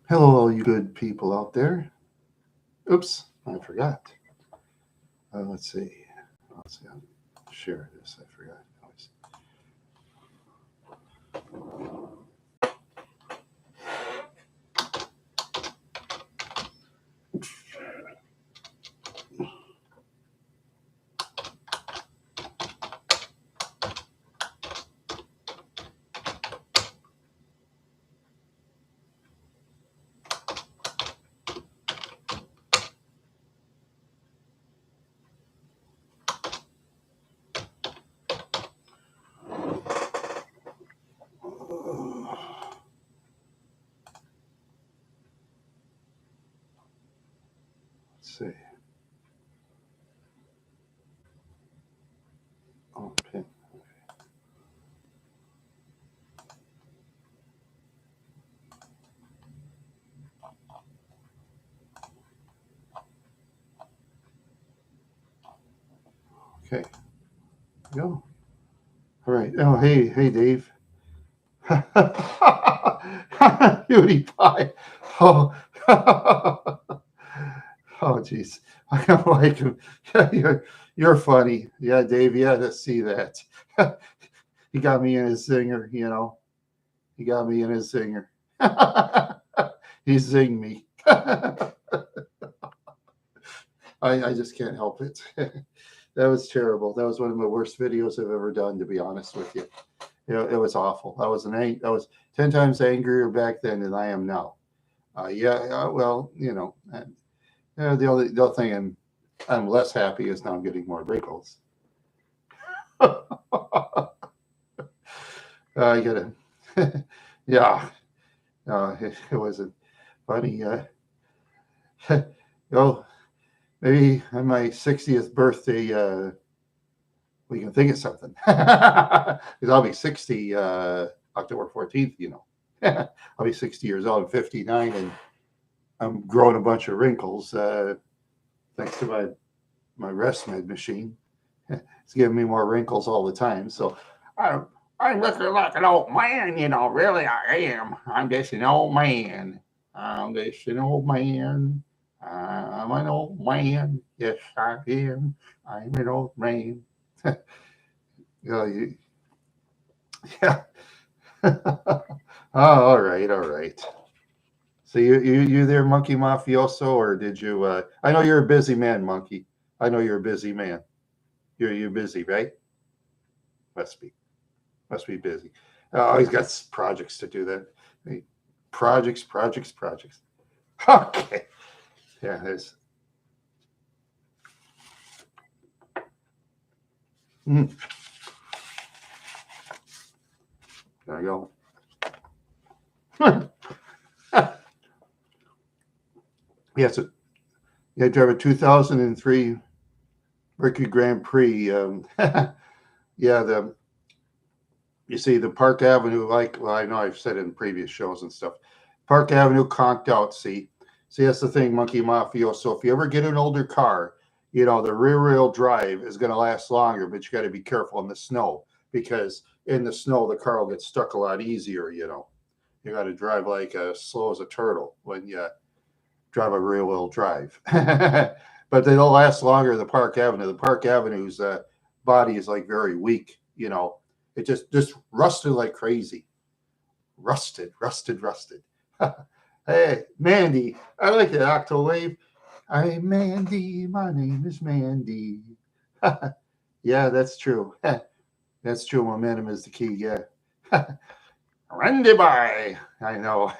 Hello, all you good people out there. Oops, I forgot. Let's see. Let's see. I'll share this. I forgot. Let's see. Oh, pin. Okay. Go. All right. Oh, hey, Dave. Beauty pie. Oh, oh, jeez. I don't like him. Yeah, you're funny. Yeah, Dave. Yeah, to see that. He got me in his zinger. He got me in his zinger. He zinged me. I just can't help it. That was terrible. That was one of the worst videos I've ever done, to be honest with you. It was awful. I was 10 times angrier back then than I am now. Well, the only thing I'm less happy is now I'm getting more wrinkles. I gotta, yeah, it wasn't funny. Oh, maybe on my 60th birthday, we can think of something. Because I'll be 60 October 14th, I'll be 60 years old. I'm 59 and I'm growing a bunch of wrinkles thanks to my rest med machine. It's giving me more wrinkles all the time. So I'm, I'm looking like an old man, really I am. I'm just an old man. I'm just an old man. I'm an old man. Yes, I am. I'm an old man. You, yeah. Oh, all right, all right. So you there, Monkey Mafioso, or did you? I know you're a busy man, Monkey. I know you're a busy man. You're busy, right? Must be must be busy. Oh, he's got projects to do. That projects. Okay, yeah. There's mm, there you go. Yes, you drive a 2003 Mercury Grand Prix. Yeah, the you see the Park Avenue, like, well, I know I've said it in previous shows and stuff. Park Avenue conked out. See, that's the thing, Monkey Mafia. So if you ever get an older car, the rear wheel drive is going to last longer, but you got to be careful in the snow because in the snow the car will get stuck a lot easier. You got to drive like as slow as a turtle when you drive a rear wheel drive. But they'll last longer. The Park Avenue's body is like very weak. It just rusted like crazy. Rusted. Hey, Mandy, I like that octave. I'm Mandy. My name is Mandy. Yeah, that's true. That's true. Momentum is the key. Yeah. Randy boy. I know.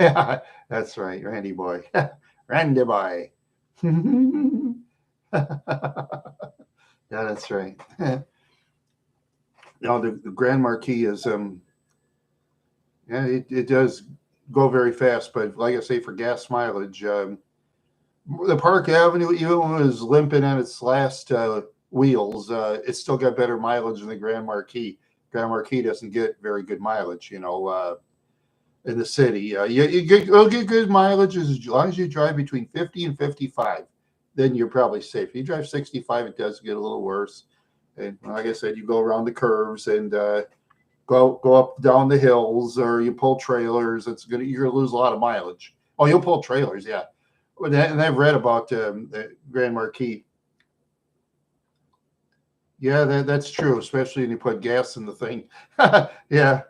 That's right. Randy boy. Randy boy. Yeah, that's right. The Grand Marquis is yeah, it does go very fast, but like I say, for gas mileage, the Park Avenue, even when it was limping on its last wheels, it still got better mileage than the Grand Marquis. Grand Marquis doesn't get very good mileage, in the city. You'll get good mileage as long as you drive between 50 and 55. Then you're probably safe. If you drive 65, it does get a little worse. And like I said, you go around the curves and go up down the hills, or you pull trailers. You're gonna lose a lot of mileage. Oh, you'll pull trailers, yeah. And I've read about the Grand Marquis. Yeah, that's true, especially when you put gas in the thing. Yeah,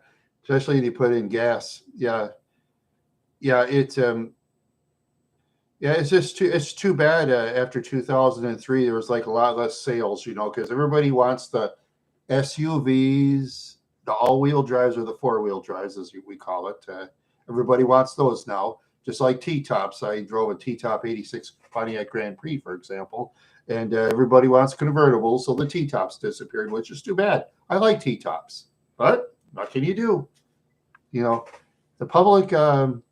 especially when you put in gas. Yeah, yeah. Yeah, it's too bad. After 2003, there was like a lot less sales, because everybody wants the SUVs, the all-wheel drives or the four-wheel drives, as we call it. Everybody wants those now, just like T-tops. I drove a T-top '86 Pontiac Grand Prix, for example, and everybody wants convertibles, so the T-tops disappeared, which is too bad. I like T-tops, but what can you do? You know, the public, the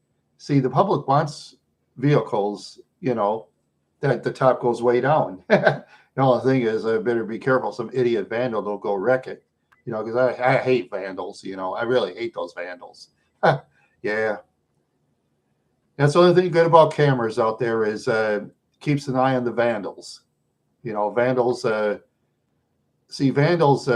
public wants vehicles, that the top goes way down. The only thing is, I better be careful. Some idiot vandal don't go wreck it, because I hate vandals. I really hate those vandals. Yeah, that's the only thing good about cameras out there is keeps an eye on the vandals. Vandals. Vandals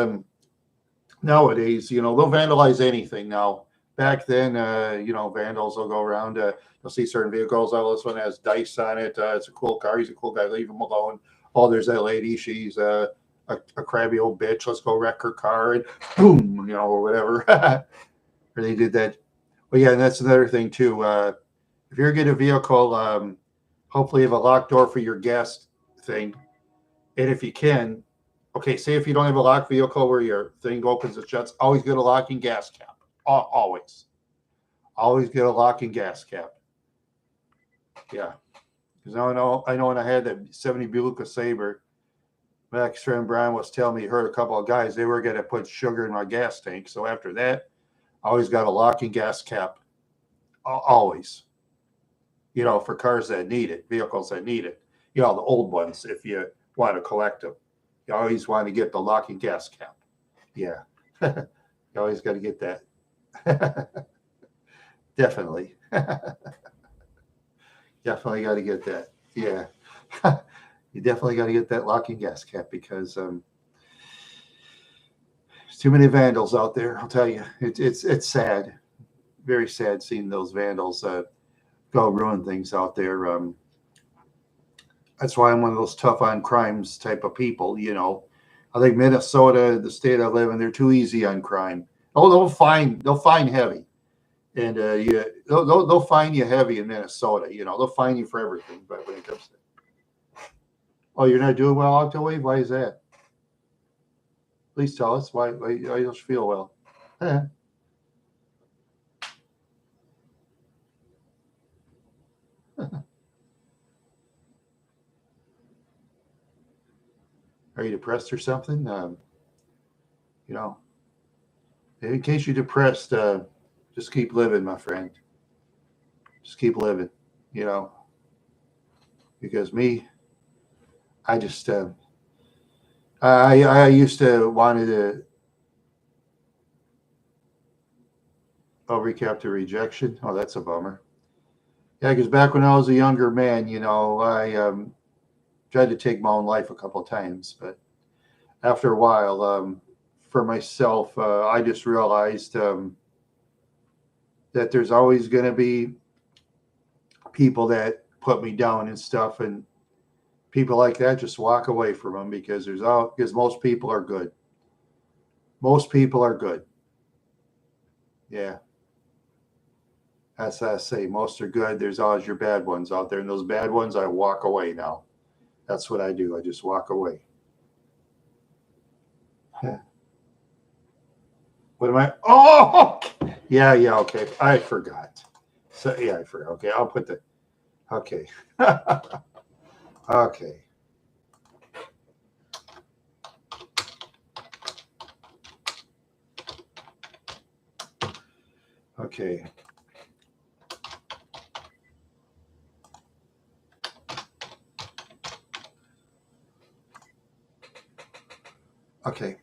nowadays, they'll vandalize anything now. Back then, vandals will go around. You'll see certain vehicles. Oh, this one has dice on it. It's a cool car. He's a cool guy. Leave him alone. Oh, there's that lady. She's a crabby old bitch. Let's go wreck her car and boom, or whatever. Or they did that. But yeah, and that's another thing too. If you're getting a vehicle, hopefully you have a locked door for your gas thing. And if you can, okay, say if you don't have a locked vehicle where your thing opens and shuts, always get a locking gas cap. Always. Always get a locking gas cap. Yeah. Because I know when I had that 70 Buick LeSabre, Max friend Brian was telling me he heard a couple of guys, they were going to put sugar in my gas tank. So after that, I always got a locking gas cap. Always. For cars that need it, vehicles that need it. The old ones, if you want to collect them. You always want to get the locking gas cap. Yeah. You always got to get that. Definitely. Definitely got to get that. Yeah. You definitely got to get that locking gas cap because there's too many vandals out there. I'll tell you, it's sad, very sad seeing those vandals go ruin things out there. That's why I'm one of those tough on crimes type of people. I think Minnesota, the state I live in, they're too easy on crime. Oh, they'll fine heavy, and they'll fine you heavy in Minnesota. They'll fine you for everything. But when it comes to, oh, you're not doing well, Octawave? Why is that? Please tell us why you don't feel well. Are you depressed or something? In case you're depressed, just keep living, my friend. Just keep living, because me, I just, I used to wanted to, recap to rejection. Oh, that's a bummer. Yeah, because back when I was a younger man, I tried to take my own life a couple of times, but after a while, for myself, I just realized that there's always going to be people that put me down and stuff, and people like that just walk away from them because most people are good. Most people are good. Yeah. That's what I say. Most are good. There's always your bad ones out there, and those bad ones, I walk away now. That's what I do. I just walk away. What am I? Oh, yeah, okay. I forgot. So yeah, I forgot. Okay, I'll put the. Okay. Okay. Okay. Okay.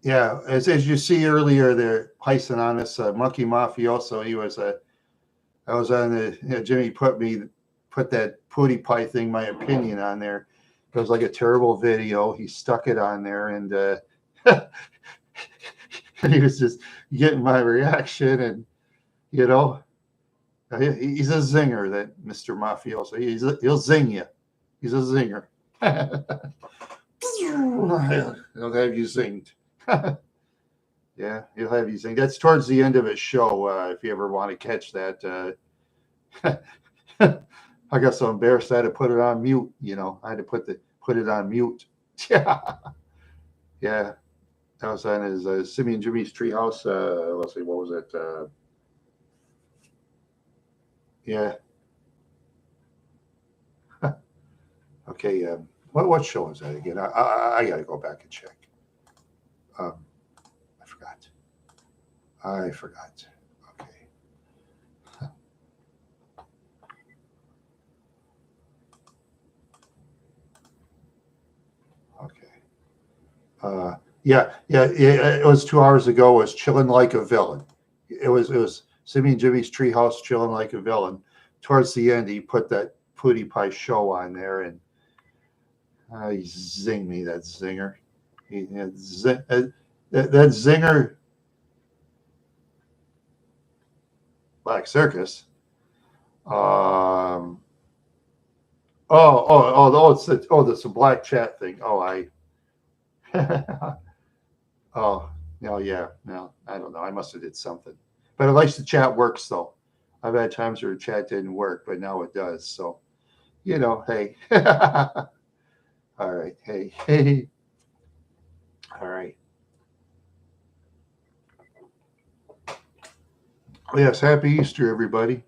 Yeah, as you see earlier, there, Hyson on this Monkey Mafioso. He was I was on the Jimmy put that Pootie Pie thing, my opinion on there. It was like a terrible video. He stuck it on there, and and he was just getting my reaction, and you know, He's a zinger, that Mr. Mafioso. He'll zing you. He's a zinger. He'll have you zinged. Yeah, he'll have you zinged. That's towards the end of his show. If you ever want to catch that. I got so embarrassed I had to put it on mute. I had to put it on mute. Yeah, yeah. That was on his Simi and Jimmy's Treehouse. Let's see, what was it? Yeah. Okay. What show is that again? I got to go back and check. I forgot. Okay. Okay. Yeah. It was 2 hours ago. It was Chilling Like a Villain. It was Simi and Jimmy's Treehouse, Chilling Like a Villain. Towards the end, he put that Pootie Pie show on there, and he zinged me, that zinger. That zinger. Black Circus. It's a black chat thing. Oh, no, yeah, no, I don't know. I must have did something, but at least the chat works though. I've had times where the chat didn't work, but now it does. So, hey, all right, hey, all right. Yes, happy Easter, everybody.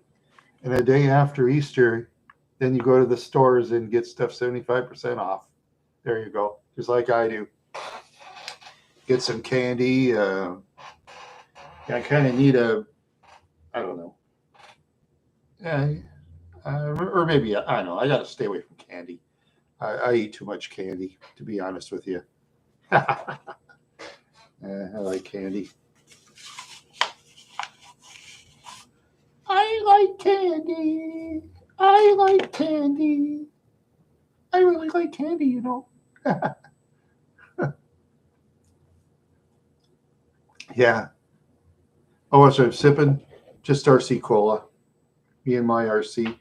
And a day after Easter, then you go to the stores and get stuff 75% off. There you go, just like I do. Get some candy. I kind of need I don't know. Yeah, or maybe, I don't know. I got to stay away from candy. I eat too much candy, to be honest with you. I like candy. I like candy. I like candy. I really like candy, Yeah. Oh, what I'm sipping? Just RC Cola. Me and my RC.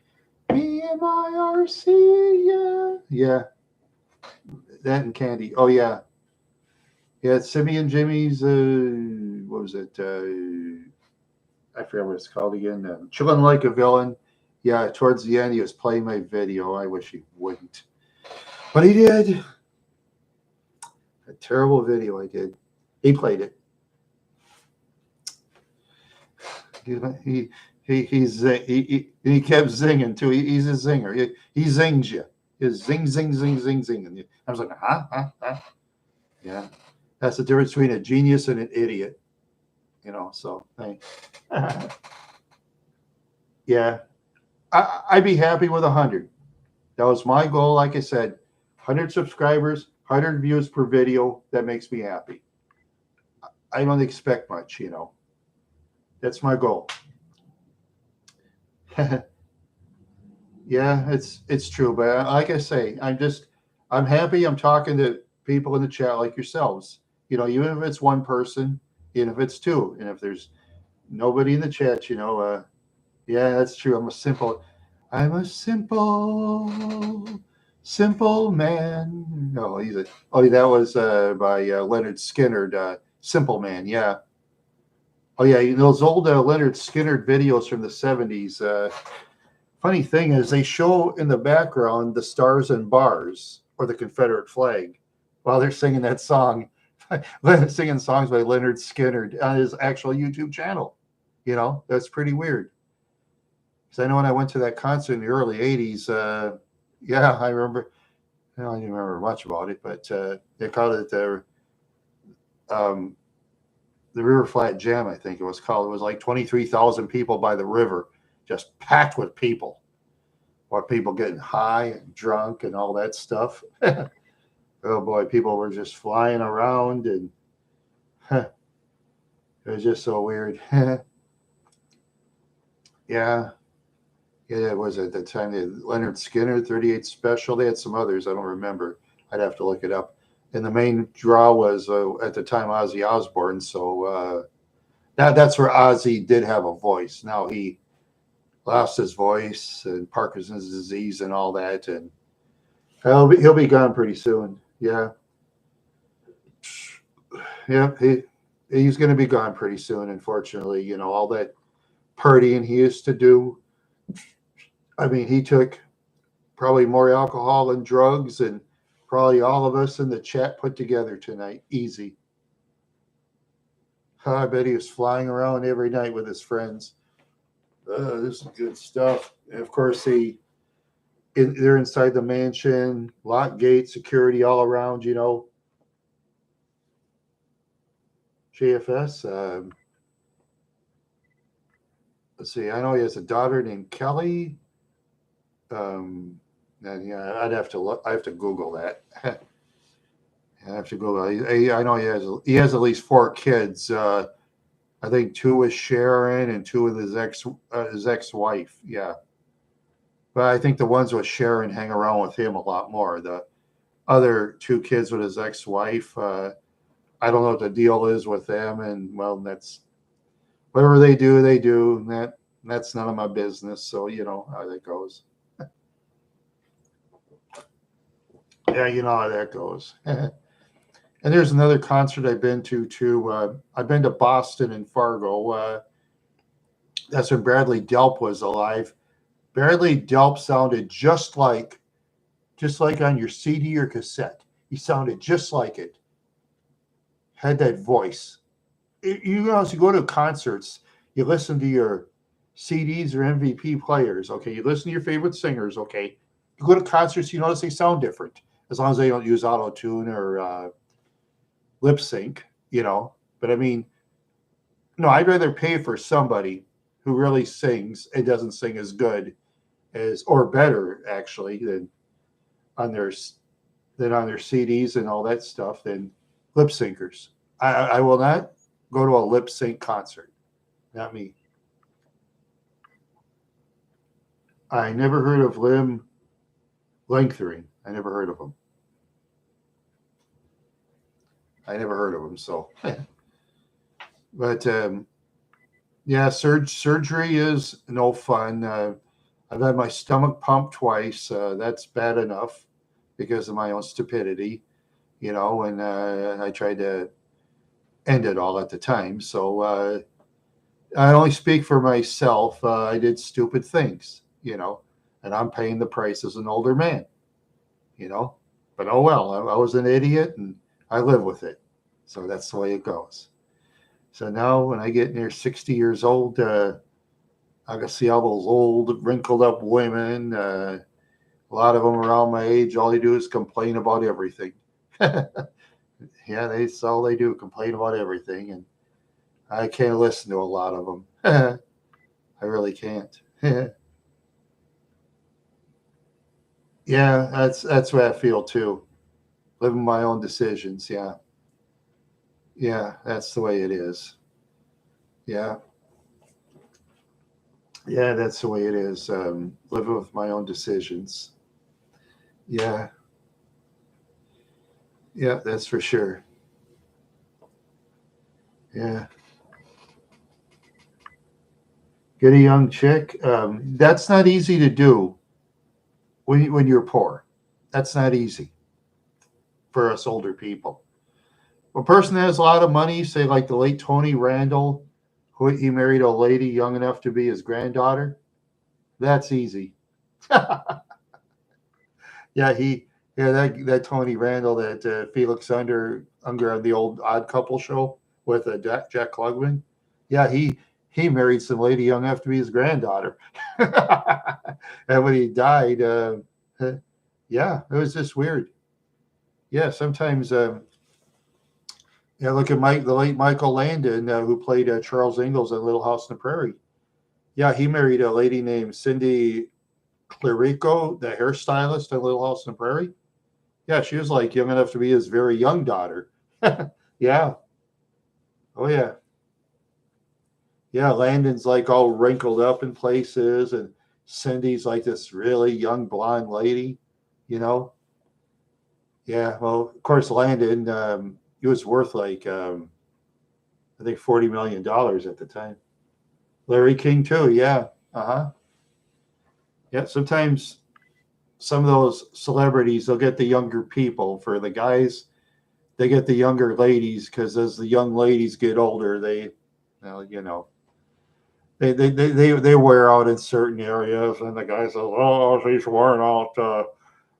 Me and my RC, yeah. Yeah. That and candy. Oh, yeah. Yeah, it's Simi and Jimmy's, what was it? I forget what it's called again. Chilling Like a Villain. Yeah, towards the end, he was playing my video. I wish he wouldn't. But he did. A terrible video I did. He played it. He kept zinging too. He's a zinger. He zings you. He's zing, zing, zing, zing, zing. And I was like, huh? Yeah. That's the difference between a genius and an idiot. So hey. Yeah. I'd be happy with 100. That was my goal. Like I said, 100 subscribers, 100 views per video. That makes me happy. I don't expect much, That's my goal. Yeah, it's true. But like I say, I'm happy. I'm talking to people in the chat like yourselves. Even if it's one person, even if it's two, and if there's nobody in the chat, yeah, that's true. I'm a simple man. No, that was by Leonard Skinner, Simple Man. Yeah. Oh yeah, those old Leonard Skinner videos from the 70s. Funny thing is, they show in the background the stars and bars or the Confederate flag while they're singing that song. Singing songs by Leonard Skinner on his actual YouTube channel. That's pretty weird. Because I know when I went to that concert in the early 80s, yeah, I remember. I didn't remember much about it, but they called it the River Flat Jam, I think it was called. It was like 23,000 people by the river, just packed with people. Or people getting high and drunk and all that stuff. Oh boy, people were just flying around, and it was just so weird. Yeah. Yeah, it was at the time the Leonard Skinner 38 Special. They had some others. I don't remember. I'd have to look it up. And the main draw was at the time Ozzy Osbourne. So that's where Ozzy did have a voice. Now he lost his voice and Parkinson's disease and all that, and he'll be gone pretty soon. Yeah, yeah, he's going to be gone pretty soon. Unfortunately, all that partying he used to do. I mean, he took probably more alcohol and drugs than probably all of us in the chat put together tonight. Easy. I bet he was flying around every night with his friends. This is good stuff. And of course, they're inside the mansion, lock gate, security all around. JFS. Let's see. I know he has a daughter named Kelly. And yeah, I'd have to look. I have to Google that. I have to Google. I know he has at least 4 kids. I think 2 with Sharon and 2 with his ex-wife. Yeah, but I think the ones with Sharon hang around with him a lot more. The other 2 kids with his ex-wife, I don't know what the deal is with them, and well, that's whatever they do, they do. And that's none of my business. So you know how that goes. Yeah, you know how that goes. And there's another concert I've been to too. I've been to Boston and Fargo. That's when Bradley Delp was alive. Bradley Delp sounded just like on your CD or cassette. He sounded just like it. Had that voice. As you go to concerts, you listen to your CDs or MVP players. Okay, you listen to your favorite singers. Okay, you go to concerts, you notice they sound different as long as they don't use auto tune or lip sync. But I mean, no, I'd rather pay for somebody who really sings and doesn't sing as good as or better actually on their than on their CDs and all that stuff than lip syncers. I will not go to a lip sync concert. Not me. I never heard of Limb Lengthering. I never heard of him. I never heard of him. So, but yeah, surgery is no fun. I've had my stomach pumped twice. That's bad enough because of my own stupidity, and I tried to end it all at the time. So I only speak for myself. I did stupid things, and I'm paying the price as an older man, you know. But oh well, I was an idiot and I live with it. So that's the way it goes. So now when I get near 60 years old, I can see all those old, wrinkled up women. A lot of them around my age, all they do is complain about everything. Yeah, that's all they do, complain about everything. And I can't listen to a lot of them. I really can't. Yeah, that's what I feel too. Living my own decisions. Yeah. Yeah, that's the way it is. Yeah. Yeah, that's the way it is. Living with my own decisions. Yeah. Yeah, that's for sure. Yeah. Get a young chick. That's not easy to do when you're poor. That's not easy for us older people. A person that has a lot of money, say like the late Tony Randall, who he married a lady young enough to be his granddaughter, that's easy. Yeah, that Tony Randall, that Felix Unger on the old Odd Couple show with Jack Klugman. Yeah, he married some lady young enough to be his granddaughter, and when he died, yeah, it was just weird. Yeah, sometimes. Yeah, look at the late Michael Landon, who played Charles Ingalls in Little House on the Prairie. Yeah, he married a lady named Cindy Clerico, the hairstylist in Little House on the Prairie. Yeah, she was like young enough to be his very young daughter. Yeah. Oh yeah. Yeah, Landon's like all wrinkled up in places, and Cindy's like this really young blonde lady, you know. Yeah. Well, of course, Landon, he was worth like I think $40 million at the time. Larry King too. Yeah. Uh huh. Yeah, sometimes some of those celebrities, they'll get the younger people. For the guys, they get the younger ladies because as the young ladies get older, they, well, they wear out in certain areas, and the guy says, "Oh, she's wearing out.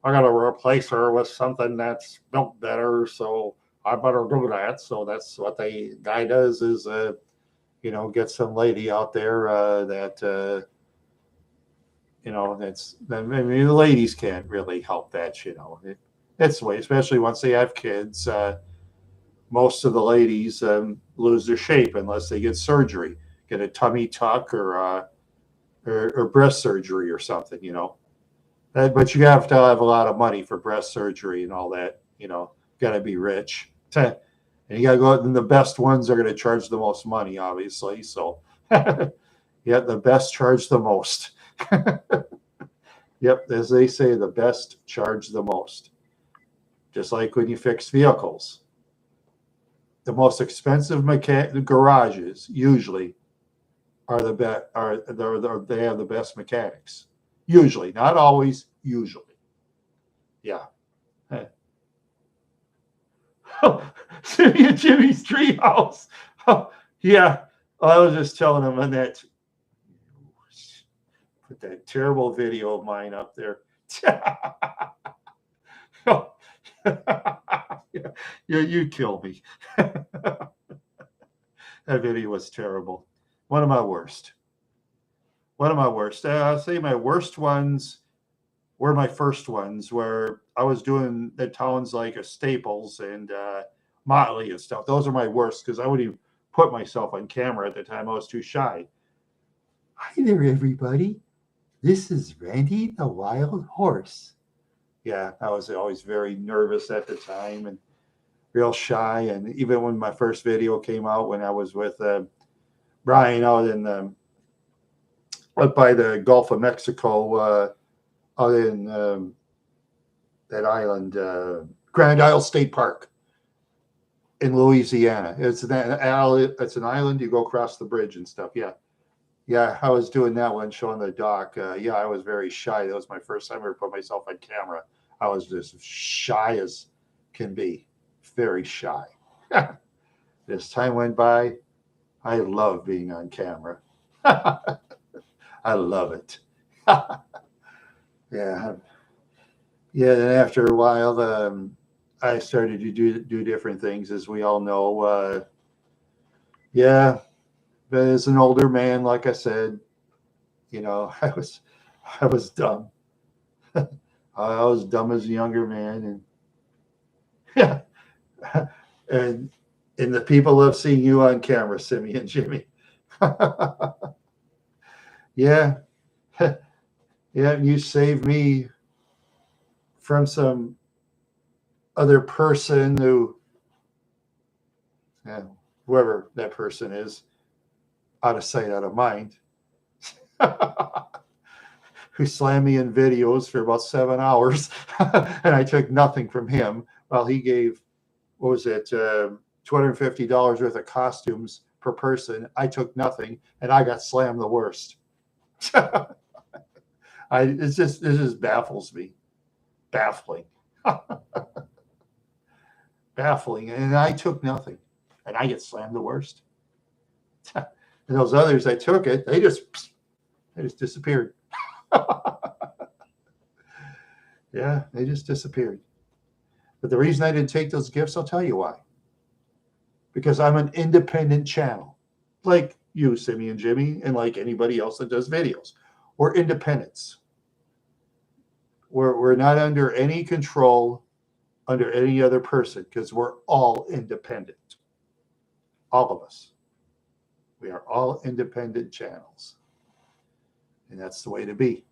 I got to replace her with something that's built better, so I better do that." So that's what the guy does is, get some lady out there that that's. I mean, the ladies can't really help that. That's the way, especially once they have kids. Most of the ladies lose their shape unless they get surgery, get a tummy tuck or breast surgery or something. But you have to have a lot of money for breast surgery and all that. Got to be rich. And you got to go out, and the best ones are going to charge the most money, obviously. So, yeah, the best charge the most. Yep, as they say, the best charge the most. Just like when you fix vehicles, the most expensive garages usually are the best. They have the best mechanics. Usually, not always. Usually, yeah. Timmy and Jimmy's treehouse. Oh, yeah, I was just telling him on that. Put that terrible video of mine up there. You kill me. That video was terrible. One of my worst. I'll say my worst ones were my first ones where I was doing the towns like a Staples and Motley and stuff. Those are my worst because I wouldn't even put myself on camera at the time. I was too shy. Hi there, everybody. This is Randy the Wild Horse. Yeah, I was always very nervous at the time and real shy. And even when my first video came out, when I was with Brian out by the Gulf of Mexico, out in that island, Grand Isle State Park in Louisiana. It's an island. You go across the bridge and stuff. Yeah. I was doing that one, showing the doc. Yeah, I was very shy. That was my first time I ever put myself on camera. I was just shy as can be, very shy. As time went by, I love being on camera. I love it. Yeah. Yeah, then after a while, I started to do different things, as we all know. Yeah, but as an older man, like I said, I was dumb. I was dumb as a younger man, and yeah, and the people love seeing you on camera, Simmy and Jimmy. Yeah, yeah, you saved me from some other person who, yeah, whoever that person is, out of sight, out of mind, who slammed me in videos for about 7 hours, and I took nothing from him while he gave, what was it, $250 worth of costumes per person. I took nothing, and I got slammed the worst. It just baffles me, baffling, baffling, and I took nothing, and I get slammed the worst. And those others, I took it, they just disappeared. Yeah, they just disappeared. But the reason I didn't take those gifts, I'll tell you why. Because I'm an independent channel, like you, Simmy and Jimmy, and like anybody else that does videos. We're independents. We're not under any control under any other person because we're all independent. All of us. We are all independent channels. And that's the way to be.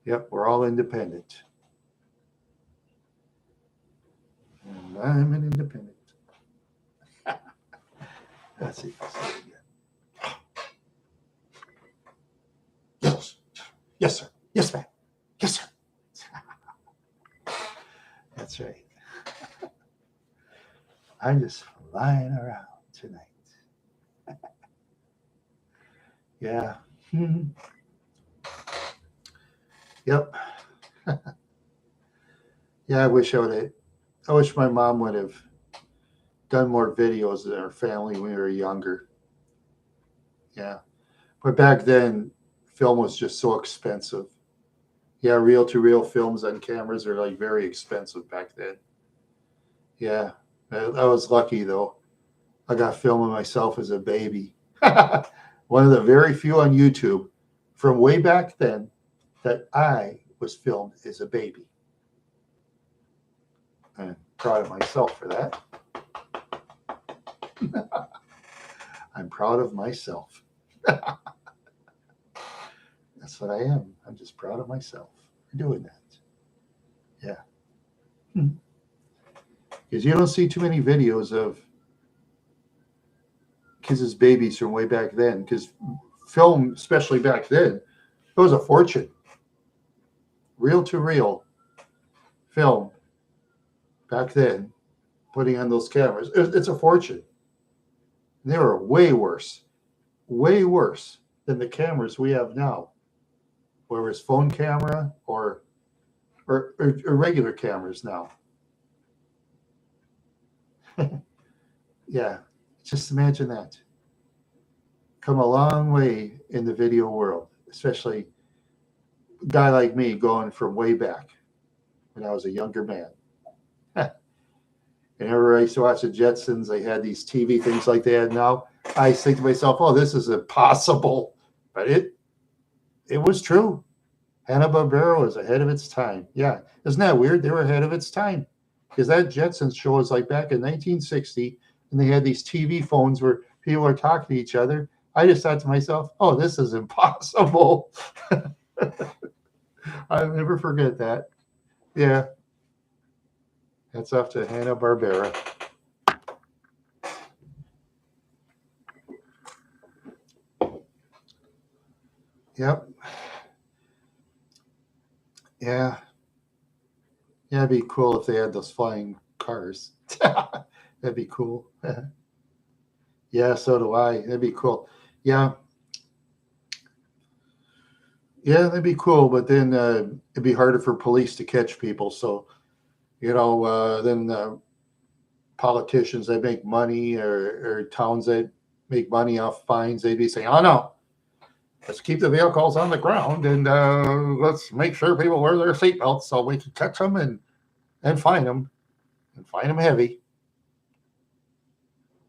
Yep, we're all independent. And I'm an independent. That's it. Yes. Yes, sir. Yes, ma'am. Yes, sir. That's right. I'm just flying around tonight. Yeah. Yep. Yeah, I wish my mom would have done more videos of our family when we were younger. Yeah. But back then, film was just so expensive. Yeah, reel to reel films on cameras are like very expensive back then. Yeah. I was lucky though. I got filming myself as a baby. One of the very few on YouTube from way back then that I was filmed as a baby. I'm proud of myself for that. I'm proud of myself. That's what I am. I'm just proud of myself for doing that. Yeah. Because you don't see too many videos of kids as babies from way back then. Because film, especially back then, it was a fortune. Reel to reel film back then, putting on those cameras, it's a fortune. They were way worse than the cameras we have now, whether it's phone camera or regular cameras now. Yeah, just imagine that. Come a long way in the video world, especially a guy like me going from way back when I was a younger man. And everybody used to watch the Jetsons. They had these TV things like they had now. I think to myself, "Oh, this is impossible," but it was true. Hanna-Barbera was ahead of its time. Yeah, isn't that weird? They were ahead of its time because that Jetsons show was like back in 1960, and they had these TV phones where people are talking to each other. I just thought to myself, "Oh, this is impossible." I'll never forget that. Yeah, that's off to Hanna-Barbera. Yep. Yeah. Yeah, it'd be cool if they had those flying cars. That'd be cool. Yeah, so do I. That'd be cool. Yeah, yeah, that'd be cool. But then it'd be harder for police to catch people. So, then politicians that make money or towns that make money off fines, they'd be saying, "Oh no, let's keep the vehicles on the ground and let's make sure people wear their seatbelts so we can catch them and fine them heavy."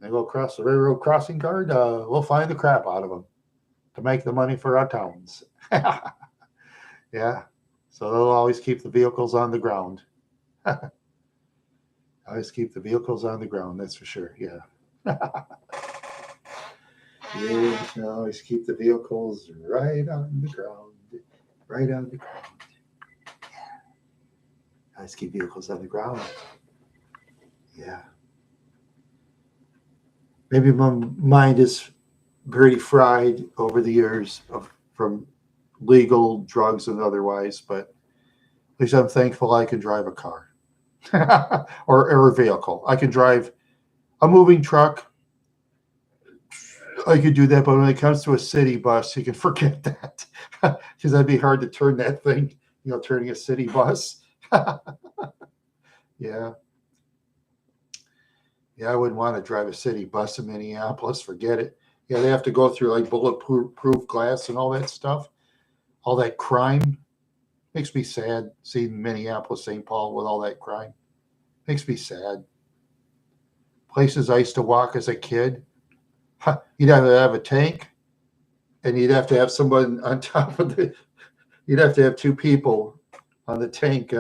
They go across the railroad crossing guard. We'll find the crap out of them to make the money for our towns. Yeah. So they'll always keep the vehicles on the ground. Always keep the vehicles on the ground. That's for sure. Yeah. Yeah. Always keep the vehicles right on the ground. Right on the ground. Always keep vehicles on the ground. Yeah. Maybe my mind is pretty fried over the years from legal drugs and otherwise, but at least I'm thankful I can drive a car or a vehicle. I can drive a moving truck. I could do that, but when it comes to a city bus, you can forget that because that'd be hard to turn that thing, turning a city bus. Yeah. Yeah, I wouldn't want to drive a city bus in Minneapolis. Forget it. Yeah, they have to go through like bulletproof glass and all that stuff. All that crime makes me sad. Seeing Minneapolis, St. Paul with all that crime makes me sad. Places I used to walk as a kid, you'd have to have a tank, and you'd have to have someone on top of the. You'd have to have two people on the tank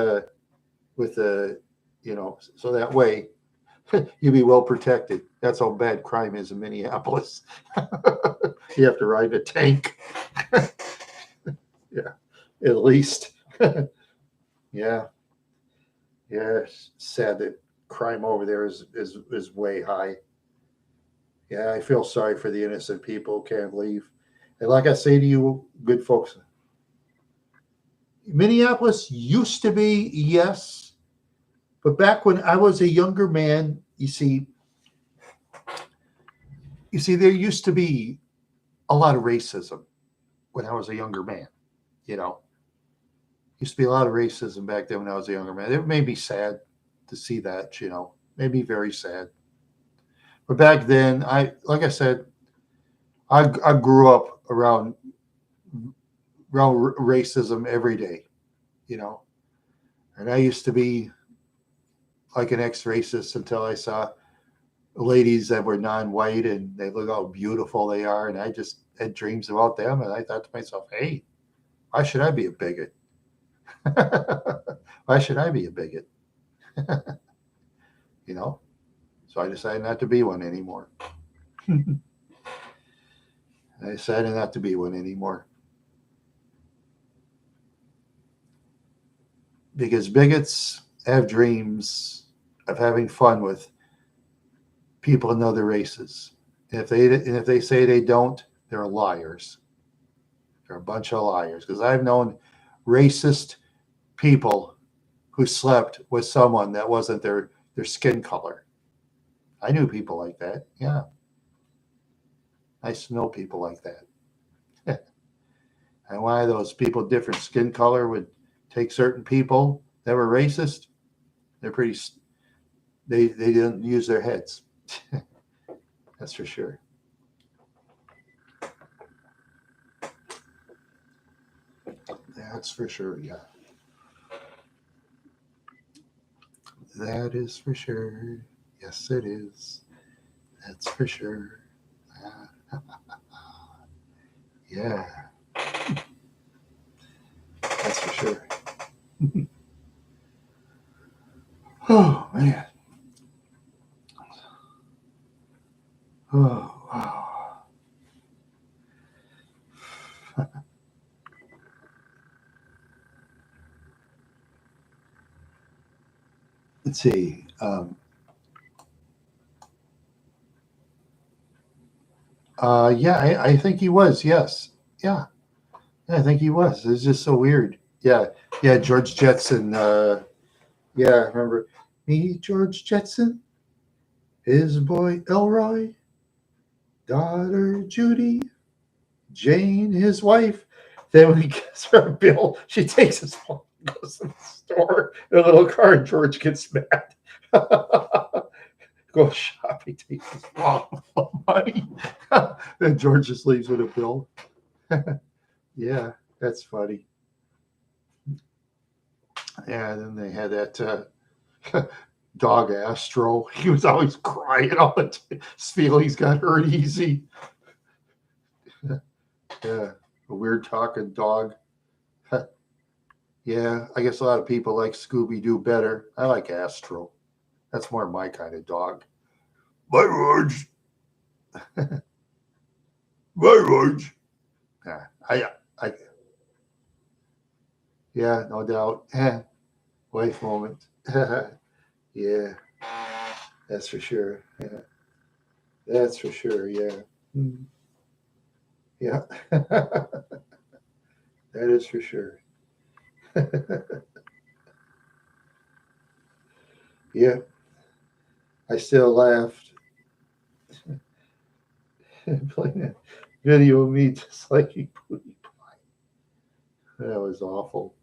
with so that way you'd be well protected. That's how bad crime is in Minneapolis. You have to ride a tank. Yeah, at least. Yeah. Yeah, it's sad that crime over there is way high. Yeah, I feel sorry for the innocent people who can't leave. And like I say to you, good folks, Minneapolis used to be, yes, but back when I was a younger man, you see, there used to be a lot of racism. when I was a younger man. You know, used to be a lot of racism back then when I was a younger man. It made me sad to see that. You know, made me very sad. But back then, like I said, I grew up around racism every day. You know, and I used to be like an ex-racist until I saw ladies that were non-white and they look how beautiful they are, and I just had dreams about them, and I thought to myself, hey, why should I be a bigot? Why should I be a bigot? You know, so I decided not to be one anymore. I decided not to be one anymore because bigots have dreams of having fun with people in other races. And if they say they don't, they're liars. They're a bunch of liars. Because I've known racist people who slept with someone that wasn't their skin color. I knew people like that. Yeah, I used to know people like that. And why those people different skin color would take certain people that were racist? They're pretty. They didn't use their heads. That's for sure. That's for sure. Yeah, that is for sure. Yes, it is. That's for sure. Ah, yeah, that's for sure. Oh man. Oh wow. Let's see. Yeah, I think he was. Yes. Yeah, I think he was. It's just so weird. Yeah, yeah. George Jetson. Yeah, I remember me, George Jetson, his boy Elroy, daughter Judy, Jane, his wife. Then when he gets her a bill, she takes his phone and goes to the store in a little car, and George gets mad. Go shopping, takes his mom money. Then George just leaves with a bill. Yeah, that's funny. Yeah, and then they had that dog Astro. He was always crying all the time. His feelings got hurt easy. Yeah, a weird talking dog. Yeah, I guess a lot of people like Scooby Doo better. I like Astro. That's more my kind of dog. My words, my words. Yeah, I, yeah, no doubt. Wife moment. Yeah, that's for sure. Yeah, that's for sure. Yeah, mm, yeah, that is for sure. Yeah, I still laughed playing that video of me just like you booty pie. That was awful.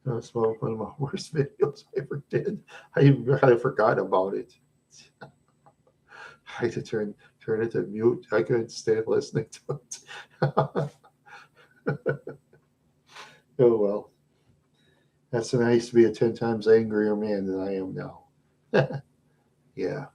That was one of my worst videos I ever did. I forgot about it. I had to turn it to mute. I couldn't stand listening to it. Oh well. That's nice to be a 10 times angrier man than I am now. Yeah.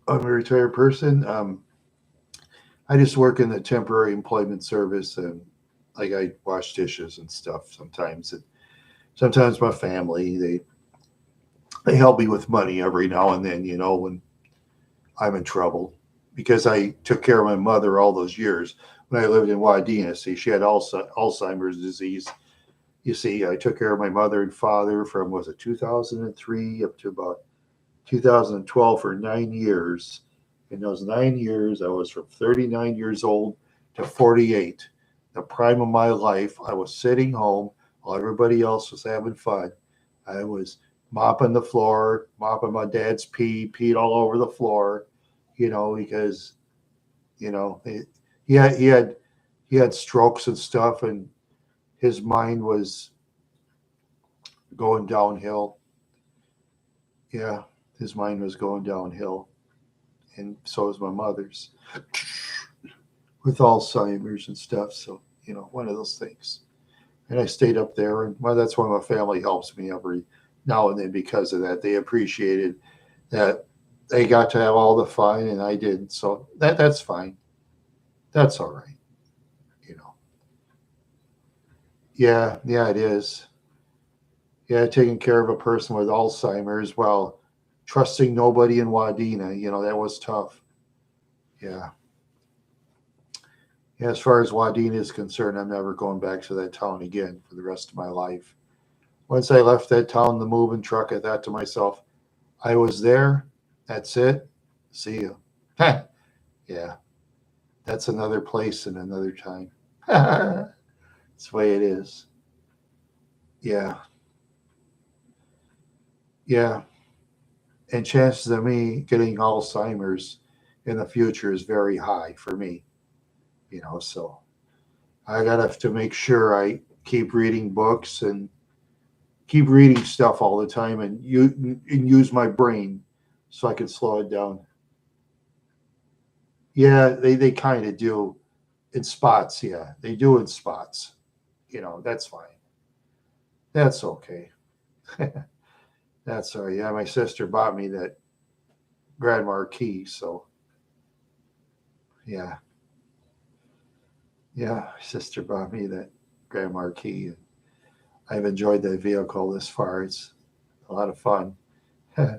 I'm a retired person. I just work in the temporary employment service, and like I wash dishes and stuff sometimes. And sometimes my family they help me with money every now and then. You know, when I'm in trouble because I took care of my mother all those years when I lived in Wadena. See, she had Alzheimer's disease. You see, I took care of my mother and father from was it 2003 up to about 2012 for 9 years. In those 9 years, I was from 39 years old to 48, the prime of my life. I was sitting home while everybody else was having fun. I was mopping the floor, mopping my dad's peed all over the floor, because you know he had he had he had strokes and stuff, and his mind was going downhill. Yeah, his mind was going downhill, and so was my mother's with Alzheimer's and stuff. So one of those things. And I stayed up there, and well, that's why my family helps me every now and then because of that. They appreciated that they got to have all the fun, and I didn't. So that's fine. That's all right. You know. Yeah, it is. Yeah, taking care of a person with Alzheimer's while trusting nobody in Wadena, that was tough. Yeah. Yeah, as far as Wadena is concerned, I'm never going back to that town again for the rest of my life. Once I left that town, the moving truck, I thought to myself, I was there. That's it. See you. Yeah, that's another place and another time. That's the way it is. Yeah, yeah. And chances of me getting Alzheimer's in the future is very high for me. So I got to make sure I keep reading books and keep reading stuff all the time and use my brain so I can slow it down. Yeah, they kind of do in spots. Yeah, they do in spots. That's fine. That's okay. That's all right. Yeah, my sister bought me that Grand Marquis. So, yeah. Yeah, my sister bought me that Grand Marquis. And I've enjoyed that vehicle this far. It's a lot of fun. Yeah.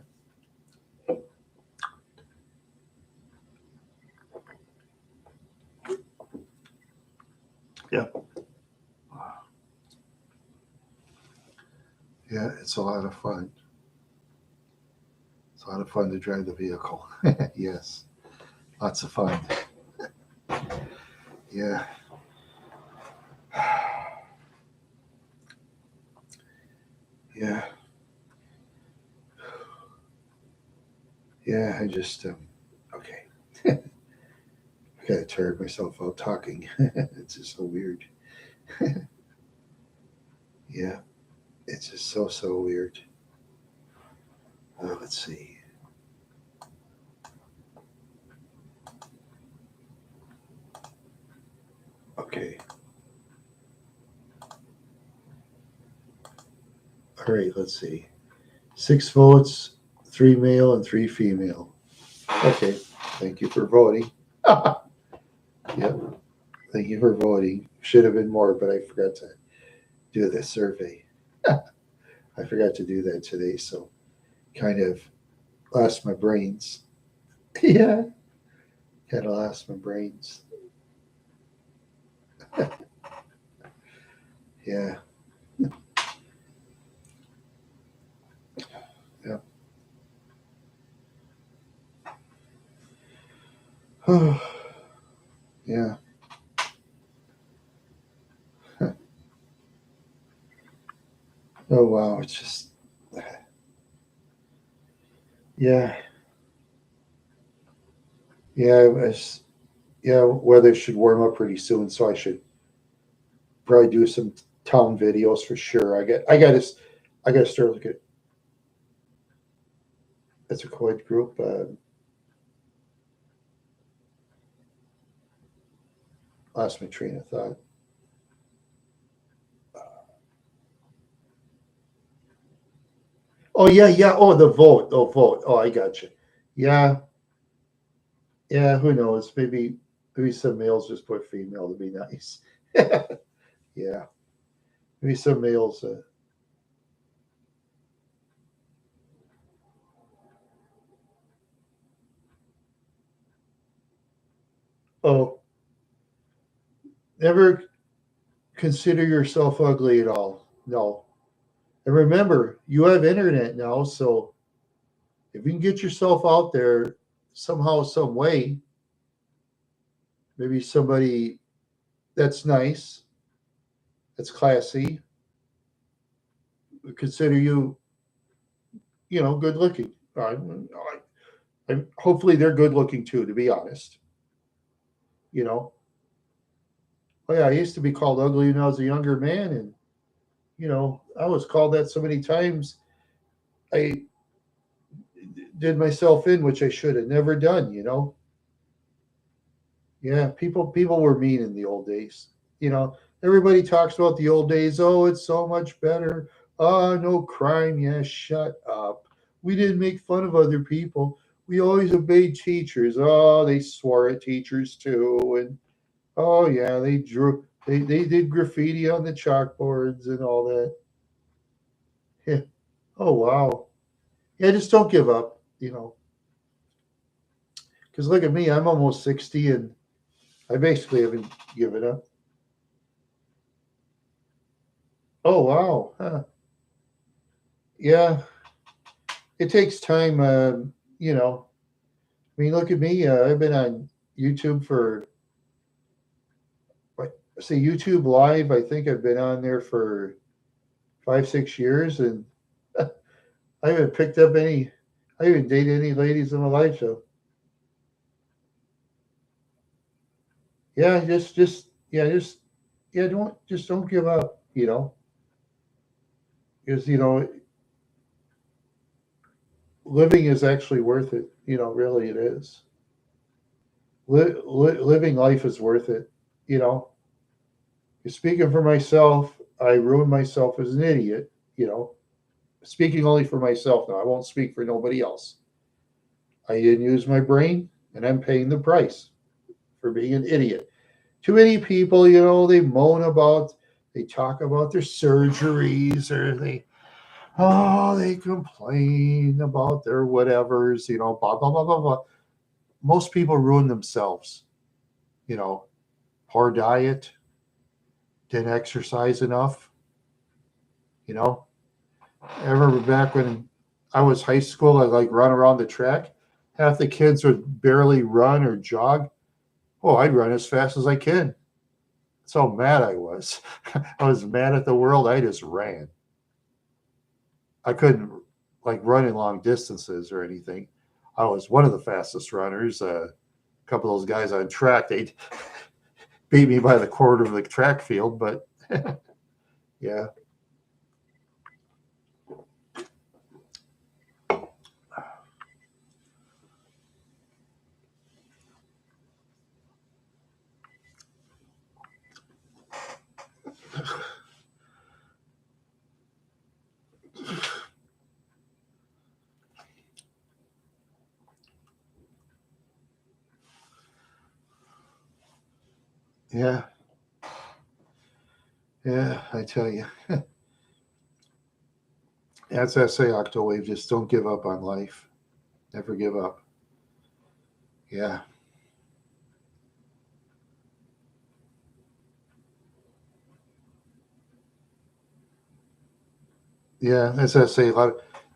Yeah, it's a lot of fun. It's a lot of fun to drive the vehicle. Yes, lots of fun. Yeah. Yeah. Yeah, I just, okay. I gotta tire myself out talking. It's just so weird. Yeah, it's just so weird. Let's see. Okay. All right, let's see. 6 votes, 3 male and 3 female. Okay, thank you for voting. Yep, thank you for voting. Should have been more, but I forgot to do the survey. I forgot to do that today, so kind of lost my brains. Yeah, kind of lost my brains. Yeah, yeah. Yeah. Oh wow, it's just yeah, yeah. It's, yeah, weather should warm up pretty soon, so I should probably do some town videos for sure. I got to start looking at that's a quite group. Lost my train of thought. Oh yeah, yeah. Oh, the vote. Oh, vote. Oh, I got you. Yeah, yeah. Who knows? Maybe some males just put female to be nice. Yeah, maybe some males. Oh, never consider yourself ugly at all. No. And remember, you have internet now, so if you can get yourself out there somehow, some way, maybe somebody that's nice, that's classy, consider you, good looking. Hopefully they're good looking too, to be honest. You know, oh yeah, I used to be called ugly when I was a younger man, and I was called that so many times. I did myself in, which I should have never done. Yeah, people were mean in the old days. Everybody talks about the old days. Oh, it's so much better. Oh, no crime. Yeah, shut up. We didn't make fun of other people. We always obeyed teachers. Oh, they swore at teachers too, and oh yeah, they drew. They did graffiti on the chalkboards and all that. Yeah. Oh wow. Yeah, just don't give up. Because look at me. I'm almost 60, and I basically haven't given up. Oh wow. Huh. Yeah, it takes time. I mean, look at me. I've been on YouTube for what? Say YouTube Live. I think I've been on there for 5, 6 years, and I haven't picked up any. I haven't dated any ladies in my life. So yeah, yeah, don't give up. Because living is actually worth it. Really, it is. Living life is worth it. You know, Speaking for myself, I ruined myself as an idiot. You know, Speaking only for myself now. I won't speak for nobody else. I didn't use my brain, and I'm paying the price for being an idiot. Too many people, they moan about, they talk about their surgeries, or they complain about their whatevers, blah, blah, blah, blah, blah. Most people ruin themselves, you know, poor diet, didn't exercise enough, you know. I remember back when I was high school, I like run around the track. Half the kids would barely run or jog. Oh, I'd run as fast as I can. That's how mad I was. I was mad at the world. I just ran. I couldn't like run in long distances or anything. I was one of the fastest runners. A couple of those guys on track, they beat me by the quarter of the track field. But yeah, yeah, yeah. I tell you, as I say, Octowave, just don't give up on life. Never give up. Yeah, yeah. As I say,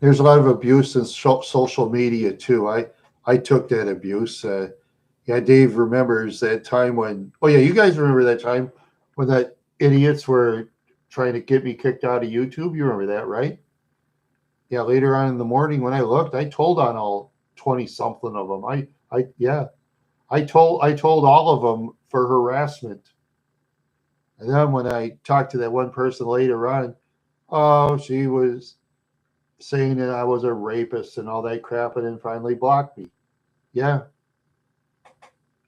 there's a lot of abuse in social media too. I took that abuse. Yeah, Dave remembers that time when. Oh yeah, you guys remember that time when that idiots were trying to get me kicked out of YouTube. You remember that, right? Yeah. Later on in the morning when I looked, I told on all 20 something of them. Yeah, I told all of them for harassment. And then when I talked to that one person later on, oh, she was saying that I was a rapist and all that crap, and then finally blocked me. Yeah,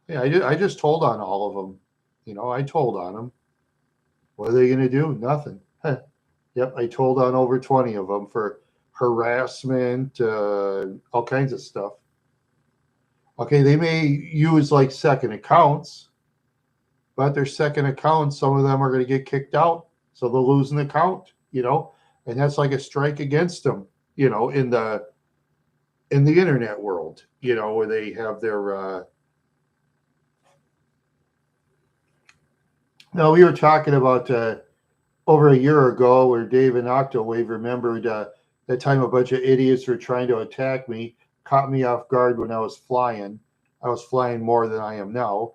yeah. I just told on all of them. I told on them. What are they going to do? Nothing. Yep, I told on over 20 of them for harassment, all kinds of stuff. Okay, they may use like second accounts, but their second accounts, some of them are going to get kicked out, so they'll lose an account, and that's like a strike against them, in the internet world, where they have their. No, we were talking about over a year ago, where Dave and Octowave remembered that time a bunch of idiots were trying to attack me, caught me off guard when I was flying. I was flying more than I am now,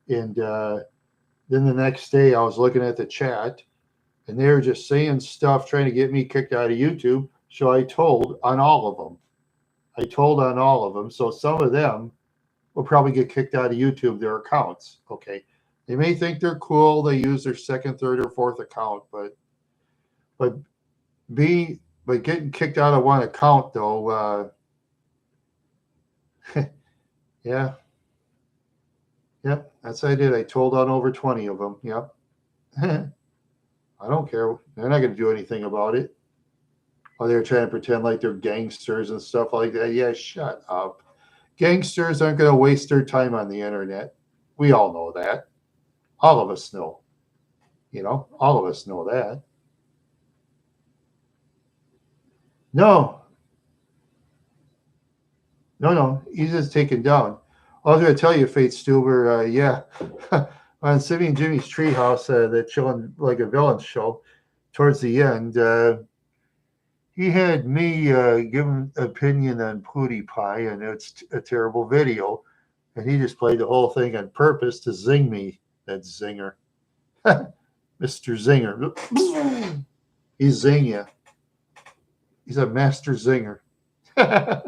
and then the next day I was looking at the chat, and they were just saying stuff trying to get me kicked out of YouTube. So I told on all of them. I told on all of them. So some of them will probably get kicked out of YouTube, their accounts. Okay. They may think they're cool. They use their second, third, or fourth account, but getting kicked out of one account though, yeah. Yep, that's what I did. I told on over 20 of them. Yep. I don't care. They're not going to do anything about it. Oh, they're trying to pretend like they're gangsters and stuff like that. Yeah, shut up. Gangsters aren't going to waste their time on the internet. We all know that. All of us know. All of us know that. No, no. He's just taken down. I was going to tell you, Fate Stuber, yeah. On Simi and Jimmy's Treehouse, that chilling like a villain show, towards the end, he had me give him opinion on PewDiePie, and it's a terrible video. And he just played the whole thing on purpose to zing me, that zinger. Mr. Zinger. He's zing you. He's a master zinger. Yeah.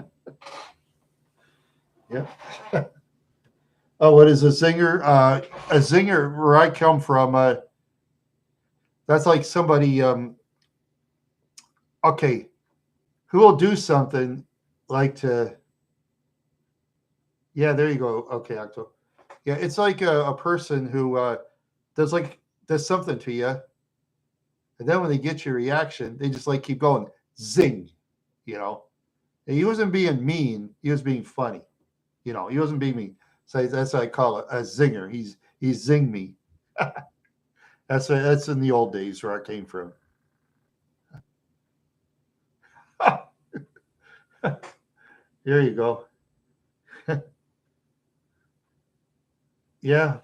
Oh, what is a zinger? A zinger, where I come from, that's like somebody, okay, who will do something like to, yeah, there you go. Okay, Octo. Yeah, it's like a person who does something to you, and then when they get your reaction, they just like keep going, zing, And he wasn't being mean; he was being funny. He wasn't being mean. So that's what I call it, a zinger. He's zing me. That's in the old days where I came from. There you go. Yeah.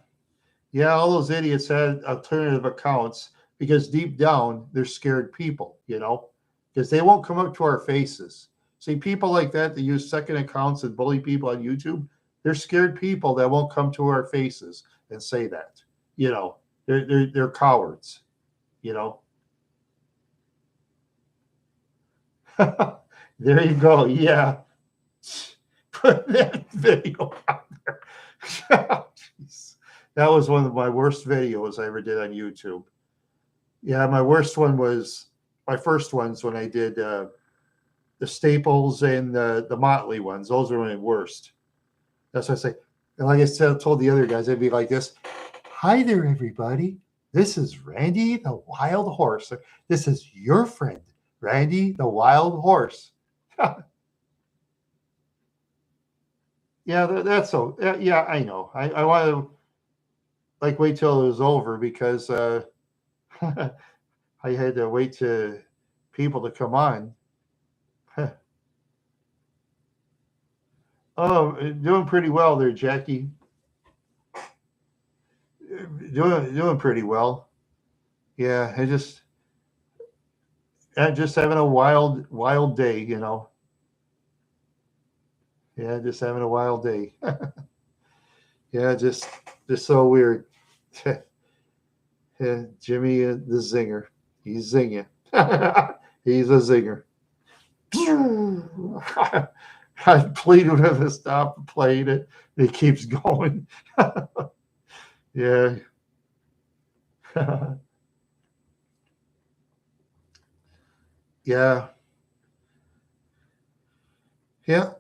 Yeah, all those idiots had alternative accounts because deep down they're scared people, because they won't come up to our faces. See, people like that use second accounts and bully people on YouTube, they're scared people that won't come to our faces and say that. They're cowards, you know. There you go. Yeah. Put that video out there. Jeez. That was one of my worst videos I ever did on YouTube. Yeah, my worst one was my first ones when I did the Staples and the Motley ones. Those were my worst. That's what I say. And like I said, I told the other guys, I'd be like this. Hi there, everybody. This is Randy the Wild Horse. This is your friend, Randy the Wild Horse. Yeah, that's so. Yeah, I know. I want to wait till it was over because I had to wait to people to come on. Oh, doing pretty well there, Jackie. Doing pretty well. Yeah, just having a wild day, Yeah, just having a wild day. Yeah, just so weird. Yeah, Jimmy the zinger. He's zinging. He's a zinger. I pleaded with him to stop playing it. He keeps going. Yeah. Yeah. Yeah.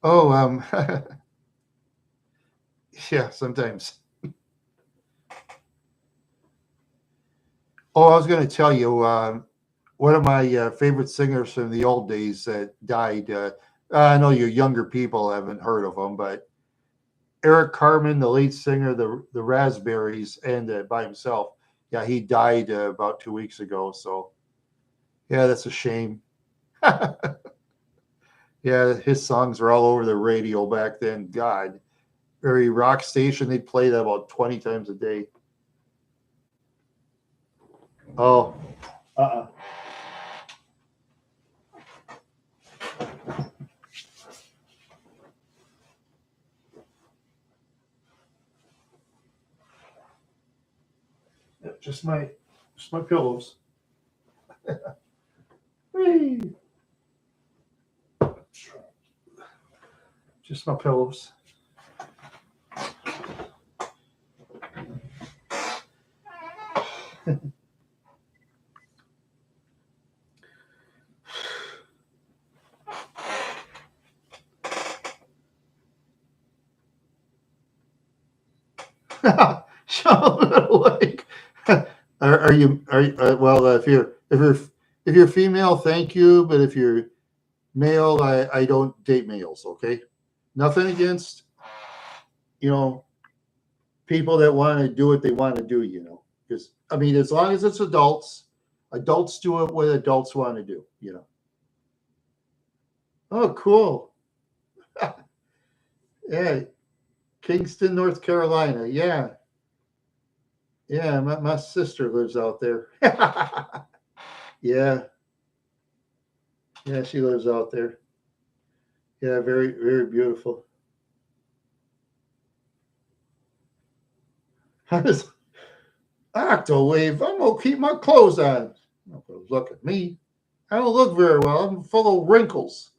Oh, yeah, sometimes. Oh, I was going to tell you, one of my favorite singers from the old days that died. I know you younger people haven't heard of him, but Eric Carmen, the lead singer of the Raspberries, and by himself. Yeah, he died about 2 weeks ago. So, yeah, that's a shame. Yeah, his songs were all over the radio back then. God, every rock station they'd play that about 20 times a day. Oh, uh-uh. Yeah, just my pillows. Whee! Just my pillows. Like, are you well? If you're female, thank you. But if you're male, I don't date males. Okay, nothing against people that want to do what they want to do. Because I mean, as long as it's adults, adults do it what adults want to do. Oh, cool. Yeah, Kingston, North Carolina. Yeah, yeah. My sister lives out there. Yeah, yeah. She lives out there. Yeah, very, very beautiful. Octawave, I'm gonna keep my clothes on. Look at me. I don't look very well. I'm full of wrinkles.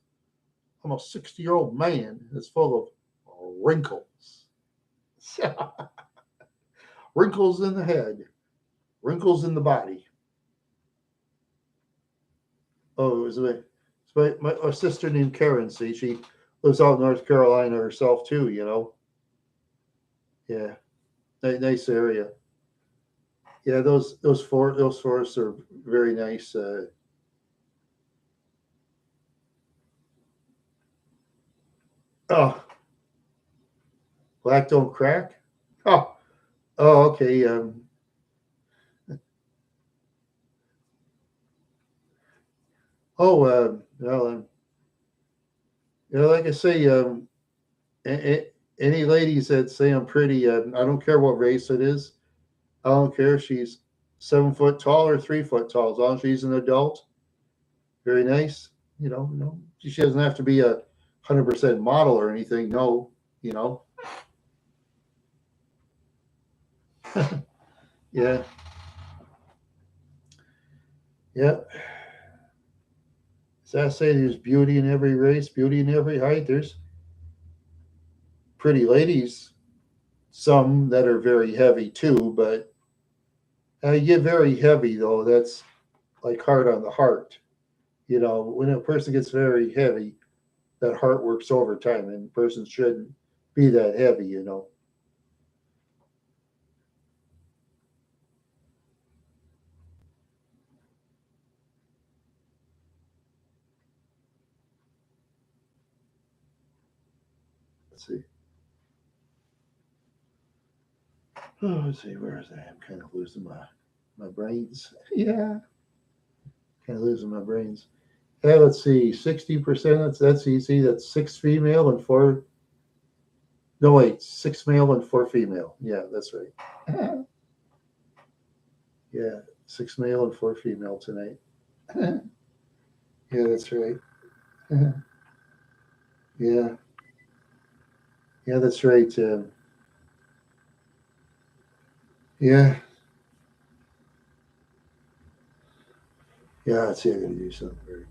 I'm a 60-year-old man that's full of wrinkles. Wrinkles in the head, wrinkles in the body. Oh, it was a sister named Karen. See, she lives out in North Carolina herself too. Yeah, nice area. Yeah, those forests are very nice. Oh, black don't crack. Oh, oh, okay. Oh, well, like I say, any ladies that say I'm pretty, I don't care what race it is. I don't care if she's 7 foot tall or 3 foot tall, as long as she's an adult. Very nice. She doesn't have to be 100% model or anything. No, you know. Yeah, yeah. As I say, there's beauty in every race, beauty in every height. There's pretty ladies, some that are very heavy too, but you get very heavy though. That's like hard on the heart. When a person gets very heavy, that heart works overtime, and a person shouldn't be that heavy. Let's see. Oh, let's see. Where is that? I'm kind of losing my brains. Yeah, kind of losing my brains. Yeah, let's see. 60%. That's easy. That's six female and four. No, wait. Six male and four female. Yeah, that's right. Yeah, six male and four female tonight. Yeah, that's right. Yeah, yeah, that's right. Yeah, yeah. Let's see. I gotta do something.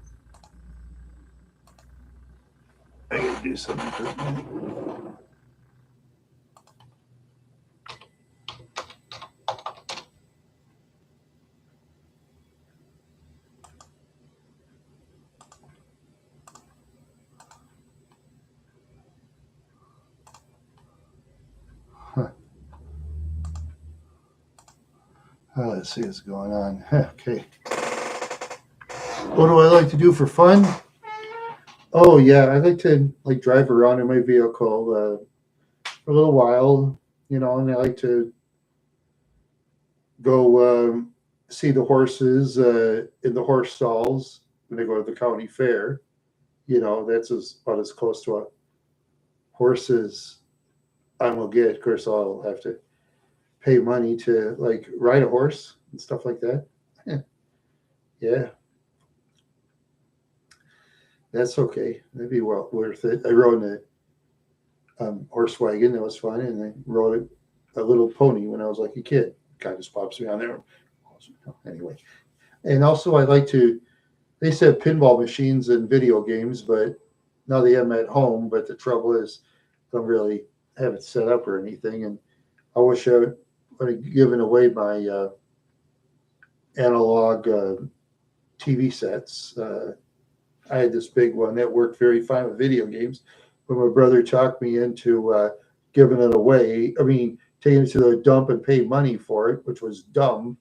I gotta do something. Huh. Oh, let's see what's going on. Okay. What do I like to do for fun? Oh yeah, I like to drive around in my vehicle for a little while, and I like to go see the horses in the horse stalls when I go to the county fair. That's about as close to a horse as I will get. Of course, I'll have to pay money to ride a horse and stuff like that. Yeah, that's okay. That'd be well worth it. I rode in a horse wagon. That was fun, and I rode a little pony when I was like a kid. Kind of pops me on there. Anyway, and also I like to. They said pinball machines and video games, but now they have them at home. But the trouble is, I don't really have it set up or anything. And I wish I would have given away my analog TV sets. I had this big one that worked very fine with video games, but my brother talked me into giving it away. I mean, taking it to the dump and pay money for it, which was dumb.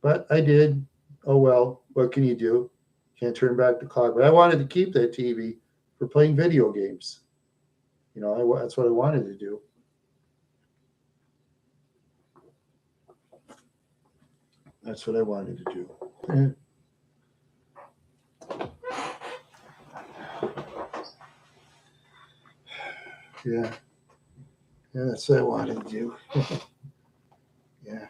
But I did. Oh well, what can you do? Can't turn back the clock. But I wanted to keep that TV for playing video games. You know, that's what I wanted to do. That's what I wanted to do. Yeah. Yeah, that's what I wanted to do. Yeah.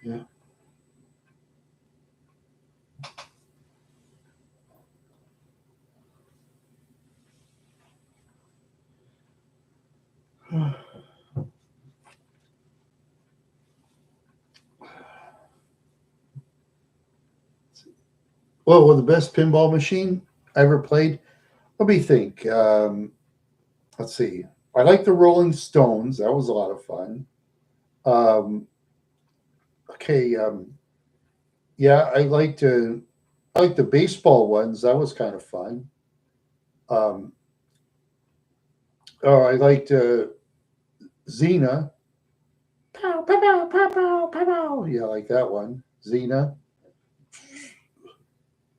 Yeah. Well, the best pinball machine I ever played. Let me think. Let's see. I like the Rolling Stones. That was a lot of fun. Um, okay. Yeah, I like the baseball ones. That was kind of fun. Um, oh, I liked Xena. Pow, pow, pow, pow, pow, pow, pow. Yeah, I like that one. Xena.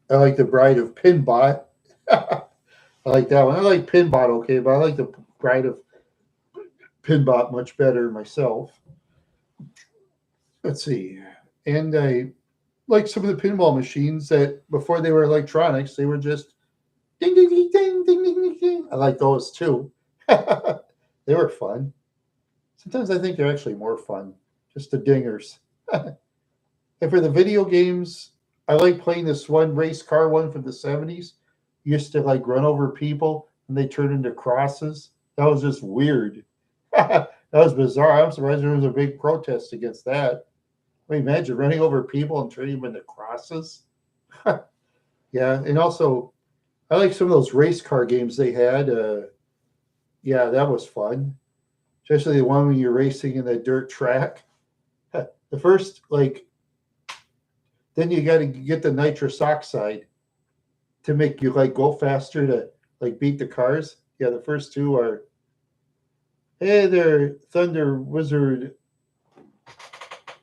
I like the Bride of Pinbot. I like that one. I like Pinbot okay, but I like the Bride of Pinbot much better myself. Let's see. And I like some of the pinball machines that before they were electronics, they were just ding ding ding ding ding ding ding. Ding. I like those too. They were fun. Sometimes I think they're actually more fun, just the dingers. And for the video games, I like playing this one race car one from the 70s. You used to like run over people and they turn into crosses. That was just weird. That was bizarre. I'm surprised there was a big protest against that. I mean, imagine running over people and turning them into crosses. Yeah, and also I like some of those race car games they had. Yeah, that was fun, especially the one when you're racing in that dirt track. The first, like, then you got to get the nitrous oxide to make you like go faster to like beat the cars. Yeah, the first two are. Hey there, Thunder Wizard.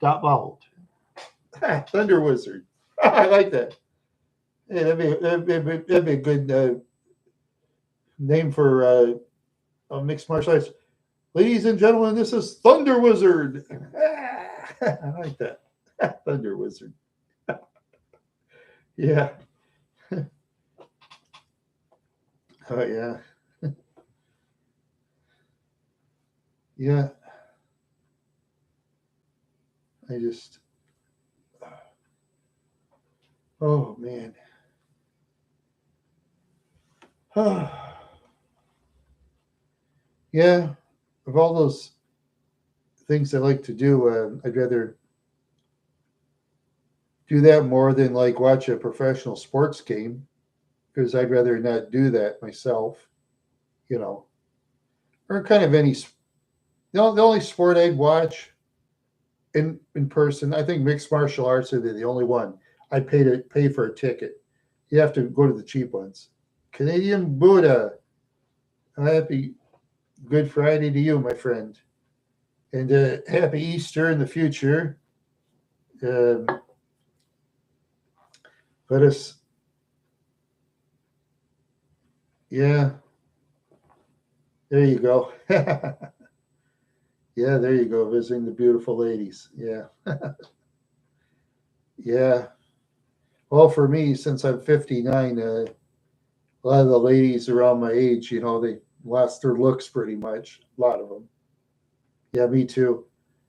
Got mauled. Thunder Wizard. I like that. Yeah, that'd be a good name for mixed martial arts. Ladies and gentlemen, this is Thunder Wizard. I like that. Thunder Wizard. Yeah. Oh, yeah. Yeah. I just, oh, man. Yeah. Of all those things I like to do, I'd rather do that more than like watch a professional sports game because I'd rather not do that myself, you know, or kind of any. The only sport I'd watch in person, I think mixed martial arts are the only one I pay for a ticket. You have to go to the cheap ones. Canadian Buddha, happy Good Friday to you, my friend, and happy Easter in the future. Um, let us, yeah, there you go. Yeah, there you go, visiting the beautiful ladies. Yeah, yeah. Well, for me, since I'm 59, a lot of the ladies around my age, you know, they lost their looks pretty much. A lot of them. Yeah, me too.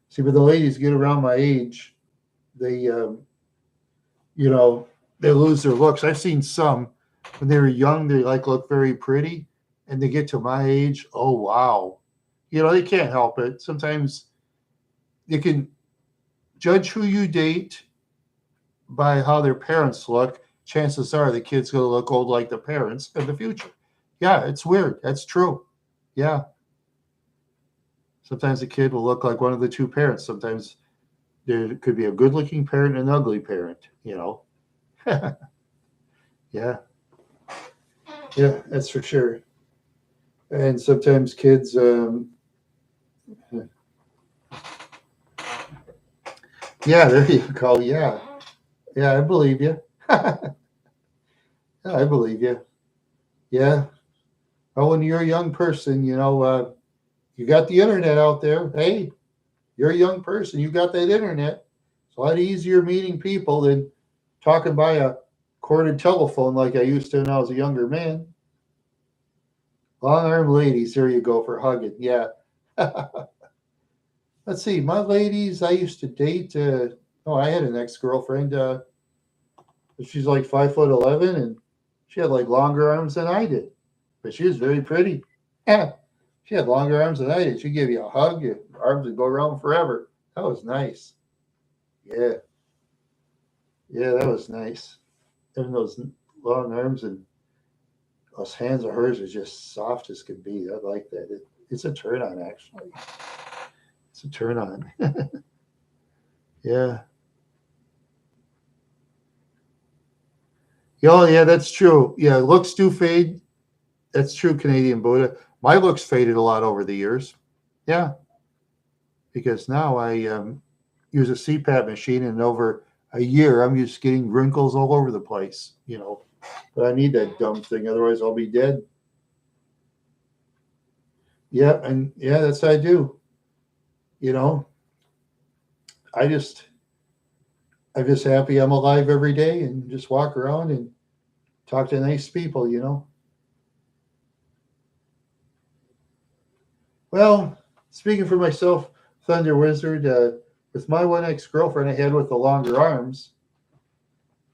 See, but the ladies get around my age, they, you know, they lose their looks. I've seen some when they were young, they like look very pretty, and they get to my age, oh wow, they can't help it. Sometimes you can judge who you date by how their parents look. Chances are the kid's going to look old like the parents in the future. Yeah, it's weird. That's true. Yeah. Sometimes the kid will look like one of the two parents. Sometimes there could be a good looking parent and an ugly parent. Yeah. Yeah, that's for sure. And sometimes kids, yeah, there you go. Yeah. Yeah, I believe you. Yeah, I believe you. Yeah. Oh, when you're a young person, you got the internet out there. Hey, you're a young person. You got that internet. It's a lot easier meeting people than talking by a corded telephone like I used to when I was a younger man. Long arm ladies, there you go for hugging. Yeah. Let's see. My ladies, I used to date. I had an ex girlfriend. She's like 5'11", and she had like longer arms than I did, but she was very pretty. Yeah, she had longer arms than I did. She'd give you a hug, your arms would go around forever. That was nice. Yeah, yeah, that was nice. Having those long arms and those hands of hers are just soft as can be. I like that. It's a turn on, actually. It's a turn on. Yeah. Oh, yeah, that's true. Yeah, looks do fade. That's true, Canadian Buddha. My looks faded a lot over the years. Yeah, because now I use a CPAP machine, and over a year, I'm just getting wrinkles all over the place. But I need that dumb thing, otherwise I'll be dead. Yeah, and yeah, that's what I do. You know, I just I'm just happy I'm alive every day and just walk around and talk to nice people. Well, speaking for myself, Thunder Wizard, with my one ex girlfriend I had with the longer arms,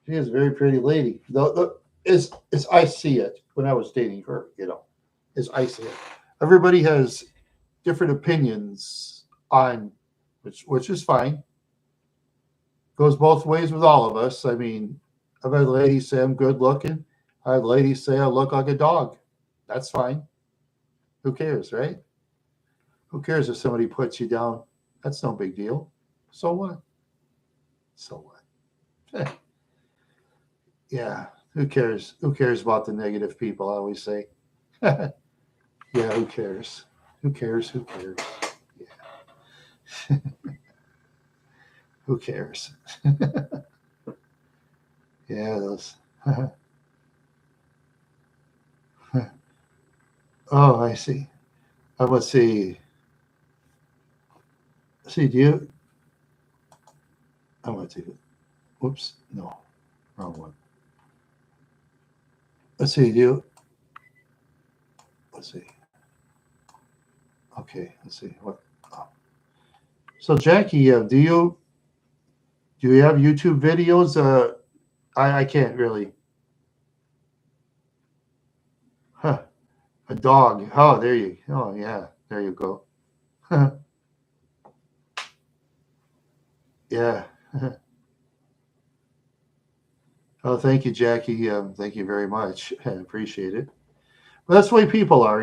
she is a very pretty lady. As I see it when I was dating her, as I see it. Everybody has different opinions on which is fine. Goes both ways with all of us. I mean, I've had ladies say I'm good looking. I had ladies say I look like a dog. That's fine. Who cares, right? Who cares if somebody puts you down? That's no big deal. So what? So what? Yeah. Who cares? Who cares about the negative people? I always say. Yeah. Who cares? Who cares? Who cares? Yeah. Who cares? Yeah. Those. Oh, I see. Let's see. See, do you? I want to. Whoops. No. Wrong one. Let's see. Do you? Let's see. Okay. Let's see. What? Oh. So, Jackie, do you have YouTube videos? I can't really. Huh. A dog. Oh, there you. Oh, yeah. There you go. Yeah. Oh, thank you, Jackie. Thank you very much. I appreciate it. Well, that's the way people are.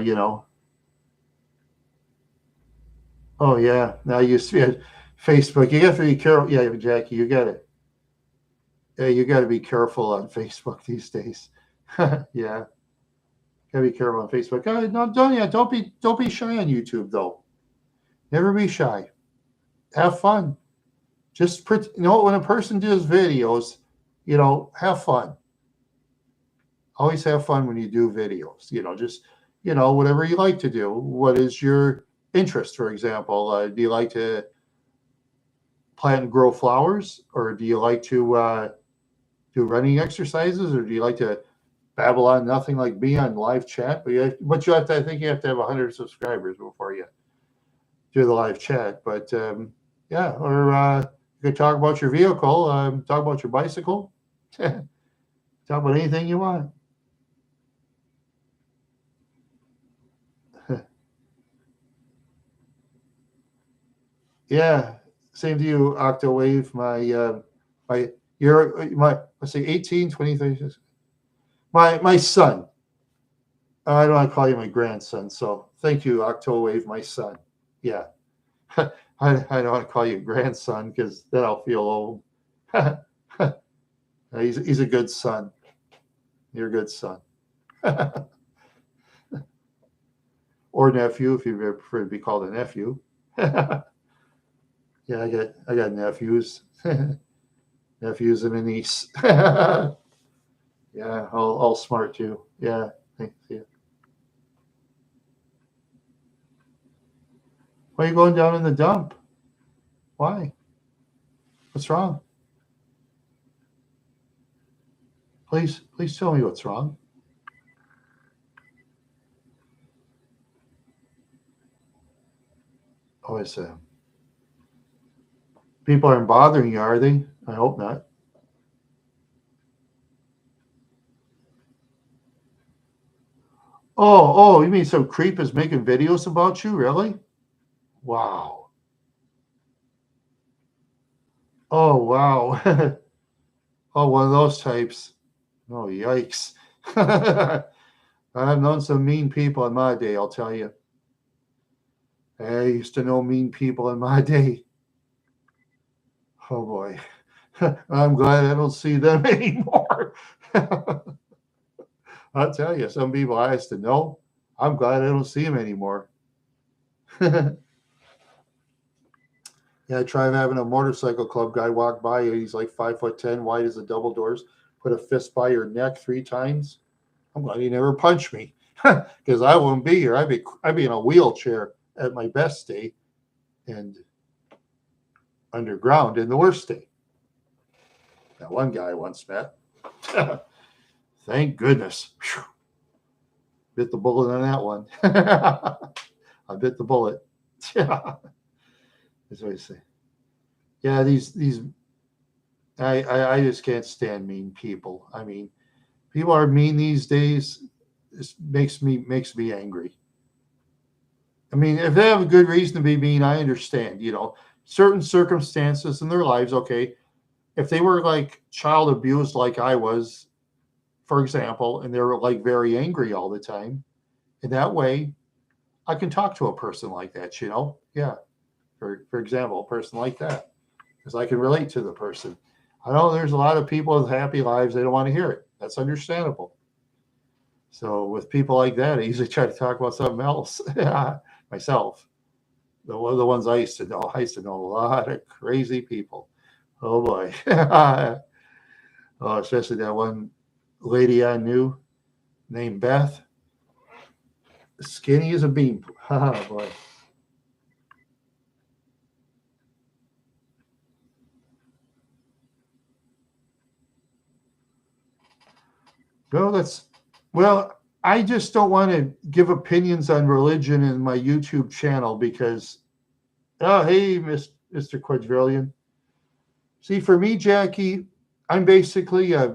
Oh, yeah. Now you see it. Facebook. You have to be careful. Yeah, Jackie, you got it. Yeah, you got to be careful on Facebook these days. Yeah, gotta be careful on Facebook. No, don't be shy on YouTube though. Never be shy. Have fun. Just when a person does videos, have fun. Always have fun when you do videos. Just whatever you like to do. What is your interest, for example? Do you like to plant and grow flowers, or do you like to do running exercises, or do you like to babble on nothing like me on live chat? I think you have to have 100 subscribers before you do the live chat. But yeah, or you could talk about your vehicle, talk about your bicycle, talk about anything you want. Yeah, same to you, Octawave. My let's say 18, 20, 36. My son. I don't want to call you my grandson, so thank you, Octawave, my son. Yeah. I don't want to call you grandson because then I'll feel old. He's a good son. You're a good son. Or nephew if you prefer to be called a nephew. Yeah, I got nephews. Nephews and a niece. Yeah, all smart too. Yeah, thanks. Yeah. Why are you going down in the dump? Why? What's wrong? Please tell me what's wrong. Oh, I said, people aren't bothering you, are they? I hope not. You mean some creep is making videos about you? Really? Wow. Oh, wow. Oh, one of those types. Oh, yikes. I've known some mean people in my day, I'll tell you. I used to know mean people in my day. Oh, boy. I'm glad I don't see them anymore. I'll tell you, some people I used to know, I'm glad I don't see them anymore. Yeah, I tried having a motorcycle club guy walk by you. He's like 5'10", wide as the double doors. Put a fist by your neck 3 times. I'm glad he never punched me because I wouldn't be here. I'd be in a wheelchair at my best day and underground in the worst day. That one guy I once met. Thank goodness. Whew. Bit the bullet on that one. I bit the bullet. Yeah, that's what I say. Yeah, these I just can't stand mean people. I mean, people are mean these days. It makes me angry. I mean, if they have a good reason to be mean, I understand. Certain circumstances in their lives. Okay, if they were like child abused, like I was, for example, and they were like very angry all the time, in that way, I can talk to a person like that. Yeah. For example, a person like that, because I can relate to the person. I know there's a lot of people with happy lives. They don't want to hear it. That's understandable. So with people like that, I usually try to talk about something else. Myself, the ones I used to know a lot of crazy people. Oh boy. Oh, especially that one lady I knew named Beth, skinny as a bean. Oh boy. No, well. I just don't want to give opinions on religion in my YouTube channel because, oh, hey, Mr. Quadrillion. See, for me, Jackie, I'm basically, I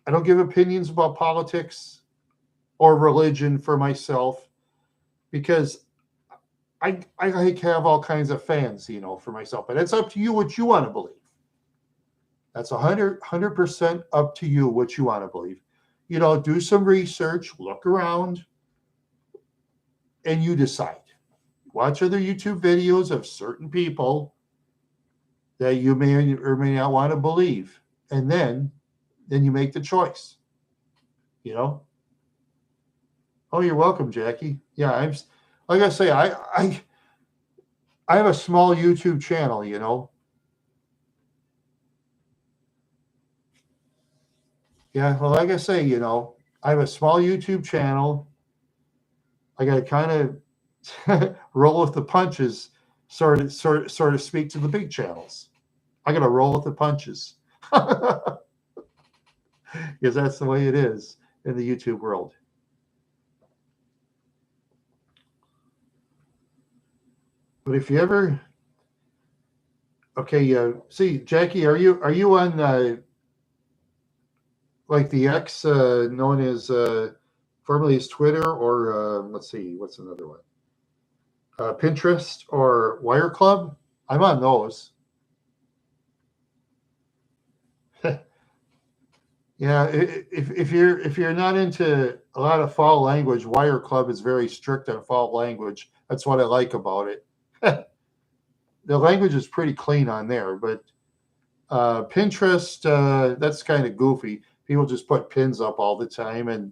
don't give opinions about politics or religion for myself because I like have all kinds of fans, for myself. But it's up to you what you want to believe. That's 100% up to you what you want to believe. Do some research, look around, and you decide. Watch other YouTube videos of certain people that you may or may not want to believe, and then you make the choice. You know. Oh, you're welcome, Jackie. Yeah, I'm. Like I say, I have a small YouTube channel. Yeah. Well, like I say, I have a small YouTube channel. I got to kind of roll with the punches, sort of speak to the big channels. I got to roll with the punches because that's the way it is in the YouTube world. But if you ever, okay, see, Jackie, are you on like the X, known as formerly as Twitter, or let's see, what's another one? Pinterest or Wire Club? I'm on those. Yeah, if you're not into a lot of foul language, Wire Club is very strict on foul language. That's what I like about it. The language is pretty clean on there, but Pinterest, that's kind of goofy. People just put pins up all the time, and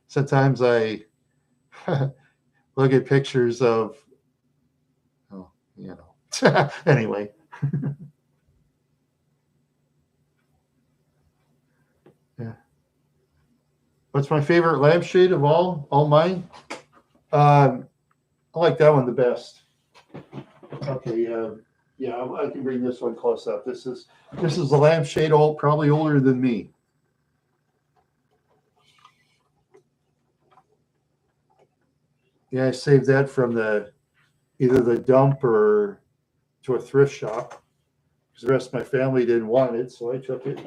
sometimes I look at pictures of, oh, you know. Anyway. Yeah. What's my favorite lampshade of all mine? I like that one the best. Okay, yeah, I can bring this one close up. This is a lampshade probably older than me. Yeah, I saved that from either the dump or to a thrift shop because the rest of my family didn't want it, so I took it.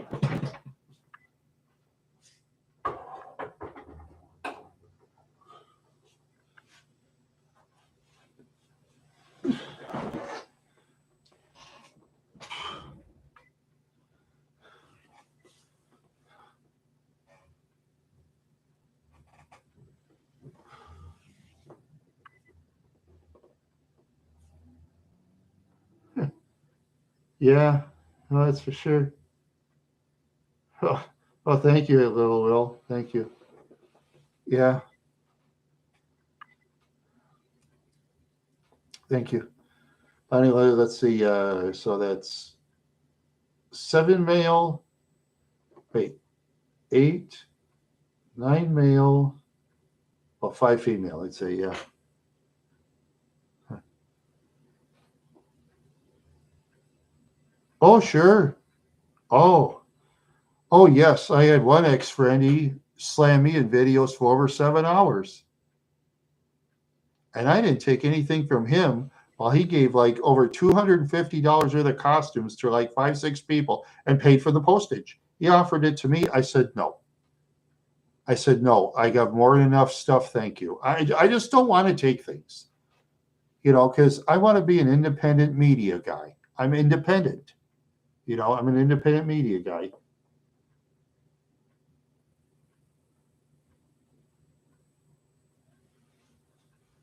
Yeah, well, that's for sure. Oh, thank you, little Will. Thank you. Yeah, thank you. Anyway, let's see. So that's 7 male. Wait, 8, 9 male. Well, 5 female. I'd say, yeah. Oh, sure. Oh, oh, yes. I had one ex-friend. He slammed me in videos for over 7 hours, and I didn't take anything from him. While he gave like over $250 worth of costumes to like 5, 6 people and paid for the postage. He offered it to me. I said no. I said no. I got more than enough stuff. Thank you. I just don't want to take things, because I want to be an independent media guy. I'm independent. I'm an independent media guy.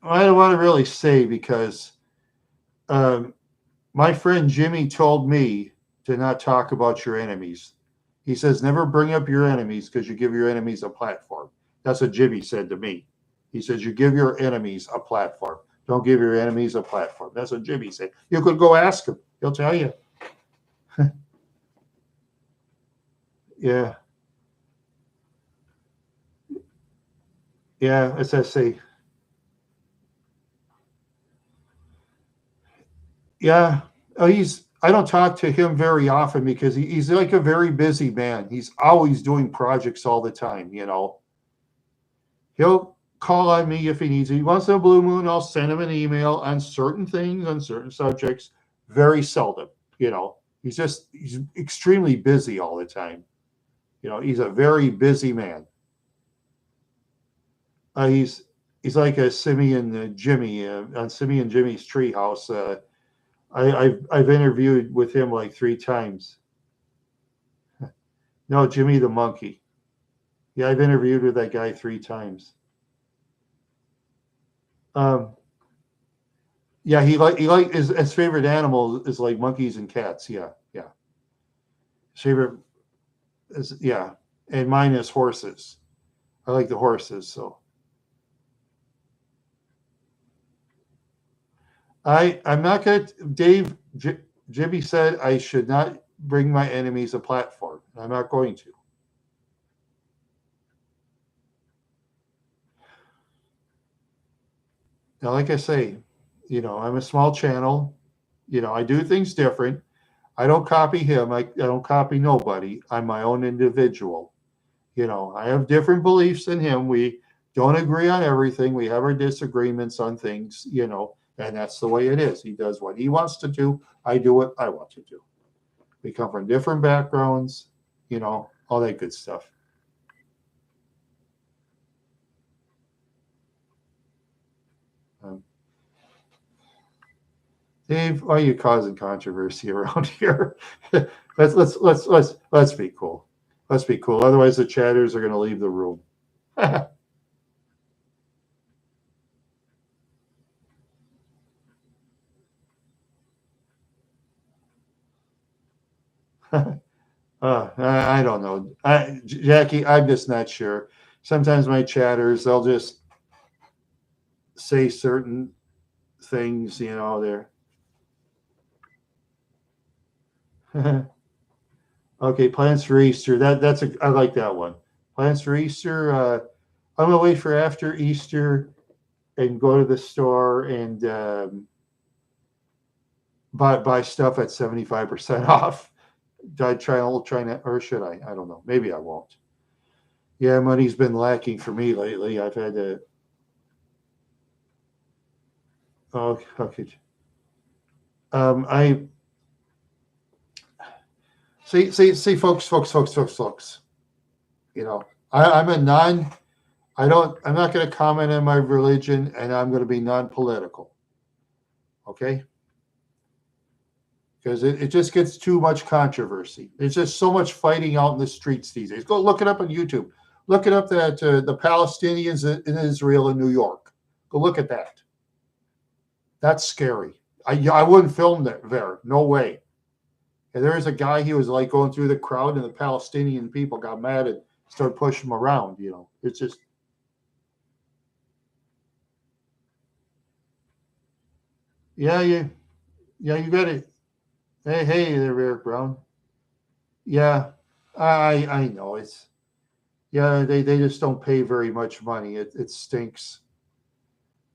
I don't want to really say because um, my friend Jimmy told me to not talk about your enemies. He says, never bring up your enemies because you give your enemies a platform. That's what Jimmy said to me. He says, you give your enemies a platform. Don't give your enemies a platform. That's what Jimmy said. You could go ask him. He'll tell you. Yeah. Yeah. As I say, yeah. I don't talk to him very often because he's like a very busy man. He's always doing projects all the time. He'll call on me if he needs it. He wants a blue moon, I'll send him an email on certain things, on certain subjects. Very seldom. He's extremely busy all the time. He's a very busy man. He's like a Simeon Jimmy on Simeon Jimmy's Treehouse. I've interviewed with him like 3 times. No, Jimmy the monkey. Yeah, I've interviewed with that guy 3 times. Um, yeah, he like his favorite animal is like monkeys and cats. Yeah, yeah. His favorite is, yeah, and mine is horses. I like the horses. So I'm not gonna. Jimmy said I should not bring my enemies a platform. I'm not going to. Now, like I say, I'm a small channel. I do things different. I don't copy him. I don't copy nobody. I'm my own individual. I have different beliefs than him. We don't agree on everything. We have our disagreements on things, and that's the way it is. He does what he wants to do. I do what I want to do. We come from different backgrounds, all that good stuff. Um, Dave, why are you causing controversy around here? Let's be cool. Let's be cool. Otherwise, the chatters are going to leave the room. I don't know. Jackie, I'm just not sure. Sometimes my chatters, they'll just say certain things, they're okay. Plans for Easter. I like that one. Plans for Easter. I'm gonna wait for after Easter and go to the store and buy stuff at 75% off. I try not, or should I? I don't know. Maybe I won't. Yeah, money's been lacking for me lately. I've had to. Oh, okay. I see, folks. You know, I'm a non. I don't. I'm not going to comment on my religion, and I'm going to be non-political. Okay, because it just gets too much controversy. There's just so much fighting out in the streets these days. Go look it up on YouTube. Look it up that the Palestinians in Israel and New York. Go look at that. That's scary. I wouldn't film there. No way. And there was a guy, he was like going through the crowd, and the Palestinian people got mad and started pushing him around. It's just, yeah, you got it. Hey there, Eric Brown. Yeah, I know it's, yeah, they just don't pay very much money. It stinks.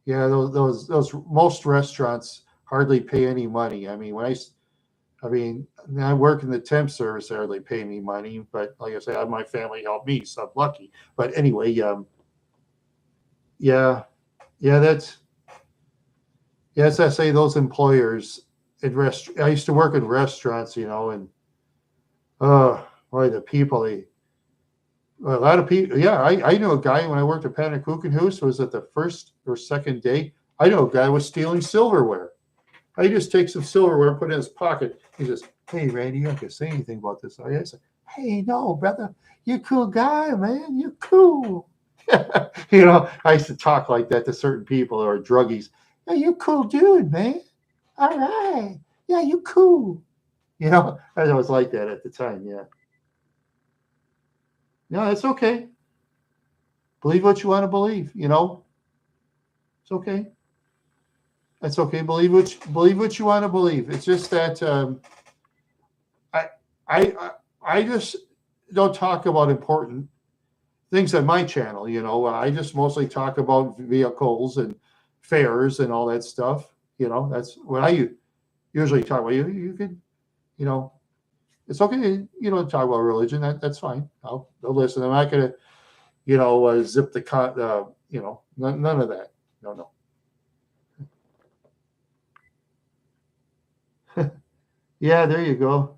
Yeah, those most restaurants hardly pay any money. I mean, I mean, I work in the temp service, they hardly pay me money, but like I say, my family helped me, so I'm lucky. But anyway, yeah, yeah, yes, I say those employers I used to work in restaurants, and boy, the people, a lot of people. Yeah, I knew a guy when I worked at Panakuchenhoos, was it the first or second day? I know a guy was stealing silverware. I just take some silverware, put it in his pocket. He says, "Hey, Randy, you not gonna say anything about this?" I said, "Hey, no, brother, you're a cool guy, man. You're cool." I used to talk like that to certain people or druggies. "Hey, you cool dude, man. All right. Yeah, you cool." I was like that at the time. Yeah. No, it's okay. Believe what you want to believe. It's okay. It's okay. Believe what you want to believe. It's just that I I I just don't talk about important things on my channel. I just mostly talk about vehicles and fares and all that stuff. That's what I usually talk about. You could, you know, it's okay. Talk about religion. That's fine. I'll listen. I'm not gonna, zip the con. None of that. No, no. Yeah, there you go.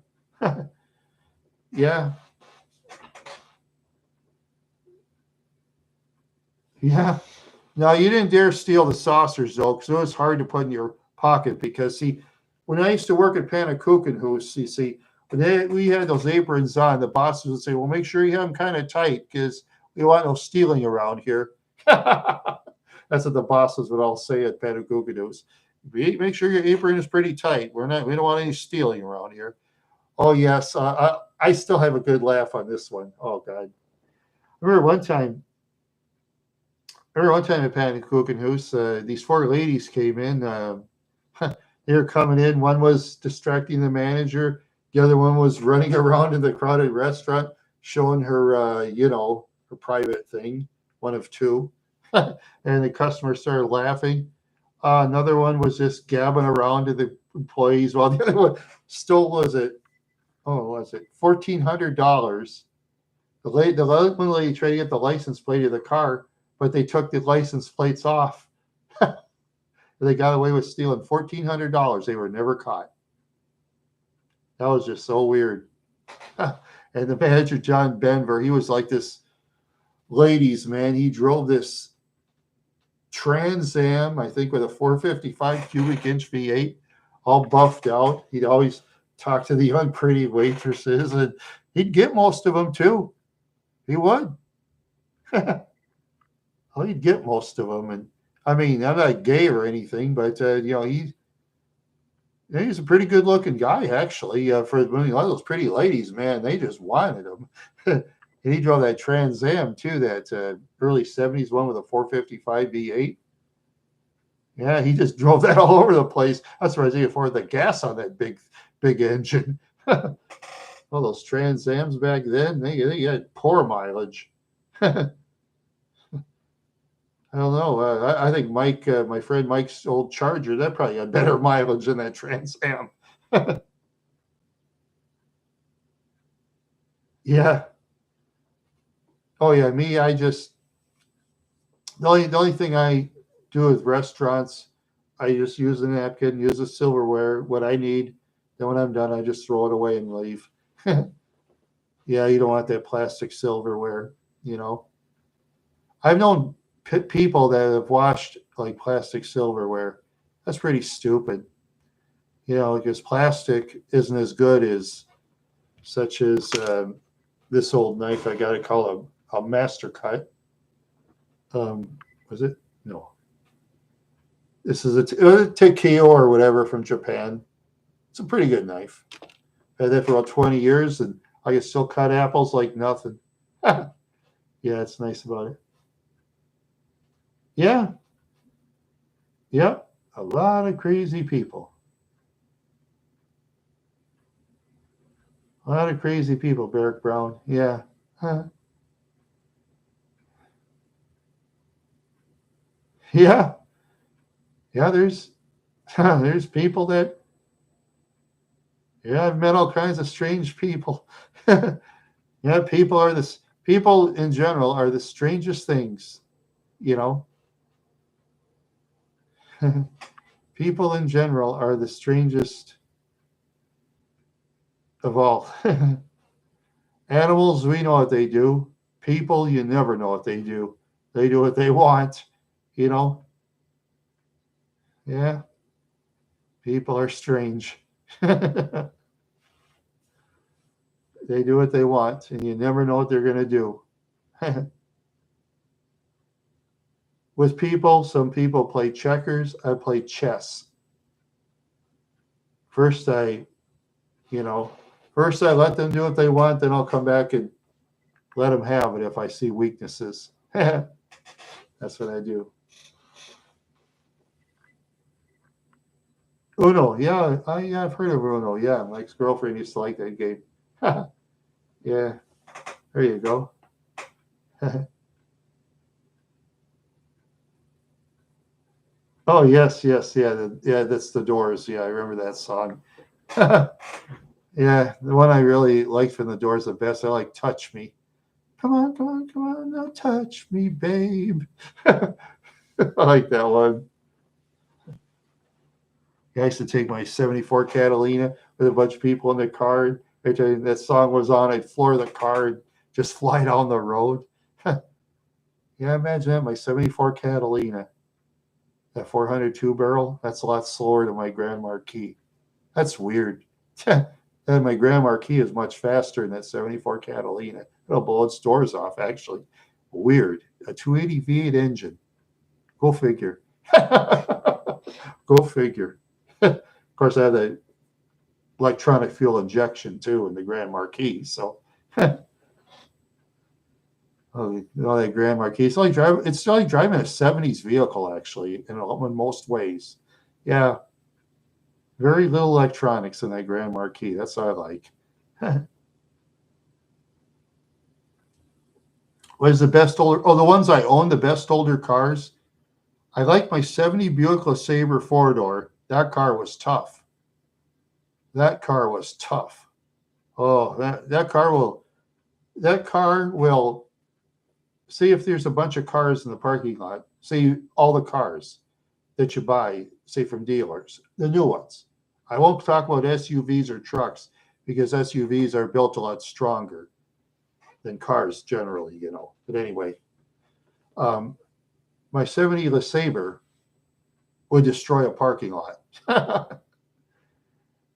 Yeah, yeah. No, you didn't dare steal the saucers though, because it was hard to put in your pocket. Because see, when I used to work at Panakuchenhoos, when we had those aprons on, the bosses would say, "Well, make sure you have them kind of tight, because we want no stealing around here." That's what the bosses would all say at Panakuchenhoos. Make sure your apron is pretty tight. We don't want any stealing around here. Oh yes, I still have a good laugh on this one. Oh God, I remember one time. Remember one time at Panakuchenhoos, these four ladies came in. They were coming in. One was distracting the manager. The other one was running around in the crowded restaurant, showing her, her private thing. One of two, and the customer started laughing. Another one was just gabbing around to the employees, while the other one still was it. Oh, was it $1,400? The one lady tried to get the license plate of the car, but they took the license plates off. They got away with stealing $1,400. They were never caught. That was just so weird. And the manager, John Benver, he was like this ladies man. He drove this Trans Am, I think, with a 455 cubic inch V8. all buffed out. He'd always talk to the young pretty waitresses, and he'd get most of them too. He would. Oh, he'd get most of them, and I mean, I'm not gay or anything, but he's a pretty good looking guy actually. For a lot of those pretty ladies, man, they just wanted him. And he drove that Trans Am too, that early '70s one with a 455 V8. Yeah, he just drove that all over the place. That's why I think afford the gas on that big engine. All those Trans Ams back then, they had poor mileage. I don't know. I think Mike, my friend Mike's old Charger, that probably had better mileage than that Trans Am. Yeah. Oh yeah. Me, I just the only thing I do with restaurants, I just use a napkin, use the silverware, what I need. Then when I'm done, I just throw it away and leave. Yeah, you don't want that plastic silverware. You know, I've known people that have washed like plastic silverware. That's pretty stupid. Because plastic isn't as good as such as this old knife. I got to call a master cut. Was it? No. This is a Takeo or whatever from Japan. It's a pretty good knife. Had that for about 20 years, and I can still cut apples like nothing. Yeah, it's nice about it. Yeah, yep. A lot of crazy people. A lot of crazy people, Barrick Brown. Yeah. Huh. Yeah. Yeah, there's people that, yeah, I've met all kinds of strange people. Yeah, people in general are the strangest things, you know. People in general are the strangest of all. Animals, we know what they do. People, you never know what they do. They do what they want, you know. Yeah, people are strange. They do what they want, and you never know what they're going to do. With people, some people play checkers. I play chess. First, you know, first I let them do what they want, then I'll come back and let them have it if I see weaknesses. That's what I do. Uno, yeah, I've heard of Uno. Yeah, my ex-girlfriend used to like that game. Yeah, there you go. Oh yes, yes, yeah, yeah. That's the Doors. Yeah, I remember that song. Yeah, the one I really liked from the Doors the best. I like "Touch Me." Come on, come on, come on, now touch me, babe. I like that one. Yeah, I used to take my '74 Catalina with a bunch of people in the car. Every time that song was on, I'd floor the car and just fly down the road. Yeah, imagine that, my '74 Catalina, that 402 barrel. That's a lot slower than my Grand Marquis. That's weird. And my Grand Marquis is much faster than that '74 Catalina. It'll blow its doors off, actually. Weird. A 280 V8 engine. Go figure. Go figure. Of course, I had the electronic fuel injection too in the Grand Marquis. So, that Grand Marquis, it's like driving a '70s vehicle, actually, in most ways. Yeah, very little electronics in that Grand Marquis. That's what I like. What is the best older? Oh, the ones I own, the best older cars. I like my '70 Buick LeSabre four door. That car was tough. That car was tough. Oh, that car will see if there's a bunch of cars in the parking lot. See all the cars that you buy, say from dealers, the new ones. I won't talk about SUVs or trucks because SUVs are built a lot stronger than cars generally. But anyway, um, my '70 LeSabre would destroy a parking lot.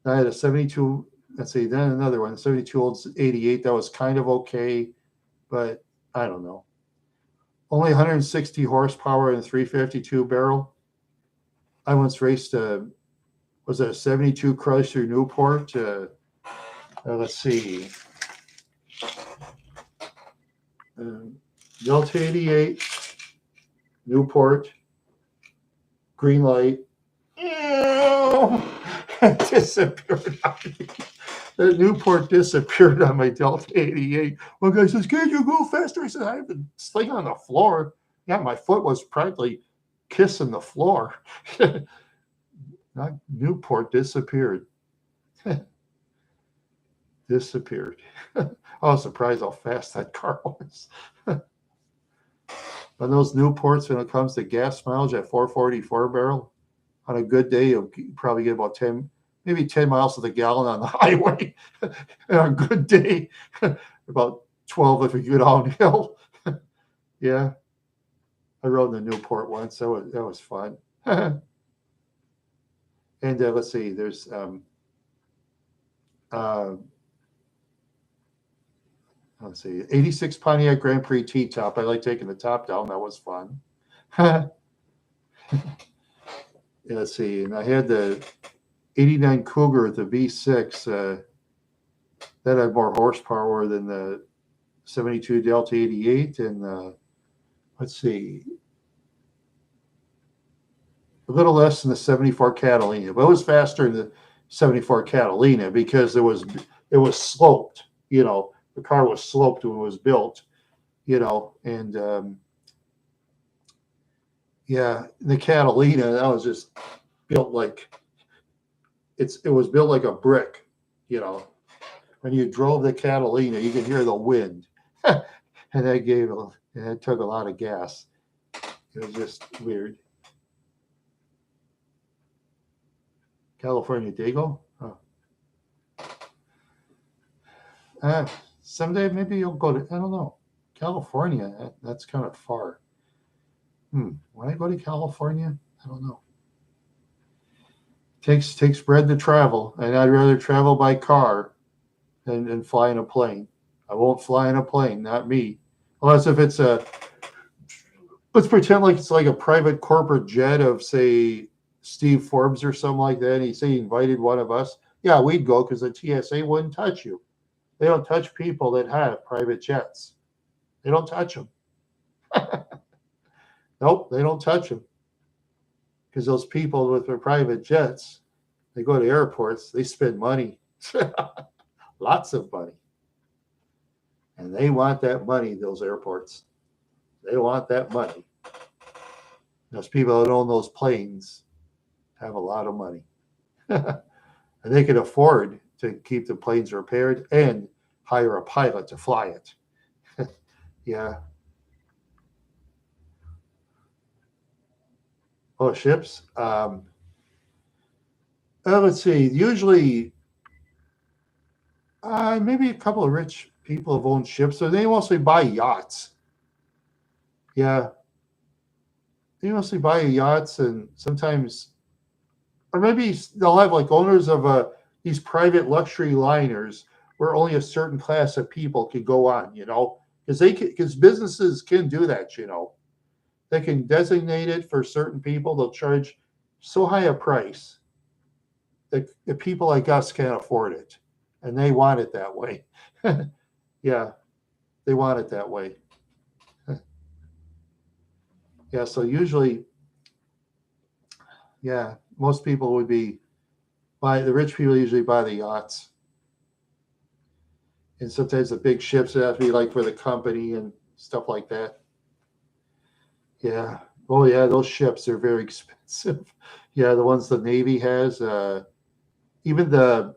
I had a 72. Let's see, then another one, 72 old 88. That was kind of okay, but I don't know. Only 160 horsepower and 352 barrel. I once raced was it a 72 Chrysler Newport? Let's see. Delta 88, Newport, green light. It disappeared on me. The Newport disappeared on my Delta 88. One guy says, "Can't you go faster?" I said, "I've been slinging on the floor." Yeah, my foot was practically kissing the floor. Newport disappeared. Disappeared. I was surprised how fast that car was. On those Newports, when it comes to gas mileage at 444 barrel, on a good day, you'll probably get about 10, maybe 10 miles to the gallon on the highway. And on a good day, about 12 if you go downhill. Yeah. I rode in the Newport once. That was fun. And let's see, there's let's see, 86 Pontiac Grand Prix T-top. I like taking the top down. That was fun. Yeah, let's see, and I had the 89 Cougar with the V6. That had more horsepower than the 72 Delta 88. And let's see, a little less than the 74 Catalina, but it was faster than the 74 Catalina because it was sloped. You know, the car was sloped when it was built. You know, and yeah, the Catalina, that was just built like it was built like a brick. You know, when you drove the Catalina, you could hear the wind, and that took a lot of gas. It was just weird. California Dago? Oh. Someday maybe you'll go to, I don't know, California. That's kind of far. When I go to California, I don't know. Takes bread to travel, and I'd rather travel by car than fly in a plane. I won't fly in a plane, not me. Unless if it's let's pretend like it's like a private corporate jet of, say, Steve Forbes or something like that, and he invited one of us. Yeah, we'd go because the TSA wouldn't touch you. They don't touch people that have private jets. They don't touch them. Nope, they don't touch them. Because those people with their private jets, they go to airports, they spend money. Lots of money. And they want that money, those airports. They want that money. Those people that own those planes have a lot of money. And they can afford to keep the planes repaired and hire a pilot to fly it. Yeah. Oh, ships. Let's see. Usually, maybe a couple of rich people have owned ships, so they mostly buy yachts. Yeah. They mostly buy yachts, and sometimes, or maybe they'll have like owners of these private luxury liners where only a certain class of people can go on, you know, because businesses can do that, you know. They can designate it for certain people. They'll charge so high a price that the people like us can't afford it, and they want it that way. Yeah, they want it that way. Yeah, so usually, yeah, most people would the rich people usually buy the yachts. And sometimes the big ships have to be like for the company and stuff like that. Yeah. Oh, yeah, those ships are very expensive. Yeah, the ones the Navy has, even the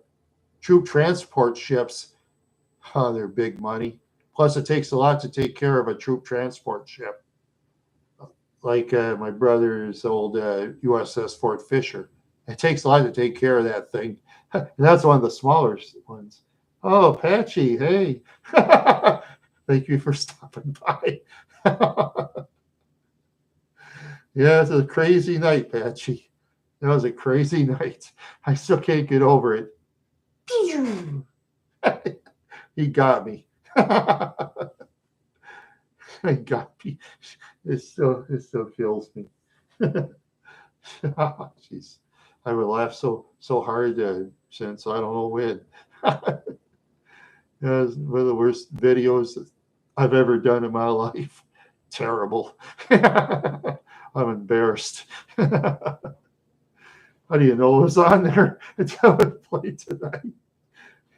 troop transport ships, they're big money. Plus, it takes a lot to take care of a troop transport ship. Like my brother's old USS Fort Fisher. It takes a lot to take care of that thing. And that's one of the smaller ones. Oh, Patchy, hey. Thank you for stopping by. Yeah, it's a crazy night, Patchy. That was a crazy night. I still can't get over it. He got me. He got me. It still kills me. Jeez, I would laugh so hard since I don't know when. It was one of the worst videos I've ever done in my life. Terrible. I'm embarrassed. How do you know it was on there until it played tonight?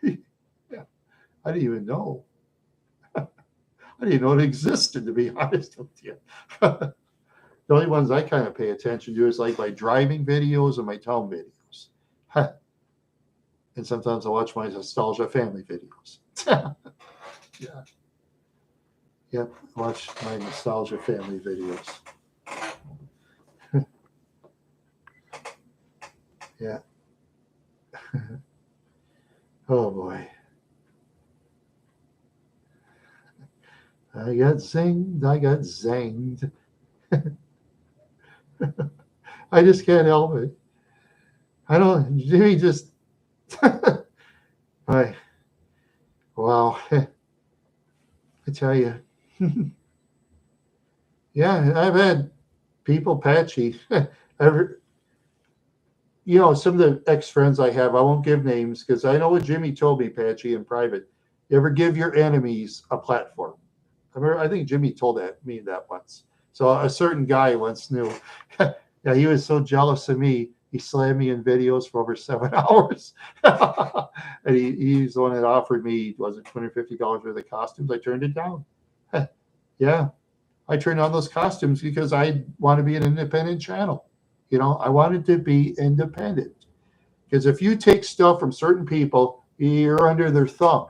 Yeah, I didn't even know. I didn't even know it existed, to be honest with you. The only ones I kind of pay attention to is like my driving videos and my town videos. And sometimes I watch my nostalgia family videos. Yeah. Yep. Watch my nostalgia family videos. Yeah. Oh boy. I got zinged. I got zanged. I just can't help it. I don't. Jimmy just. I. Wow. I tell you. Yeah, I've had people patchy. Ever, some of the ex friends I have, I won't give names because I know what Jimmy told me, Patchy, in private. You ever give your enemies a platform? I think Jimmy told me that once. So a certain guy once knew. Yeah, he was so jealous of me. He slammed me in videos for over 7 hours. And he's the one that offered me, was it $250 worth of costumes? I turned it down. Yeah, I turned on those costumes because I want to be an independent channel. I wanted to be independent. Because if you take stuff from certain people, you're under their thumb.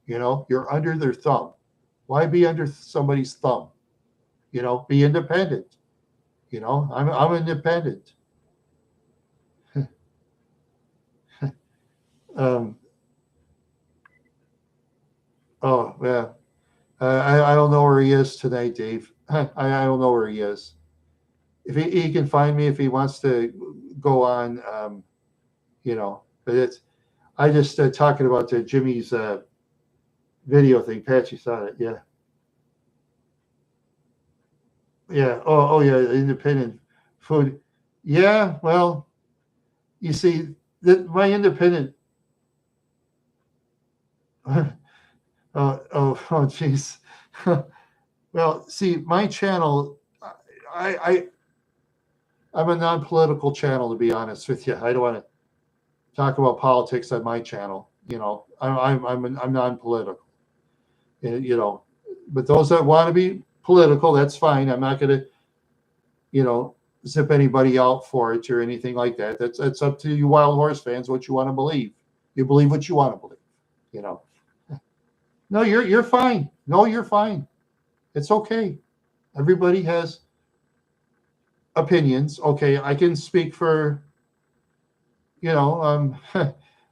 You're under their thumb. Why be under somebody's thumb? Be independent. I'm independent. um, oh yeah, I don't know where he is tonight, Dave. I don't know where he is. If he can find me, if he wants to go on, but it's. I just talking about Jimmy's video thing. Patchy saw it. Yeah. Yeah. Oh yeah. Independent food. Yeah. Well, you see, my independent. Jeez. Well, see, my channel, I I'm a non-political channel, to be honest with you. I don't want to talk about politics on my channel. I'm non-political. You know, but those that want to be political, that's fine. I'm not going to, zip anybody out for it or anything like that. That's up to you, Wild Horse fans, what you want to believe. You believe what you want to believe. You know. No, you're fine. No, you're fine. It's okay. Everybody has opinions. Okay, I can speak for, my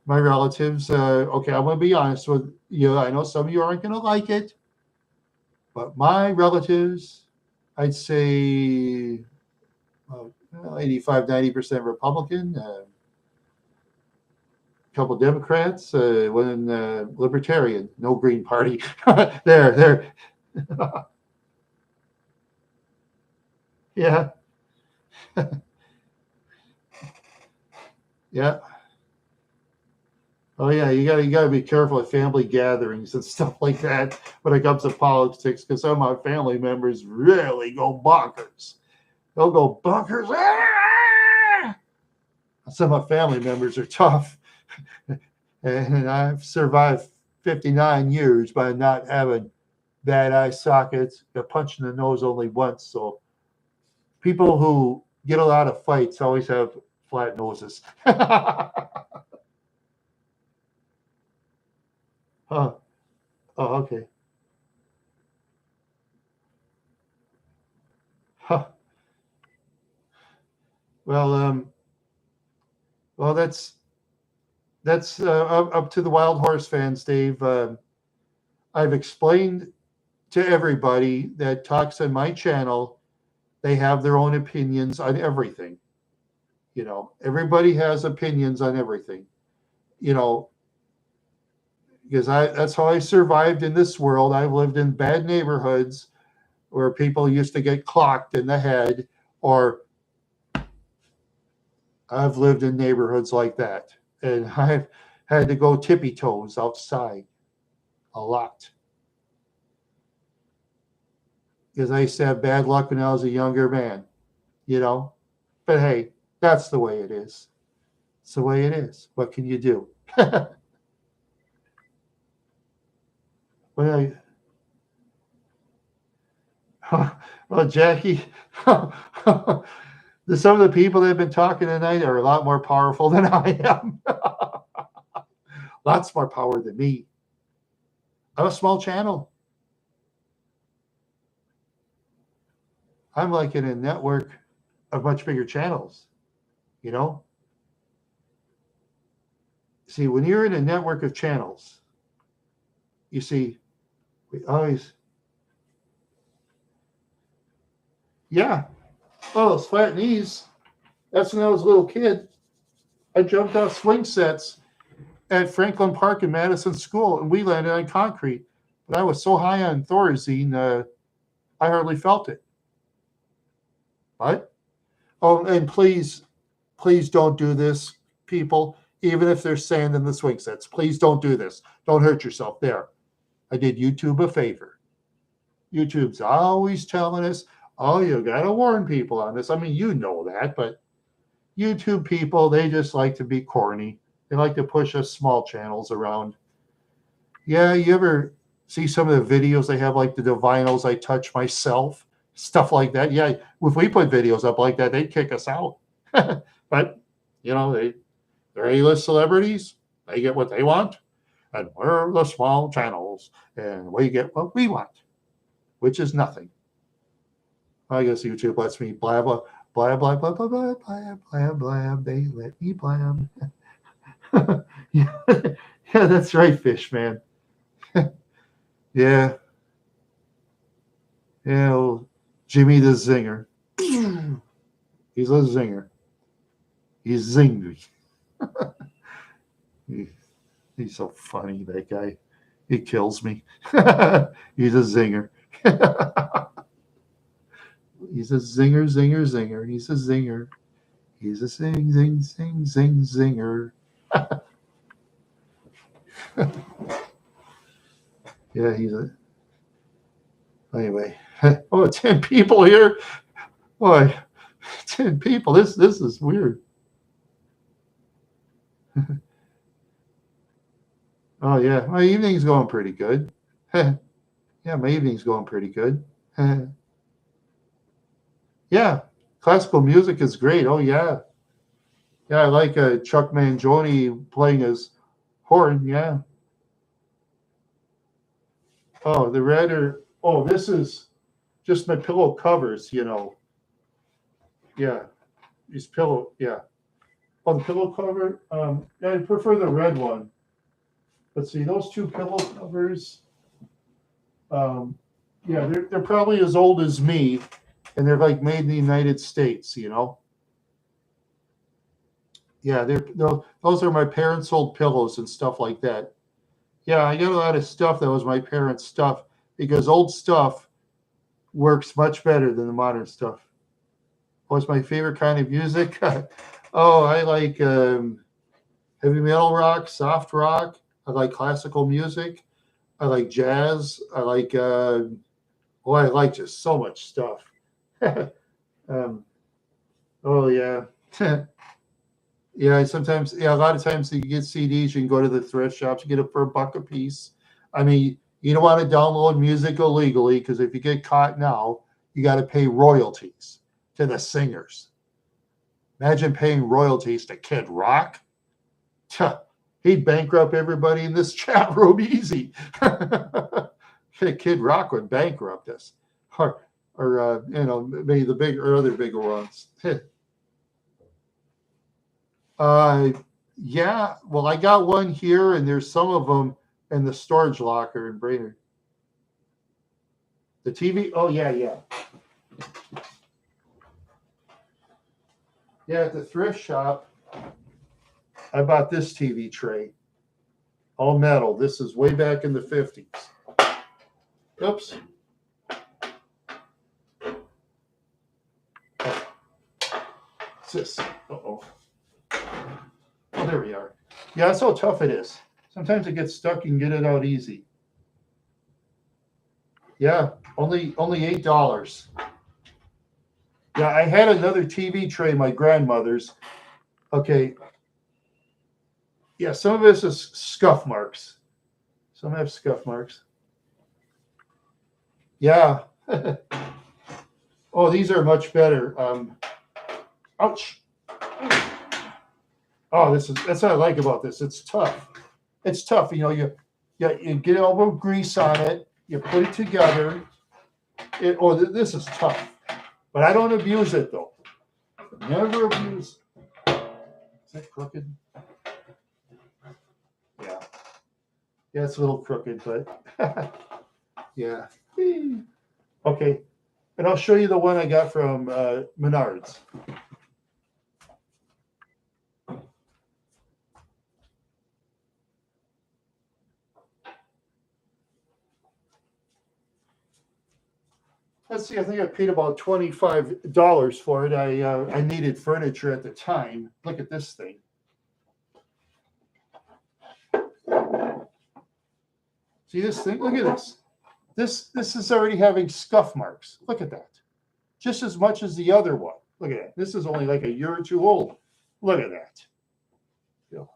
relatives. Okay, I'm going to be honest with you. I know some of you aren't going to like it, but my relatives, I'd say 85, 90% Republican, a couple Democrats, one Libertarian, no Green Party. there. Yeah. Yeah. Oh yeah, you gotta be careful at family gatherings and stuff like that when it comes to politics, because some of my family members really go bonkers. They'll go bonkers. Ah! Some of my family members are tough, and I've survived 59 years by not having bad eye sockets. Got punched in the nose only once, so people who get a lot of fights always have flat noses. Huh. Oh, okay. Huh. Well, that's up to the Wild Horse fans, Dave. I've explained to everybody that talks on my channel, they have their own opinions on everything. Everybody has opinions on everything. You know, because that's how I survived in this world. I've lived in bad neighborhoods where people used to get clocked in the head, or I've lived in neighborhoods like that. And I've had to go tippy toes outside a lot. Because I used to have bad luck when I was a younger man, you know? But hey, that's the way it is. It's the way it is. What can you do? Well, well, Jackie, some of the people that have been talking tonight are a lot more powerful than I am. Lots more power than me. I'm a small channel. I'm like in a network of much bigger channels, you know? See, when you're in a network of channels, you see, we always, yeah. Oh, those flat knees. That's when I was a little kid. I jumped off swing sets at Franklin Park in Madison School, and we landed on concrete. But I was so high on Thorazine, I hardly felt it. What? Oh, and please don't do this, people. Even if there's sand in the swing sets, please don't do this. Don't hurt yourself. There, I did YouTube a favor. YouTube's always telling us, oh, you got to warn people on this. I mean, you know that, but YouTube people, they just like to be corny. They like to push us small channels around. Yeah, you ever see some of the videos they have, like the Divinyls I touch myself, stuff like that? Yeah, if we put videos up like that, they'd kick us out. But, you know, they're A-list celebrities. They get what they want. And we're the small channels. And we get what we want, which is nothing. I guess YouTube lets me blab, blah, blah, blah, blah, blah, blah, blah, blah, blah. They let me blab. Yeah, that's right, Fish Man. Yeah. Yeah, well, Jimmy the Zinger. He's a zinger. He's zingy. He's so funny, that guy. He kills me. He's a zinger. He's a zinger, zinger, zinger. He's a zinger. He's a zing, zing, zing, zing, zinger. Yeah, he's a. Anyway. Oh, 10 people here. Boy, 10 people. This is weird. Oh, yeah. My evening's going pretty good. Yeah, my evening's going pretty good. Yeah, classical music is great. Oh, yeah. Yeah, I like Chuck Mangione playing his horn. Yeah. Oh, the red are. Oh, this is just my pillow covers, you know. Yeah, these pillow. Yeah. Oh, the pillow cover. I prefer the red one. But see, those two pillow covers. Yeah, they're probably as old as me, and they're like made in the United States, you know. Yeah, those are my parents' old pillows and stuff like that. Yeah, I got a lot of stuff that was my parents' stuff because old stuff works much better than the modern stuff. What's my favorite kind of music? Oh, I like heavy metal rock, soft rock. I like classical music. I like jazz. I like I like just so much stuff. Oh yeah. Yeah, sometimes, yeah, a lot of times you get CDs, you can go to the thrift shops, you get it for $1 a piece. I mean, you don't want to download music illegally because if you get caught now, you got to pay royalties to the singers. Imagine paying royalties to Kid Rock. He'd bankrupt everybody in this chat room easy. Kid Rock would bankrupt us, or you know, maybe the big or other bigger ones. Yeah. Well, I got one here, and there's some of them in the storage locker in Brainerd. The TV. Oh yeah, yeah. Yeah, at the thrift shop, I bought this TV tray. all metal. This is way back in the 50s. Oops. What's this? Uh-oh. Oh, there we are. Yeah, that's how tough it is. Sometimes it gets stuck. You can get it out easy. Yeah, only $8. Yeah, I had another TV tray, my grandmother's. Okay. Yeah, some of this is scuff marks. Some have scuff marks. Yeah. Oh, these are much better. Ouch. Oh, that's what I like about this. It's tough. It's tough. You know, you get a little grease on it. You put it together. This is tough. But I don't abuse it, though. Never abuse. Is that crooked? Yeah. Yeah, it's a little crooked, but yeah. Okay. And I'll show you the one I got from Menards. Let's see, I think I paid about $25 for it. I needed furniture at the time. Look at this thing. See this thing? Look at this. This is already having scuff marks. Look at that. Just as much as the other one. Look at that. This is only like a year or two old. Look at that. You know,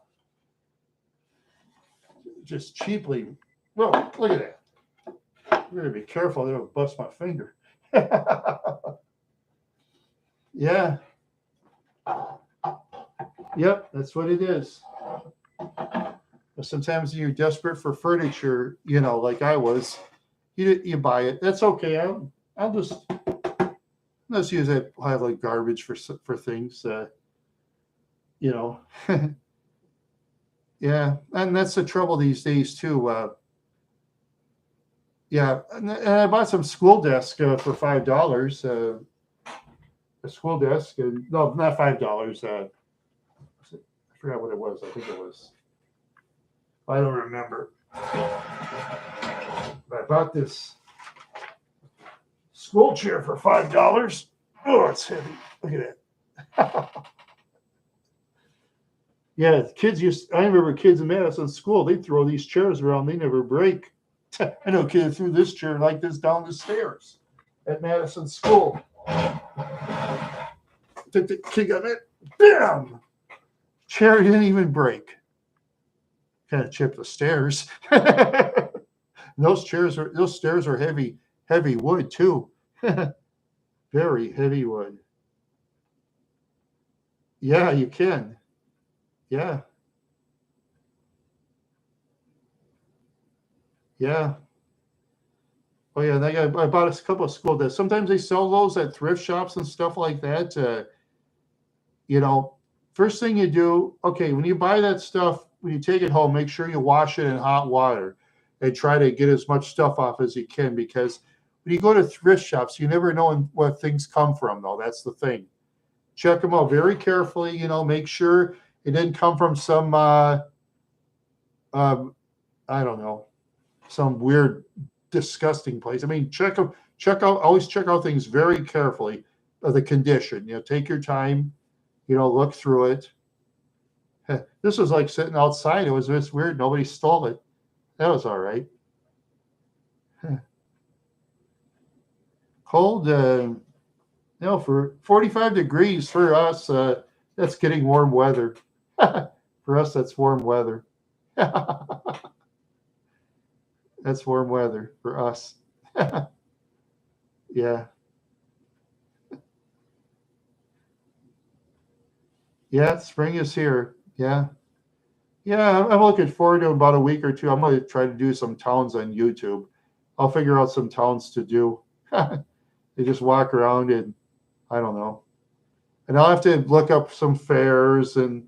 just cheaply. Well, look at that. I'm going to be careful. I don't bust my finger. Yeah. Yep, that's what it is. Sometimes you're desperate for furniture, you know, like I was. You buy it. That's okay. I'll just use it. I have like garbage for things. You know. Yeah, and that's the trouble these days too. Yeah, and I bought some school desk for $5. A school desk, and no, not $5. I forgot what it was. I think it was. I don't remember. But I bought this school chair for $5. Oh, it's heavy. Look at that. Yeah, I remember kids in Madison school, they'd throw these chairs around, they never break. I know a kid threw this chair like this down the stairs at Madison school. Took the kid got it, bam! Chair didn't even break. Kind of chipped the stairs. Those stairs are heavy wood too. Very heavy wood. Yeah, you can. Yeah. Yeah. Oh yeah, I bought a couple of school desks. Sometimes they sell those at thrift shops and stuff like that. You know, first thing you do, okay, when you buy that stuff, when you take it home, make sure you wash it in hot water and try to get as much stuff off as you can, because when you go to thrift shops, you never know what things come from, though. That's the thing. Check them out very carefully, you know, make sure it didn't come from some, I don't know, some weird, disgusting place. I mean, always check out things very carefully, the condition. You know, take your time, you know, look through it. This was like sitting outside. It was just weird. Nobody stole it. That was all right. Cold, you know, for 45 degrees for us, that's getting warm weather. For us, that's warm weather. That's warm weather for us. Yeah. Yeah, spring is here. Yeah. Yeah, I'm looking forward to about a week or two. I'm going to try to do some towns on YouTube. I'll figure out some towns to do. They just walk around and I don't know. And I'll have to look up some fairs and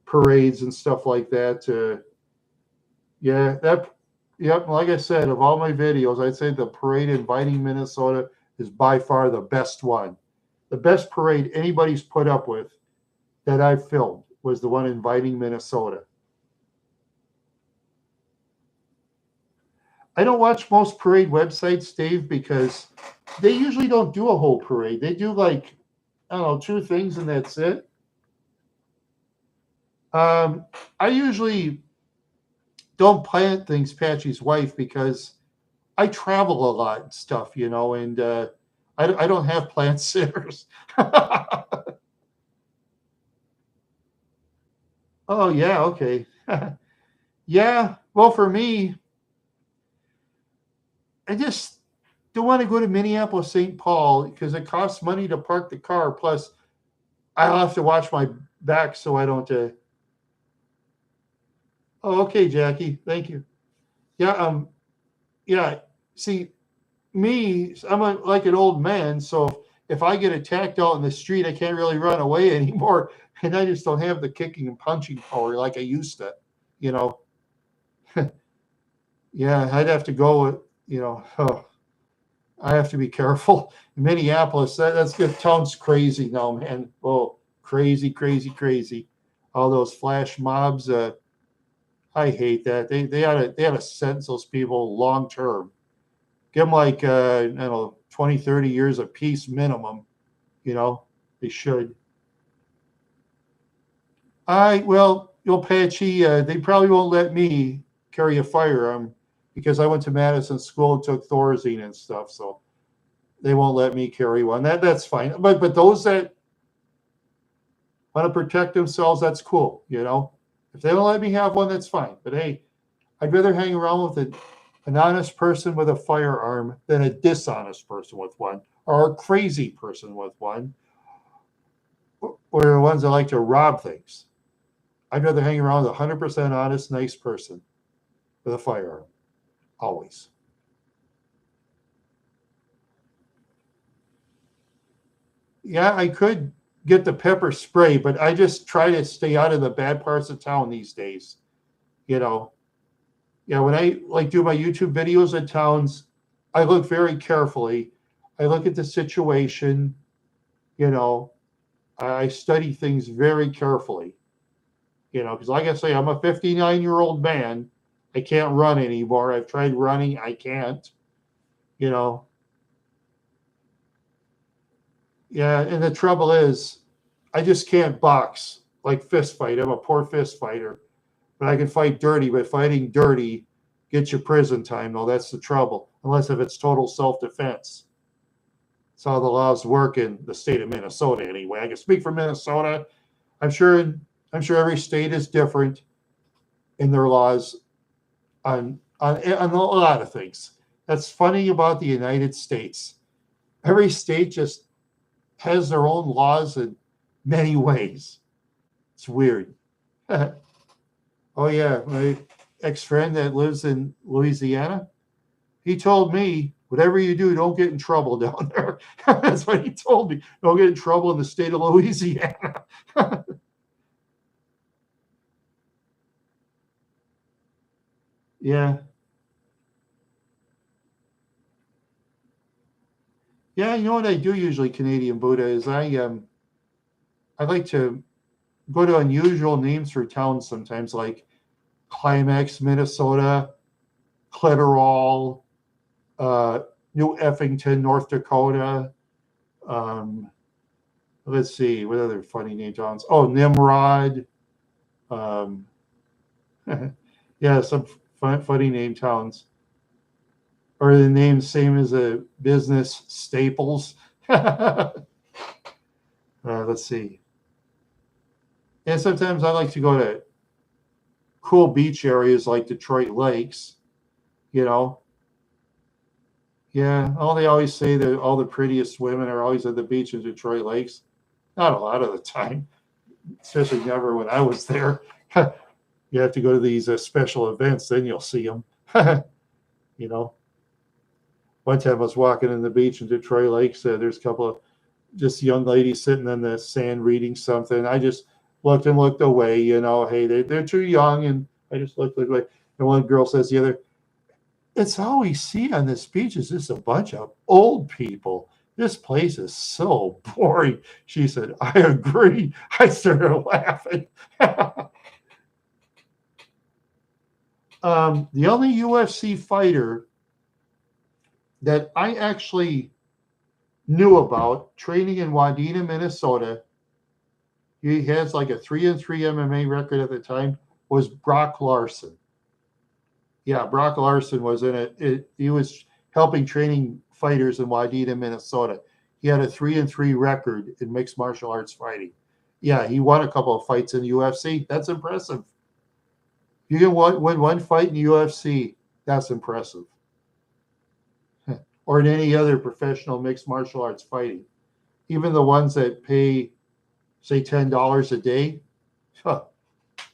parades and stuff like that. Yeah, yep. Like I said, of all my videos, I'd say the parade in Vining, Minnesota is by far the best one. The best parade anybody's put up with that I've filmed was the one in Vining, Minnesota. I don't watch most parade websites, Dave, because they usually don't do a whole parade. They do like, I don't know, two things and that's it. Um, I usually don't plan things, Patchy's wife, because I travel a lot and stuff, and I don't have plant sitters. Oh, yeah, okay. Yeah, well, for me, I just don't want to go to Minneapolis, St. Paul, because it costs money to park the car. Plus, I'll have to watch my back so I don't. Oh, okay, Jackie, thank you. Yeah, yeah. See, me, like an old man, so if I get attacked out in the street, I can't really run away anymore, and I just don't have the kicking and punching power like I used to. You know, yeah, I'd have to go with, oh, I have to be careful. Minneapolis, that's good. Town's crazy now, man. Oh, crazy, crazy, crazy. All those flash mobs. I hate that. They ought to sentence those people long term. Give them like I don't know, 20, 30 years of peace minimum. You know, they should. Patchy, they probably won't let me carry a firearm because I went to Madison School and took Thorazine and stuff. So they won't let me carry one. That's fine. But those that want to protect themselves, that's cool. If they don't let me have one, that's fine. But hey, I'd rather hang around with an honest person with a firearm than a dishonest person with one, or a crazy person with one, or the ones that like to rob things. I'd rather hang around with a 100% honest, nice person with a firearm, always. Yeah, I could get the pepper spray, but I just try to stay out of the bad parts of town these days. You know, yeah, when I like do my YouTube videos in towns, I look very carefully. I look at the situation, you know, I study things very carefully, because like I say, I'm a 59-year-old man. I can't run anymore. I've tried running, I can't, you know. Yeah, and the trouble is, I just can't box like fist fight. I'm a poor fist fighter, but I can fight dirty. But fighting dirty gets you prison time, though. That's the trouble. Unless if it's total self-defense. That's how the laws work in the state of Minnesota, anyway. I can speak for Minnesota. I'm sure. I'm sure every state is different in their laws on a lot of things. That's funny about the United States. Every state just has their own laws in many ways. It's weird. Oh yeah, my ex-friend that lives in Louisiana, he told me, whatever you do, don't get in trouble down there. That's what he told me. Don't get in trouble in the state of Louisiana. Yeah. Yeah, you know what I do usually, Canadian Buddha, is I like to go to unusual names for towns sometimes, like Climax, Minnesota, Clitorol, uh, New Effington, North Dakota. Um, let's see, what other funny name towns? Oh, Nimrod. Um, yeah, some funny name towns. Or the name same as a business, Staples. Let's see. And sometimes I like to go to cool beach areas like Detroit Lakes, you know. Yeah, they always say that all the prettiest women are always at the beach in Detroit Lakes. Not a lot of the time, especially never when I was there. You have to go to these special events, then you'll see them. you know, one time I was walking in the beach in Detroit Lakes. There's a couple of just young ladies sitting in the sand reading something. I just looked and looked away. Hey, they're too young, and I just looked away. And one girl says to the other, "It's all we see on this beach is just a bunch of old people. This place is so boring." She said, "I agree." I started laughing. The only UFC fighter that I actually knew about training in Wadena, Minnesota, he has like a 3-3 MMA record at the time, was Brock Larson. Yeah, Brock Larson was in it. He was helping training fighters in Wadena, Minnesota. He had a 3-3 record in mixed martial arts fighting. Yeah, he won a couple of fights in the UFC. That's impressive. You can win one fight in the UFC. That's impressive. Or in any other professional mixed martial arts fighting. Even the ones that pay, say, $10 a day. Huh.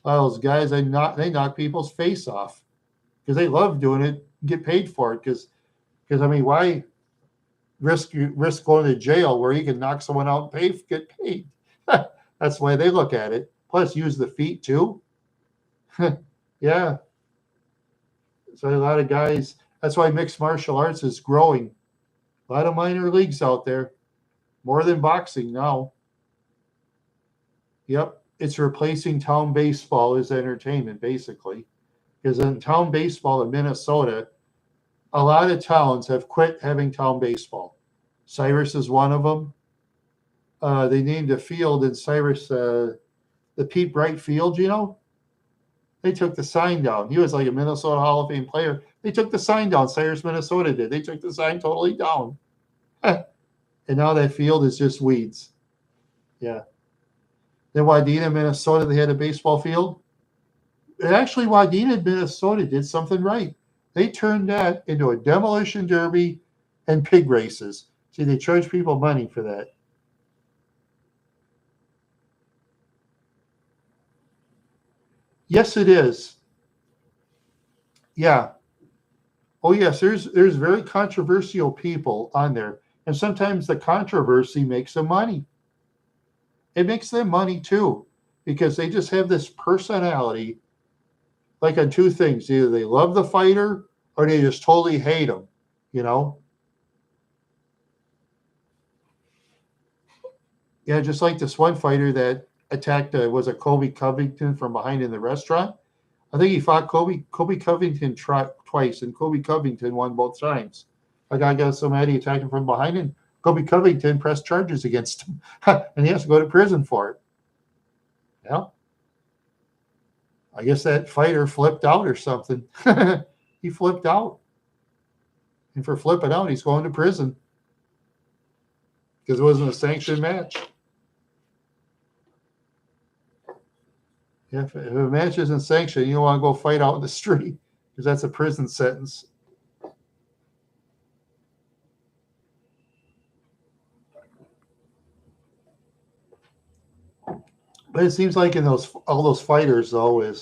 Those guys, they knock people's face off because they love doing it, get paid for it. Because I mean, why risk going to jail where you can knock someone out and get paid? That's the way they look at it. Plus, use the feet too. Yeah. So a lot of guys. That's why mixed martial arts is growing. A lot of minor leagues out there, more than boxing now. Yep, it's replacing town baseball as entertainment, basically. Because in town baseball in Minnesota, a lot of towns have quit having town baseball. Cyrus is one of them. They named a field in Cyrus, the Pete Bright Field, you know? They took the sign down. He was like a Minnesota Hall of Fame player. They took the sign down. Cyrus, Minnesota did. They took the sign totally down. And now that field is just weeds. Yeah. Then Wadena, Minnesota, they had a baseball field. Actually, Wadena, Minnesota did something right. They turned that into a demolition derby and pig races. See, they charge people money for that. Yes, it is. Yeah. Oh, yes. There's very controversial people on there, and sometimes the controversy makes them money. It makes them money too, because they just have this personality, like on two things: either they love the fighter or they just totally hate him. You know? Yeah, just like this one fighter that attacked was it Kobe Covington from behind in the restaurant. I think he fought Kobe Covington twice, and Kobe Covington won both times. A guy got so mad he attacked him from behind, and Kobe Covington pressed charges against him, and he has to go to prison for it. Yeah, I guess that fighter flipped out or something. He flipped out, and for flipping out, he's going to prison because it wasn't a sanctioned match. Yeah, if a match isn't sanctioned, you don't want to go fight out in the street because that's a prison sentence. But it seems like in all those fighters though they'll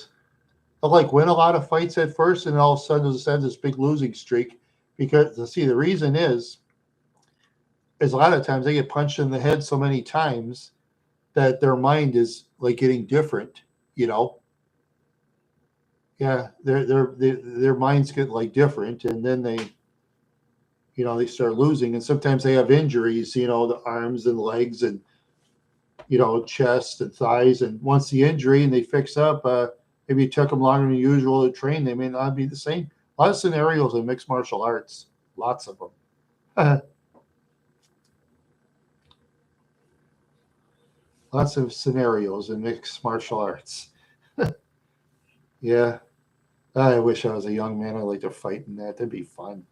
like win a lot of fights at first, and all of a sudden they'll have this big losing streak because the reason is a lot of times they get punched in the head so many times that their mind is like getting different, you know. Yeah, their minds get like different, and then they start losing, and sometimes they have injuries, the arms and legs and chest and thighs, and once the injury and they fix up, maybe it took them longer than usual to train, they may not be the same. A lot of scenarios in mixed martial arts, lots of them. Lots of scenarios in mixed martial arts. Yeah, I wish I was a young man. I'd like to fight in that. That'd be fun.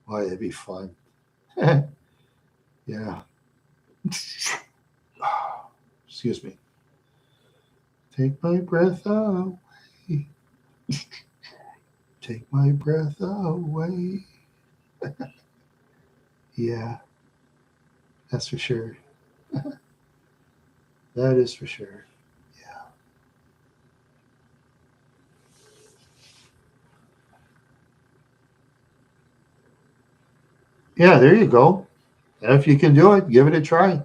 Boy, that'd be fun. Yeah. Excuse me. Take my breath away. Take my breath away. Yeah, that's for sure. That is for sure. Yeah. Yeah, there you go. If you can do it, give it a try.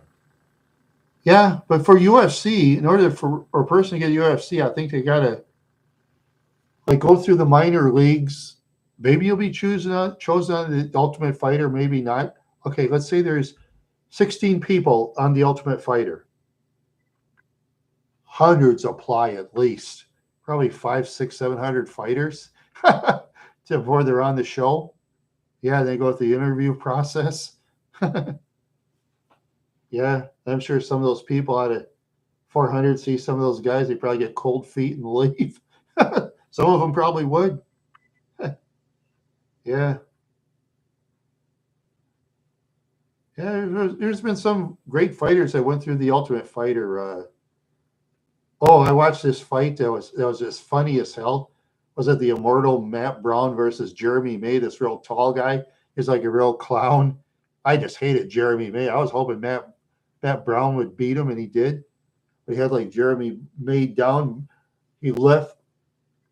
Yeah, but for UFC, in order for a person to get UFC, I think they gotta like go through the minor leagues. Maybe you'll be chosen on the Ultimate Fighter, maybe not. Okay, let's say there's 16 people on the Ultimate Fighter. Hundreds apply at least, probably 5, 6, 700 fighters before they're on the show. Yeah, they go through the interview process. Yeah, I'm sure some of those people out of 400 see some of those guys, they probably get cold feet and leave. Some of them probably would. Yeah. Yeah, there's been some great fighters that went through the Ultimate Fighter. Oh, I watched this fight that was just funny as hell. Was it the immortal Matt Brown versus Jeremy May? This real tall guy. He's like a real clown. I just hated Jeremy May. I was hoping Matt Brown would beat him, and he did. But he had like Jeremy May down. He left,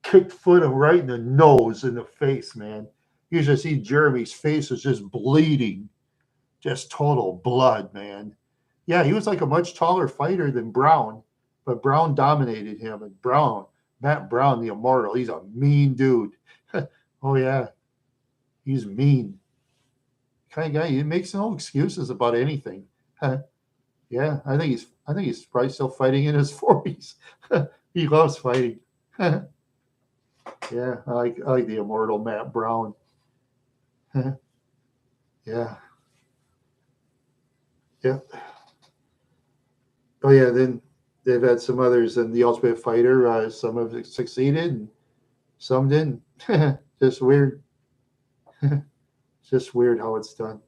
kicked foot him right in the nose, in the face, man. You just see Jeremy's face was just bleeding, just total blood, man. Yeah, he was like a much taller fighter than Brown, but Brown dominated him. And Matt Brown, the immortal, he's a mean dude. Oh yeah, he's mean kind of guy. He makes no excuses about anything. Yeah, I think he's probably still fighting in his 40s. He loves fighting. Yeah, I like the immortal Matt Brown. Yeah, yeah. Oh yeah, then they've had some others in the Ultimate Fighter. Some have succeeded, and some didn't. Just weird. Just weird how it's done.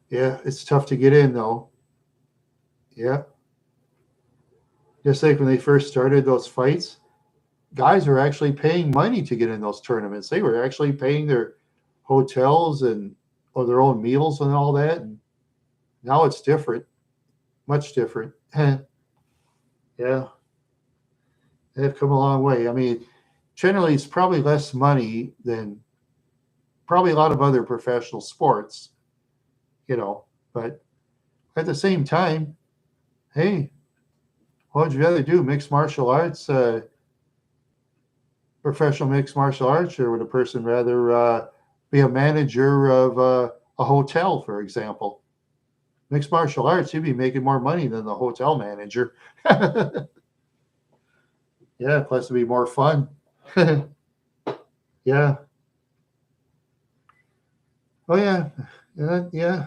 Yeah, it's tough to get in though. Yeah, just like when they first started those fights, guys were actually paying money to get in those tournaments. They were actually paying their hotels and or their own meals and all that. And now it's different, much different. Yeah, they've come a long way. I mean, generally, it's probably less money than probably a lot of other professional sports, but at the same time, hey, what would you rather do? Mixed martial arts, professional mixed martial arts, or would a person rather be a manager of a hotel, for example? Mixed martial arts, you'd be making more money than the hotel manager. Yeah, plus it'd be more fun. Yeah. Oh yeah. Yeah.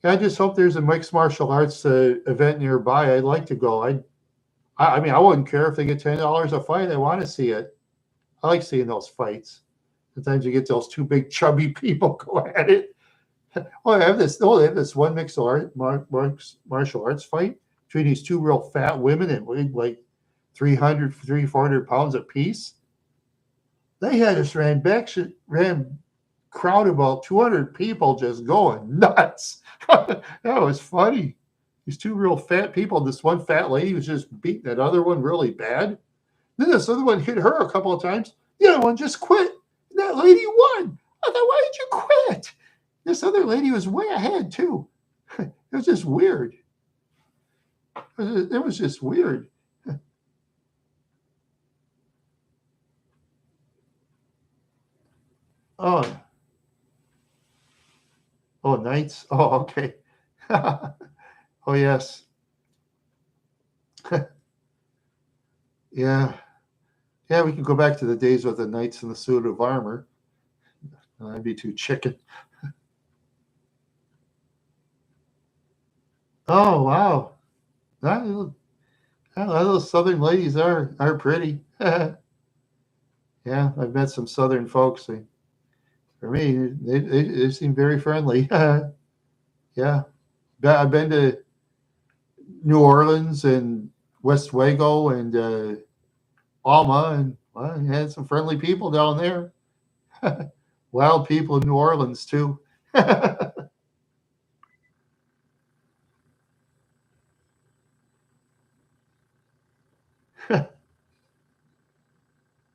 I just hope there's a mixed martial arts event nearby. I'd like to go. I mean, I wouldn't care if they get $10 a fight. I want to see it. I like seeing those fights. Sometimes you get those two big chubby people go at it. Oh, they have this one martial arts fight between these two real fat women and weighed like 400 pounds apiece. They had us ran crowd about 200 people just going nuts. That was funny. These two real fat people. This one fat lady was just beating that other one really bad. Then this other one hit her a couple of times. The other one just quit. And that lady won. I thought, why did you quit? This other lady was way ahead too. It was just weird. It was just weird. Oh, oh, Knights. Oh, okay. Oh, yes. Yeah. Yeah, we can go back to the days with the knights in the suit of armor. That'd be too chicken. Oh, wow. Those southern ladies are pretty. Yeah, I've met some southern folks. For me, they seem very friendly. Yeah. I've been to New Orleans and Westwego and Alma, and well, you had some friendly people down there. Wild people in New Orleans too.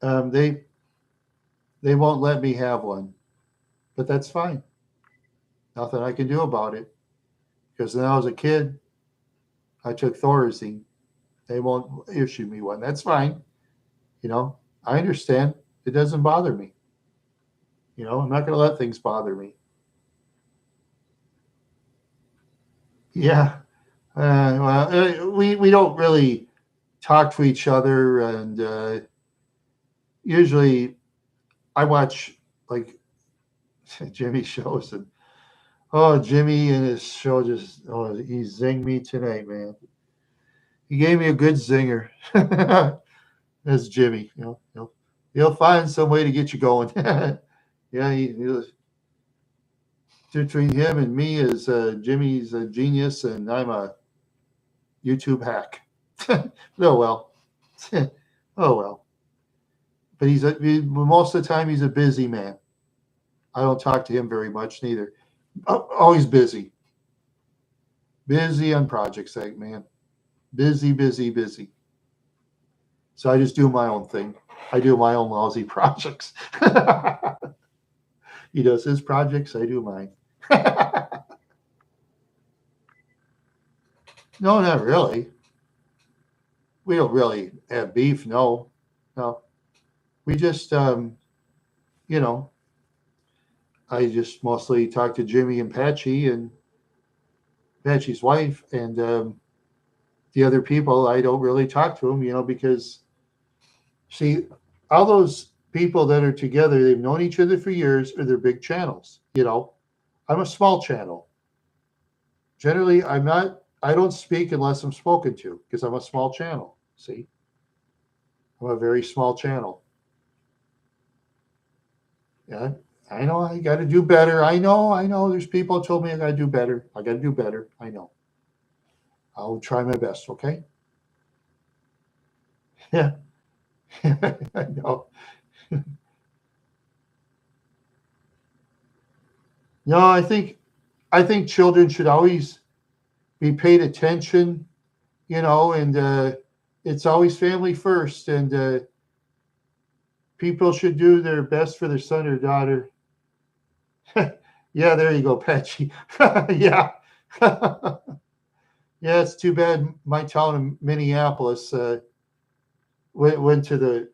um, they they won't let me have one, but that's fine. Nothing I can do about it because when I was a kid, I took Thorazine. They won't issue me one. That's fine. I understand. It doesn't bother me. I'm not going to let things bother me. Yeah. Well, we don't really talk to each other, and usually I watch like Jimmy shows, and oh, Jimmy and his show just he zinged me tonight, man. He gave me a good zinger. That's Jimmy. He'll find some way to get you going. Yeah, between him and me is Jimmy's a genius, and I'm a YouTube hack. Oh well, oh well. But most of the time he's a busy man. I don't talk to him very much neither. Always busy on projects, that man. Busy, busy, busy. So I just do my own thing. I do my own lousy projects. He does his projects. I do mine. No, not really. We don't really have beef. No, no. We just, you know, I just mostly talk to Jimmy and Patchy and Patchy's wife, and the other people. I don't really talk to them, because see, all those people that are together, they've known each other for years, or they're big channels. I'm a small channel. Generally, I'm not. I don't speak unless I'm spoken to because I'm a small channel. See, I'm a very small channel. Yeah, I know I got to do better. I know. There's people who told me I got to do better. I got to do better. I know. I'll try my best. Okay. Yeah, I know. No, I think children should always be paid attention. And it's always family first, and people should do their best for their son or daughter. Yeah, there you go, Patchy. Yeah. Yeah, it's too bad my town of Minneapolis went to the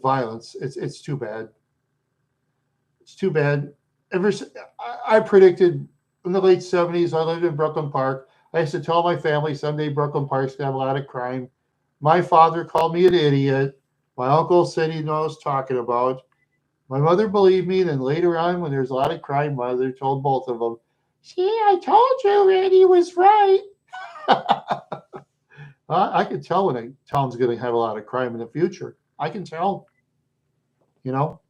violence. It's too bad. It's too bad. I predicted in the late '70s. I lived in Brooklyn Park. I used to tell my family someday Brooklyn Park's gonna have a lot of crime. My father called me an idiot. My uncle said he knows talking about. My mother believed me. Then later on, when there's a lot of crime, my mother told both of them, "See, I told you, Randy was right." I can tell when a town's going to have a lot of crime in the future. I can tell. You know,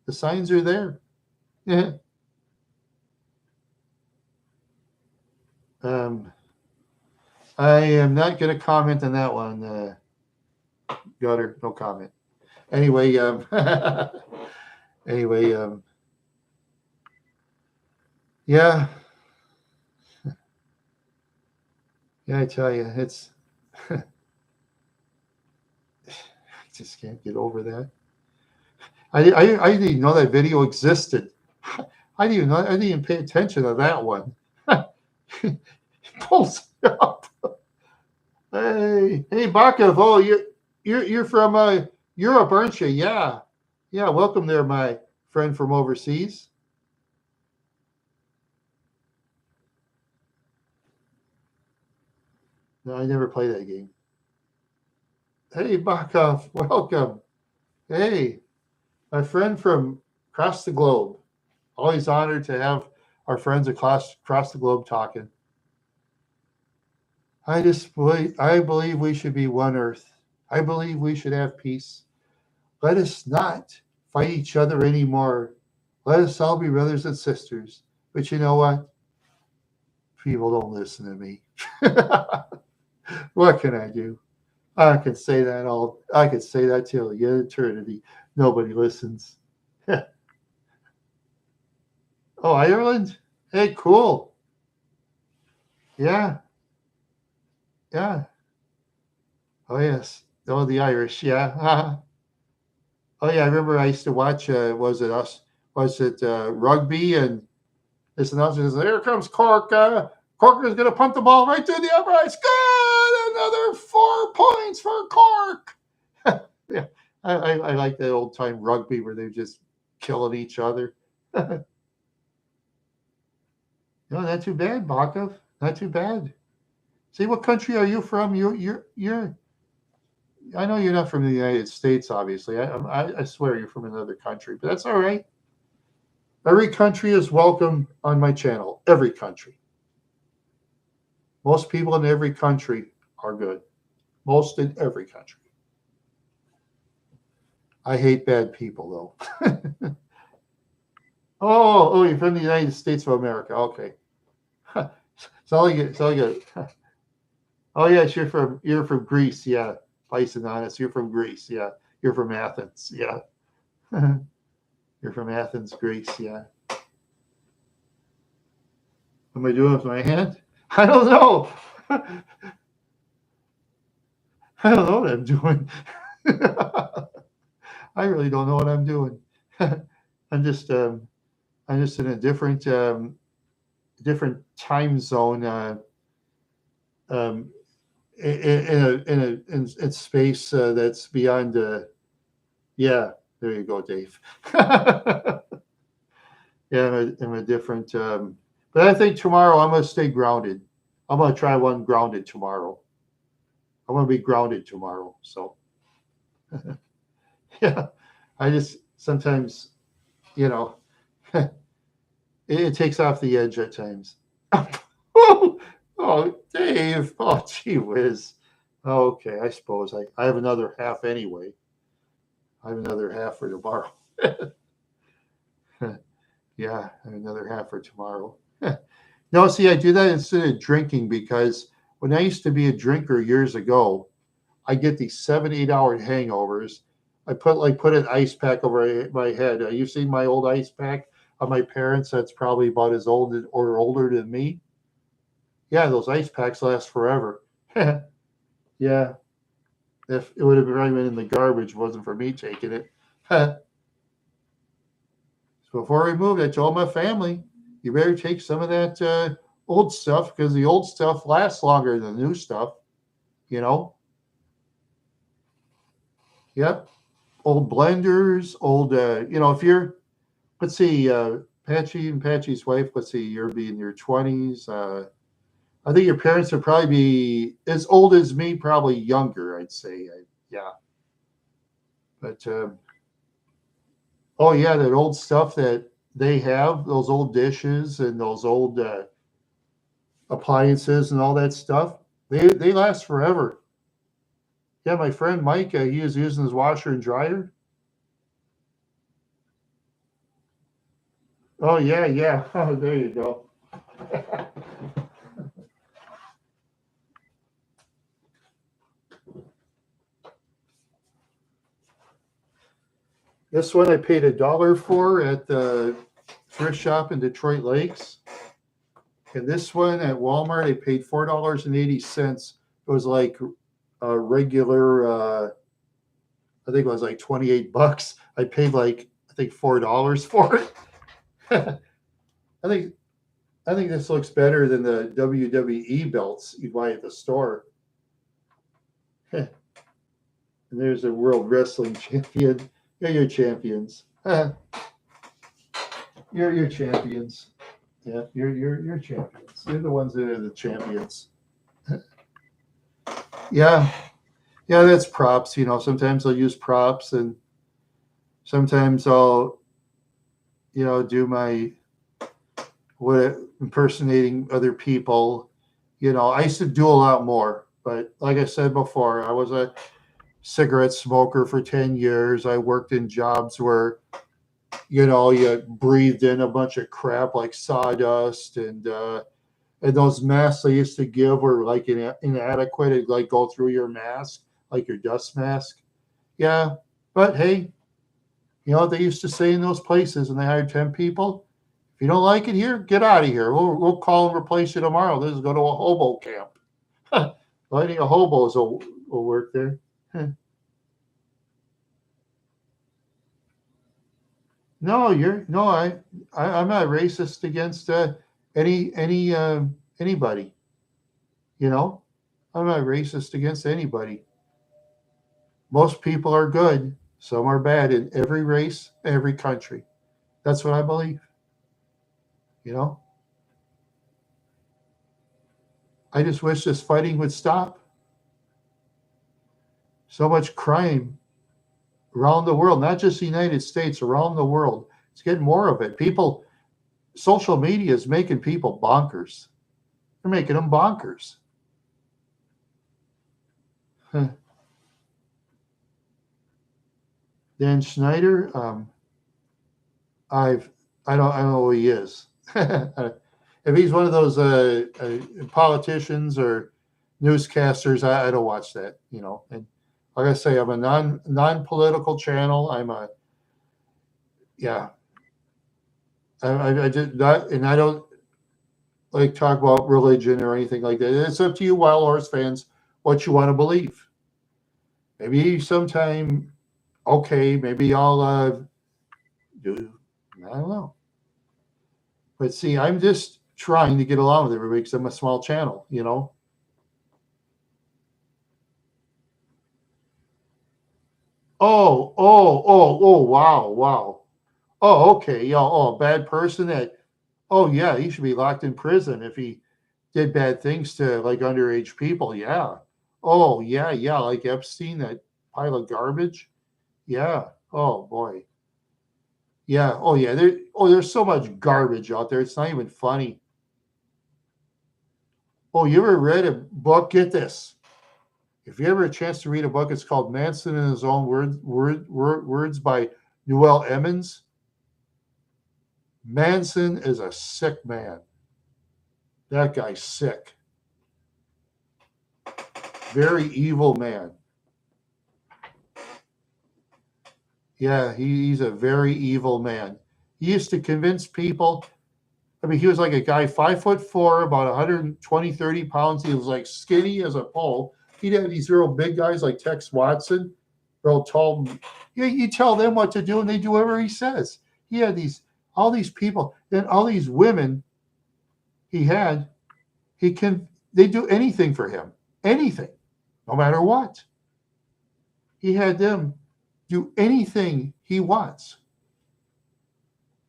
the signs are there. Yeah. Um, I am not going to comment on that one, Gutter. No comment. Anyway, anyway, yeah, yeah. I tell you, I just can't get over that. I didn't even know that video existed. I didn't even pay attention to that one. Pulls it up. Hey, Bakov. Oh, you're from Europe, aren't you? Yeah, yeah. Welcome there, my friend from overseas. No, I never played that game. Hey, Bakov. Welcome. Hey, my friend from across the globe. Always honored to have our friends across the globe talking. I believe we should be one Earth. I believe we should have peace. Let us not fight each other anymore. Let us all be brothers and sisters. But you know what? People don't listen to me. What can I do? I could say that till eternity. Nobody listens. Oh, Ireland? Hey, cool. Yeah, yeah. Oh yes. Oh, the Irish. Yeah. Oh yeah. I remember I used to watch. Was it us? Was it rugby? And this announcer says, "Here comes Cork. Cork is going to punt the ball right to the uprights. Good. Another 4 points for Cork." Yeah. I like that old time rugby where they're just killing each other. No, not too bad, Bakov. Not too bad. See, what country are you from? You're I know you're not from the United States, obviously. I swear you're from another country, but that's all right. Every country is welcome on my channel. Every country. Most people in every country are good. Most in every country. I hate bad people, though. Oh, you're from the United States of America. Okay. It's all you get. It's all you get. Oh yes, you're from Greece. Yeah, Paisanonis. You're from Greece. Yeah, you're from Athens. Yeah, you're from Athens, Greece. Yeah. What am I doing with my hand? I don't know. I don't know what I'm doing. I really don't know what I'm doing. I'm just um, I'm just in a different time zone. Um, in space that's beyond. Yeah, there you go, Dave. Yeah, I'm a different. But I think tomorrow I'm gonna stay grounded. I'm gonna try one grounded tomorrow. I'm gonna be grounded tomorrow. So yeah, I just sometimes, you know, it takes off the edge at times. Oh, Dave. Oh, gee whiz. Okay, I suppose I have another half anyway. I have another half for tomorrow. Yeah, I have another half for tomorrow. No, see, I do that instead of drinking because when I used to be a drinker years ago, I get these 7, 8 hour hangovers. I put an ice pack over my head. You've seen my old ice pack of my parents that's probably about as old or older than me. Yeah, those ice packs last forever. Yeah, if it would have probably been in the garbage, if it wasn't for me taking it. So before we moved, I told my family, you better take some of that old stuff because the old stuff lasts longer than the new stuff. You know. Yep. Old blenders, old. If you're, let's see, Patchy and Patchy's wife. Let's see, you're be in your 20s. I think your parents would probably be as old as me, probably younger. I'd say. Yeah. But oh yeah, that old stuff that they have, those old dishes and those old appliances and all that stuff, they last forever. Yeah, my friend Mike, he was using his washer and dryer. Oh yeah, yeah. Oh, there you go. This one I paid $1 for at the thrift shop in Detroit Lakes, and this one at Walmart I paid $4.80. It was like a regular. I think it was like 28 bucks. I paid like I think $4 for it. I think I think this looks better than the WWE belts you buy at the store. And there's a World Wrestling Champion. Yeah, you're champions. You're champions. Yeah, you're champions. You're the ones that are the champions. Yeah, yeah, that's props. Sometimes I'll use props, and sometimes I'll do my what impersonating other people. I used to do a lot more, but like I said before, I was a cigarette smoker for 10 years. I worked in jobs where you breathed in a bunch of crap like sawdust, and those masks they used to give were like inadequate. It'd like go through your mask, like your dust mask. Yeah, but hey, what they used to say in those places when they hired 10 people? If you don't like it here, get out of here. We'll call and replace you tomorrow. This is go to a hobo camp. Well, I think a hobos will work there. No, I'm not racist against anybody. You know, I'm not racist against anybody. Most people are good. Some are bad in every race, every country. That's what I believe. You know, I just wish this fighting would stop. So much crime around the world, not just the United States, around the world. It's getting more of it. People, social media is making people bonkers. They're making them bonkers. Huh. Dan Schneider, I don't know who he is. If he's one of those politicians or newscasters, I don't watch that. And like I say, I'm a non-political channel. Yeah. I did not, and I don't like talk about religion or anything like that. It's up to you, Wild Horse fans, what you want to believe. Maybe sometime, okay, maybe I'll do. I don't know. But see, I'm just trying to get along with everybody because I'm a small channel. Oh, wow, wow. Oh, okay, yeah. Oh, bad person that. Oh, yeah, he should be locked in prison if he did bad things to like underage people. Yeah. Oh, yeah, yeah. Like Epstein, that pile of garbage. Yeah. Oh boy. Yeah. Oh yeah. There's so much garbage out there. It's not even funny. Oh, you ever read a book? Get this. If you ever a chance to read a book, it's called Manson in His Own Words by Noel Emmons. Manson is a sick man. That guy's sick. Very evil man. Yeah, he's a very evil man. He used to convince people. I mean, he was like a guy 5'4", about 120, 30 pounds. He was like skinny as a pole. He'd have these real big guys like Tex Watson, real tall. Yeah, you tell them what to do and they do whatever he says. He had all these people and all these women he had. They do anything for him, anything, no matter what. He had them do anything he wants.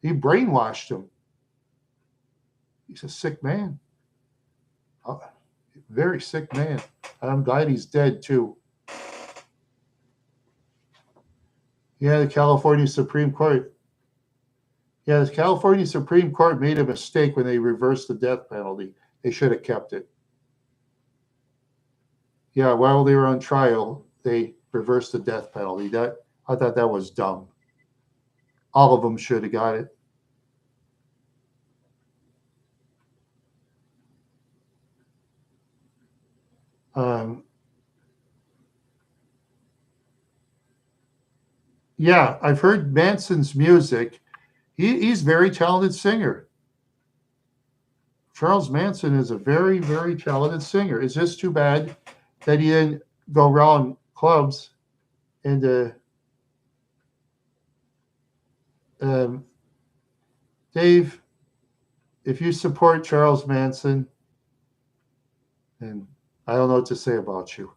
He brainwashed them. He's a sick man. Very sick man. I'm glad he's dead too. Yeah, the California Supreme Court. Yeah, the California Supreme Court made a mistake when they reversed the death penalty. They should have kept it. Yeah, while they were on trial, they reversed the death penalty. I thought that was dumb. All of them should have got it. Yeah, I've heard Manson's music. He's a very talented singer. Charles Manson is a very, very talented singer. It's just too bad that he didn't go around clubs and Dave, if you support Charles Manson, and I don't know what to say about you.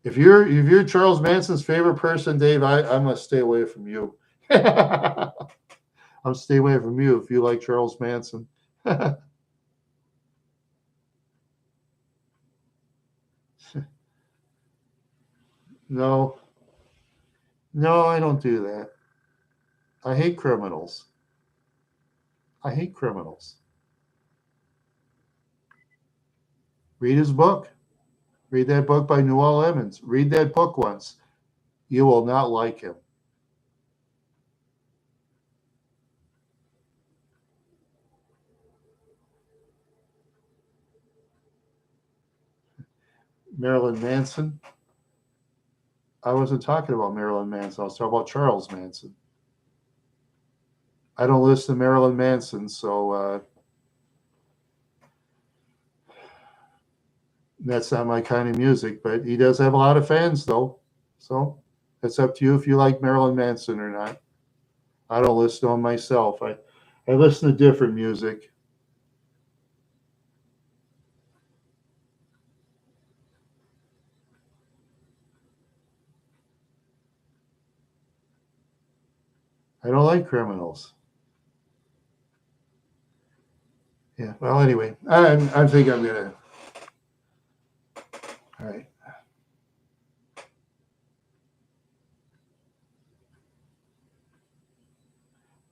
If you're Charles Manson's favorite person, Dave, I must stay away from you. I'll stay away from you if you like Charles Manson. No, no, I don't do that. I hate criminals. I hate criminals. Read his book. Read that book by Noel Emmons. Read that book once. You will not like him. Marilyn Manson. I wasn't talking about Marilyn Manson. I was talking about Charles Manson. I don't listen to Marilyn Manson, so that's not my kind of music. But he does have a lot of fans, though. So it's up to you if you like Marilyn Manson or not. I don't listen to him myself. I listen to different music. I don't like criminals. Yeah. Well, anyway, I think I'm gonna. All right.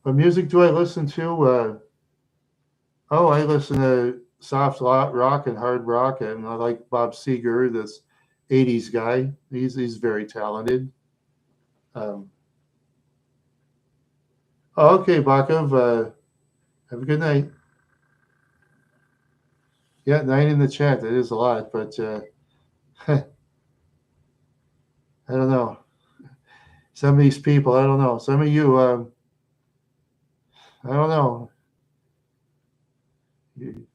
What music do I listen to? I listen to soft rock and hard rock, and I like Bob Seger, this '80s guy. He's very talented. Um, okay, Bakov. Have a good night. Yeah, 9 in the chat. That is a lot, but I don't know. Some of these people, I don't know. Some of you, I don't know. You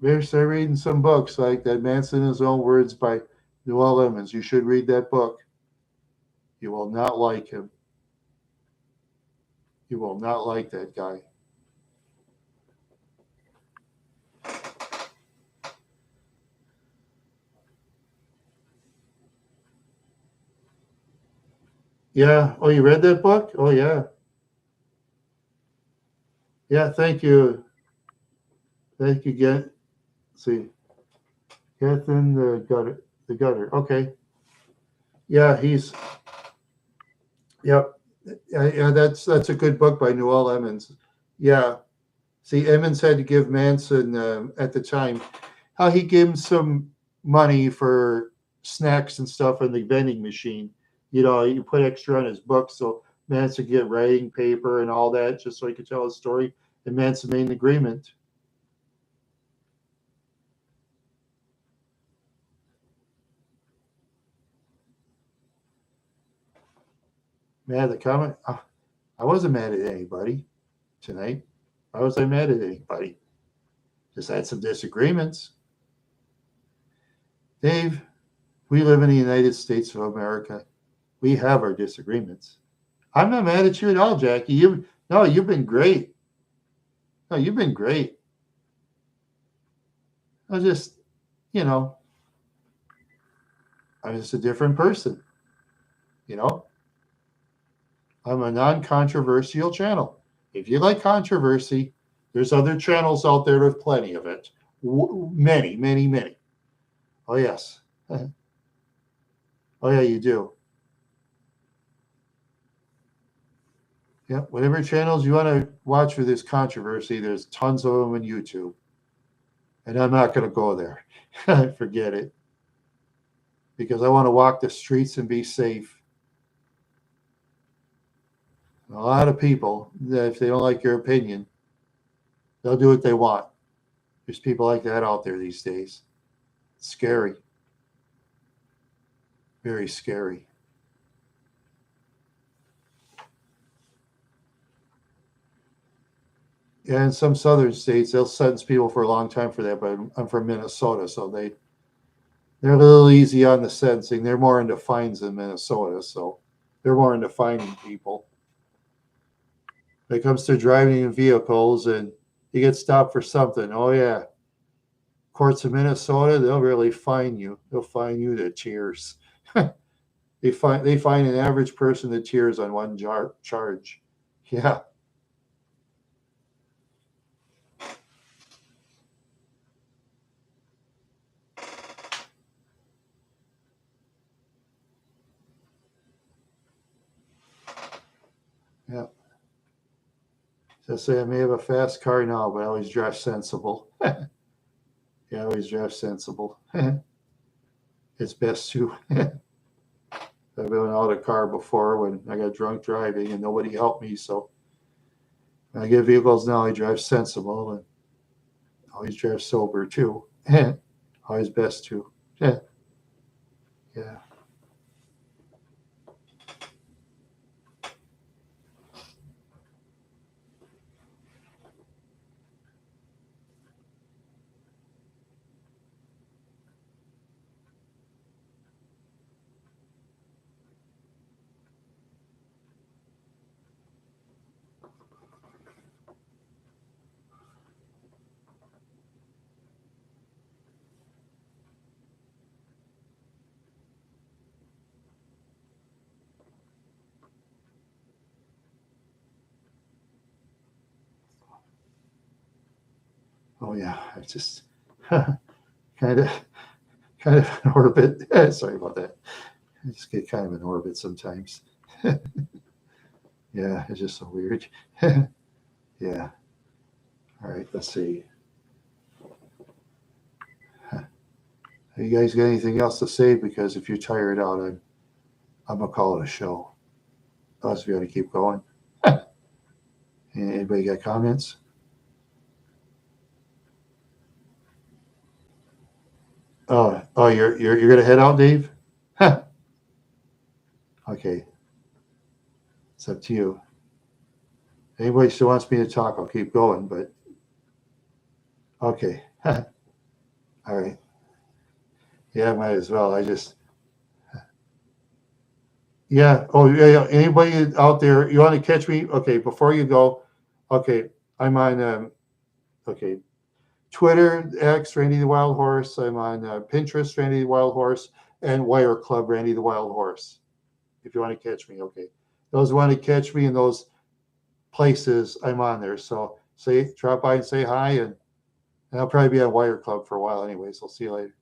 better start reading some books like that Manson in His Own Words by Noel Emmons. You should read that book. You will not like him. You will not like that guy. Yeah. Oh, you read that book? Oh, yeah. Yeah. Thank you. Thank you. See, get in the gutter. The gutter. Okay. Yeah. Yep. Yeah. That's a good book by Noel Emmons. Yeah. See, Emmons had to give Manson at the time how he gave him some money for snacks and stuff in the vending machine. You put extra on his book so Manson could get writing paper and all that just so he could tell his story. And Manson made an agreement. Mad at the comment? I wasn't mad at anybody tonight. Why was I mad at anybody? Just had some disagreements. Dave, we live in the United States of America. We have our disagreements. I'm not mad at you at all, Jackie. You've been great. No, you've been great. I just, you know, I'm just a different person. You know, I'm a non-controversial channel. If you like controversy, there's other channels out there with plenty of it. Many, many, many. Oh yes. Oh yeah, you do. Yeah, whatever channels you want to watch for this controversy, there's tons of them on YouTube. And I'm not going to go there. Forget it. Because I want to walk the streets and be safe. A lot of people, if they don't like your opinion, they'll do what they want. There's people like that out there these days. It's scary. Very scary. Yeah, in some southern states, they'll sentence people for a long time for that, but I'm from Minnesota, so they're a little easy on the sentencing. They're more into fines in Minnesota, so they're more into fining people. When it comes to driving in vehicles and you get stopped for something, oh yeah, courts in Minnesota, they'll really fine you. They'll fine you to tears. They fine an average person to tears on one charge. Yeah. Yeah. So say I may have a fast car now, but I always drive sensible. Yeah, I always drive sensible. It's best to. I've been out of a car before when I got drunk driving and nobody helped me. So when I get vehicles now, I drive sensible and always drive sober too. Always best to. Yeah. Yeah. Oh yeah, I just kind of in orbit. Sorry about that. I just get kind of in orbit sometimes. Yeah, it's just so weird. Yeah. All right, let's see. You guys got anything else to say? Because if you're tired out, I'm gonna call it a show. Unless we got to keep going. Anybody got comments? Oh, you're gonna head out, Dave? Okay, it's up to you. Anybody still wants me to talk, I'll keep going. But okay, all right. Yeah, might as well. Yeah. Oh, yeah. Anybody out there? You want to catch me? Okay, before you go. Okay, I'm on. Okay, Twitter, X, Randy the Wild Horse. I'm on Pinterest, Randy the Wild Horse, and Wire Club, Randy the Wild Horse. If you want to catch me, okay. Those who want to catch me in those places, I'm on there. So drop by and say hi, and I'll probably be on Wire Club for a while anyway. So see you later.